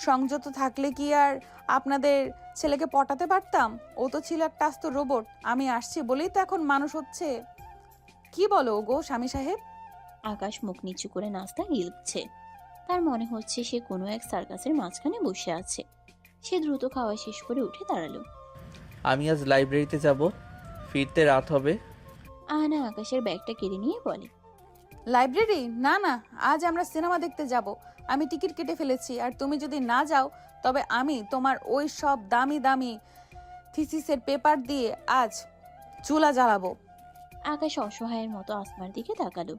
সংযত থাকলে কি আর আপনাদের ছেলেকে পটাতে পারতাম? ও তো ছিল একটা আস্ত রোবট। আমি আসছি বলেই তো এখন মানুষ হচ্ছে। কি বলো গো স্বামী সাহেব? আকাশ মুখ নিচু করে নাস্তা গিলছে। তার মনে হচ্ছে সে কোনো এক সার্কাসের মাঝখানে বসে আছে। সে দ্রুত খাওয়া শেষ করে উঠে দাঁড়ালো। আমি আজ লাইব্রেরিতে যাব, ফিরতে রাত হবে। আহানা আকাশের ব্যাগটা কেড়ে নিয়ে বলে, লাইব্রেরি? না না, আজ আমরা সিনেমা দেখতে যাব। আমি টিকিট কেটে ফেলেছি, আর তুমি যদি না যাও তবে আমি তোমার ওই সব দামি দামি থিসিসের পেপার দিয়ে আজ চুলা জ্বালাবো। আকাশ অসহায়ের মতো আসমার দিকে তাকালো।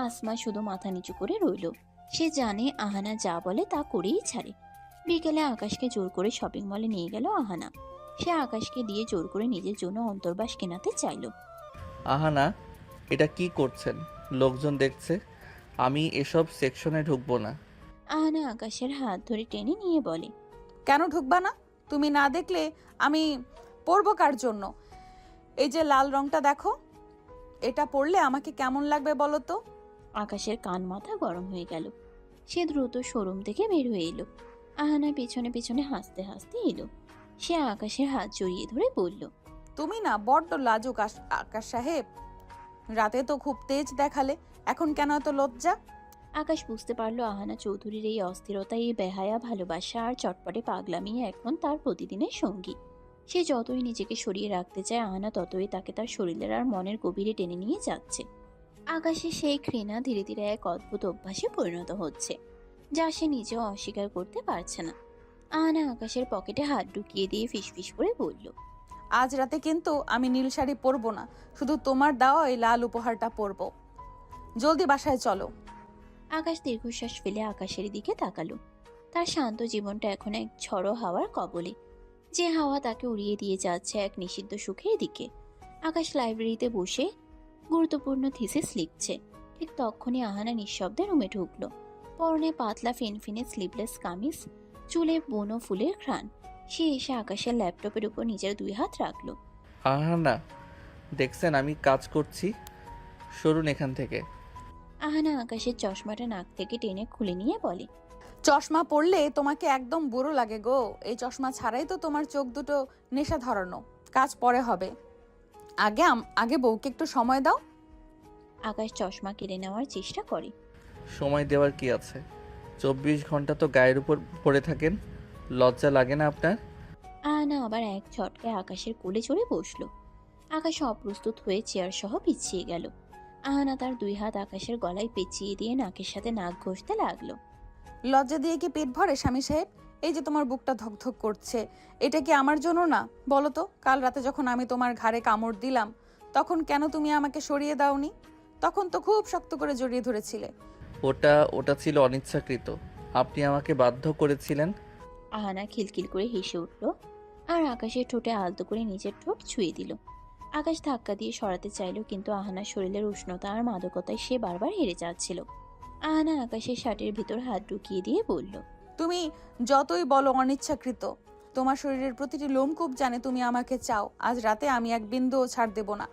আসমা শুধু মাথা নিচু করে রইল। সে জানে আহানা যা বলে তা করেই ছাড়ে। বিকেলে আকাশকে জোর করে শপিং মলে নিয়ে গেল আহানা। সে আকাশকে দিয়ে জোর করে নিজের জন্য অন্তর্বাস কেনাতে চাইল। আহানা, এটা কি করছেন? লোকজন দেখছে। আমি এসব সেকশনে ঢুকবো না। আহানা আকাশের হাত ধরে টেনে নিয়ে বলে, কেন ঢুকবা না? তুমি না দেখলে আমি পরবো কার জন্য? এই যে লাল রংটা দেখো, এটা পরলে আমাকে কেমন লাগবে বলো তো? আকাশের কান মাথা গরম হয়ে গেল। সে দ্রুত শোরুম থেকে বের হয়ে এলো। আহানা পেছনে পেছনে হাসতে হাসতে এলো। সে আকাশের হাত জড়িয়ে ধরে বলল, তুমি না বড্ড লাজুক আকাশ সাহেব। রাতে তো খুব তেজ দেখালে, এখন কেন এত লজ্জা? আকাশ বুঝতে পারলো আহানা চৌধুরীর এই অস্থিরতা, এই বেহায়া ভালোবাসা আর চটপটে পাগলামি এখন তার প্রতিদিনের সঙ্গী। সে যতই নিজেকে সরিয়ে রাখতে চায়, আহানা ততই তাকে তার শরীরের আর মনের গভীরে টেনে নিয়ে যাচ্ছে। আকাশে সেই ঘৃণা ধীরে ধীরে এক অদ্ভুত অভ্যাসে পরিণত হচ্ছে, যা সে নিজেও অস্বীকার করতে পারছে না। আহানা আকাশের পকেটে হাত ঢুকিয়ে দিয়ে ফিসফিস করে বলল, আজ রাতে কিন্তু আমি নীল শাড়ি পরবো না, শুধু তোমার দেওয়া এই লাল উপহারটা পরবো। জলদি বাসায় চলো। আকাশ দীর্ঘশ্বাস ফেলে আকাশের দিকে তাকালো। তার শান্ত জীবনটা এখন এক ঝড়ো হাওয়ার কবলে, যে হাওয়া তাকে উড়িয়ে দিয়ে যাচ্ছে এক নিষিদ্ধ সুখের দিকে। আকাশ লাইব্রেরিতে বসে গুরুত্বপূর্ণ থিসিস লিখছে। ঠিক তখনই আহানা নিঃশব্দে রুমে ঢুকলো। পরনে পাতলা ফিনফিনে স্লিভলেস কামিজ, চুলে বনো ফুলের ঘ্রাণ। সে এসে আকাশের ল্যাপটপের উপর নিজের 2 হাত রাখলো। আহানা, দেখছেন আমি কাজ করছি, সরুন এখান থেকে। আহানা আকাশের চশমাটা নাক থেকে টেনে খুলে নিয়ে বলে, চশমা পরলে তোমাকে একদম বুড়ো লাগে গো। এই চশমা ছাড়াই তো তোমার চোখ দুটো নেশা ধরানো। কাজ পরে হবে, আগে বউকে একটু সময় দাও। আকাশ চশমা কেড়ে নেওয়ার চেষ্টা করে। সময় দেওয়ার কি আছে? 24 ঘন্টা তো গায়ের উপর পড়ে থাকেন, লজ্জা লাগে না আপনার? আহানা আবার এক ঝটকায় আকাশের কোলে চড়ে বসলো। আকাশ অপ্রস্তুত হয়ে চেয়ার সহ পিছিয়ে গেল। আহানা তার 2 হাত আকাশের গলায় পেঁচিয়ে দিয়ে নাকের সাথে নাক ঘষতে লাগলো। লজ্জা দিয়ে কি পেট ভরে স্বামী সাহেব? এই যে তোমার বুকটা ধকধক করছে, এটা কি আমার জন্য না বলো তো? কাল রাতে যখন আমি তোমার ঘাড়ে কামড় দিলাম, তখন কেন তুমি আমাকে সরিয়ে দাওনি? তখন তো খুব শক্ত করে জড়িয়ে ধরেছিলে। ওটা ছিল অনিচ্ছাকৃত, আপনি আমাকে বাধ্য করেছিলেন। আহানা খিলখিল করে হেসে উঠল আর আকাশের ঠোঁটে আলতো করে নিজের ঠোঁট ছুঁয়ে দিল। আকাশ ধাক্কা দিয়ে সরাতে চাইল, কিন্তু আহানার শরীরের উষ্ণতা আর মাদকতায় সে বারবার হেরে যাচ্ছিল। আহানা আকাশের শার্টের ভিতর হাত ঢুকিয়ে দিয়ে বলল, তুমি যতই বলো অনিচ্ছাকৃত, তোমার শরীরের প্রতিটি লোমকূপ জানে তুমি আমাকে চাও। আজ রাতে আমি এক বিন্দুও ছাড় দেব না।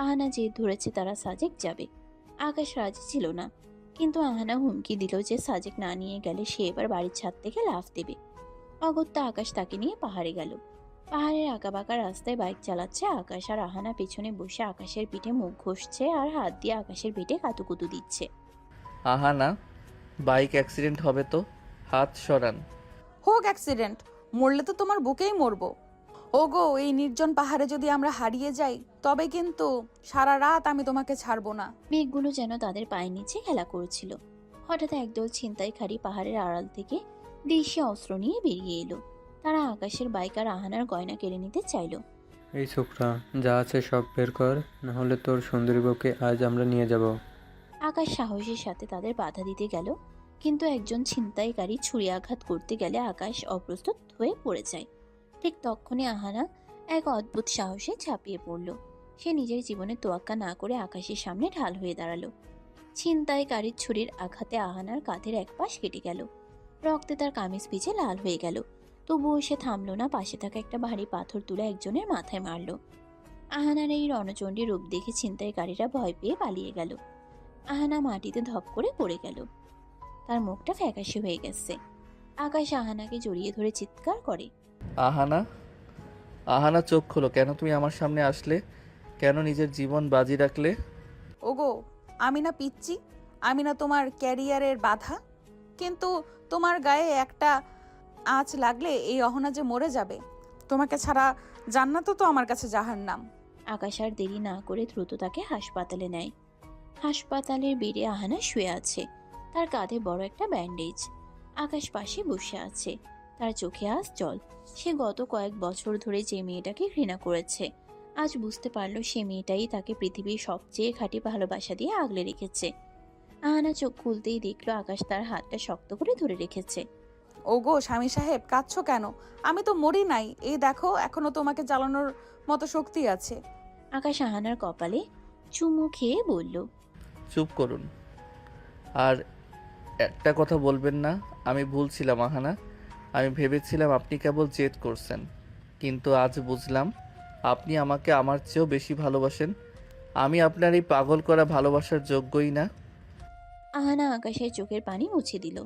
আহানা জেদ ধরেছে তারা সাজেক যাবে। আকাশ রাজি ছিল না, কিন্তু আহানা হুমকি দিল যে সাজেক না নিয়ে গেলে সে এবার বাড়ির ছাদ থেকে লাফ দেবে। অগত্যা আকাশ তাকে নিয়ে পাহাড়ে গেল। পাহাড়ের আঁকাবাঁকা রাস্তায় বাইক চালাচ্ছে আকাশ, আর আহানা পেছনে বসে আকাশের পিঠে মুখ ঘষছে আর হাত দিয়ে আকাশের পিঠে কাতুকুতু দিচ্ছে। আহানা, বাইক অ্যাক্সিডেন্ট হবে তো, হাত সরান। হোক অ্যাক্সিডেন্ট, মরলে তো তোমার বুকেই মরবো। ওগো, এই নির্জন পাহাড়ে যদি আমরা হারিয়ে যাই, তবে কিন্তু সারা রাত আমি তোমাকে ছাড়বো না। মেঘগুলো যেন তাদের পায়ের নিচে খেলা করছিল। হঠাৎ একদল ছিনতাইকারী পাহাড়ের আড়াল থেকে দেশীয় অস্ত্র নিয়ে বেরিয়ে এলো। তারা আকাশের বাইক আর আহানার গয়না কেড়ে নিতে চাইল। এই ছোকরা, যা আছে সব বের কর, নাহলে তোর সুন্দরী বউকে আজ আমরা নিয়ে যাব। আকাশ সাহসের সাথে তাদের বাধা দিতে গেল, কিন্তু একজন ছিনতাইকারী ছুরি আঘাত করতে গেলে আকাশ অপ্রস্তুত হয়ে পড়ে যায়। ঠিক তখনই আহানা এক অদ্ভুত সাহসে ঝাঁপিয়ে পড়ল। সে নিজের জীবনে তোয়াক্কা না করে আকাশের সামনে ঢাল হয়ে দাঁড়ালো। ছিনতাইকারীর ছুরির আঘাতে আহানার কাঁধের এক পাশ কেটে গেল। রক্তে তার কামিজ পিছে লাল হয়ে গেল। তবুও সে থামলো না, পাশে থাকা একটা ভারী পাথর তুলে একজনের মাথায় মারল। আহানার এই রণচণ্ডী রূপ দেখে ছিনতাইকারীরা ভয় পেয়ে পালিয়ে গেল। আহানা মাটিতে ধপ করে পড়ে গেল। তার মুখটা ফ্যাকাশে হয়ে গেছে। আকাশ আহানাকে জড়িয়ে ধরে চিৎকার করে, আহানা, আহানা চোখ খোলো। কেন তুমি আমার সামনে আসলে? কেন নিজের জীবন বাজি রাখলে? ওগো, আমি না পিচ্ছি? আমি না তোমার ক্যারিয়ারের বাধা? কিন্তু তোমার গায়ে একটা আঁচ লাগলে এই অহনা যে মরে যাবে। তোমাকে ছাড়া জান্নাতও তো আমার কাছে জাহান্নাম। আকাশ আর দেরি না করে দ্রুত তাকে হাসপাতালে নেয়। হাসপাতালের বেডে আহানা শুয়ে আছে, তার কাঁধে বড় একটা ব্যান্ডেজ। আকাশ পাশে বসে আছে, তার চোখে আজ জল। সে গত কয়েক বছর ধরে যে মেয়েটাকে ঘৃণা করেছে, আজ বুঝতে পারলো সে মেয়েটাই তাকে পৃথিবীর সবচেয়ে খাঁটি ভালোবাসা দিয়ে আগলে রেখেছে। আহানা চোখ খুলতেই দেখলো আকাশ তার হাতটা শক্ত করে ধরে রেখেছে। ওগো স্বামী সাহেব, কাঁদছো কেন? আমি তো মরি নাই, এই দেখো এখনো তোমাকে জ্বালানোর মতো শক্তি আছে। আকাশ আহানার কপালে চুমু খেয়ে বলল, চুপ করুন। আর একটা কথা বলবেন না। আমি ভুলছিলাম আহানা। আমি ভেবেছিলাম আপনি কেবল জেদ করছেন, কিন্তু আজ বুঝলাম আপনি আমাকে আমার চেয়েও বেশি ভালোবাসেন। আমি আপনার এই পাগল করা ভালোবাসার যোগ্যই না। আহানা আকাশের চোখের পানি মুছে দিল।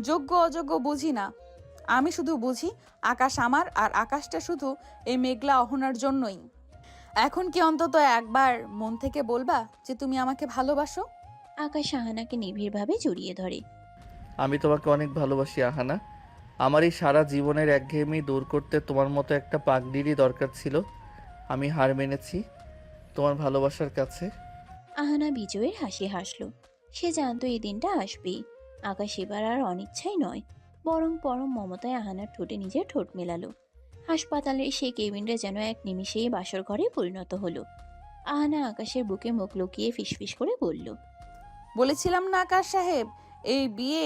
যোগ্য অযোগ্য বুঝি না, আমি শুধু বুঝি আকাশ আমার, আর আকাশটা শুধু এই মেঘলা অহনার জন্যই। এখন কি অন্তত একবার মন থেকে বলবা যে তুমি আমাকে ভালোবাসো? আকাশ আহানাকে নিবিড়ভাবে জড়িয়ে ধরে। আমি তোমাকে অনেক ভালোবাসি আহানা। আমার এই সারা জীবনের একঘেয়েমি দূর করতে তোমার মতো একটা পাগলিরই দরকার ছিল। আমি হার মেনেছি তোমার ভালোবাসার কাছে। আহানা বিজয়ের হাসি হাসলো। সে জানতো এই দিনটা আসবেই। আকাশ এবার আর অনিচ্ছাই নয়, বরং পরম মমতায় আহানার ঠোঁটে নিজের ঠোঁট মেলালো। হাসপাতালের সেই কেবিনটা যেন এক নিমিষেই বাসর ঘরে পরিণত হলো। আহানা আকাশের বুকে মুখ লুকিয়ে ফিসফিস করে বলল, বলেছিলাম না আকাশ সাহেব, এই বিয়ে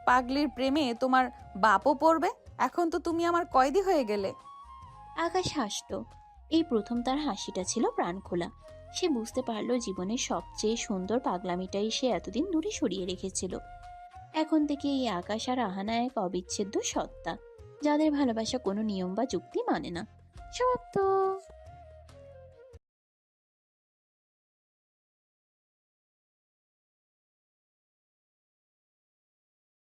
পাগলির প্রেমে তোমার বাপও পড়বে। এখন তো তুমি আমার কয়েদি হয়ে গেলে। আকাশ হাসল। এই প্রথম তার হাসিটা ছিল প্রাণ খোলা। সে বুঝতে পারলো জীবনের সবচেয়ে সুন্দর পাগলামিটাই সে এতদিন দূরে সরিয়ে রেখেছিল। এখন থেকে এই আকাশ আর আহানা এক অবিচ্ছেদ্য সত্তা, যাদের ভালোবাসা কোনো নিয়ম বা যুক্তি মানে না। সমাপ্ত।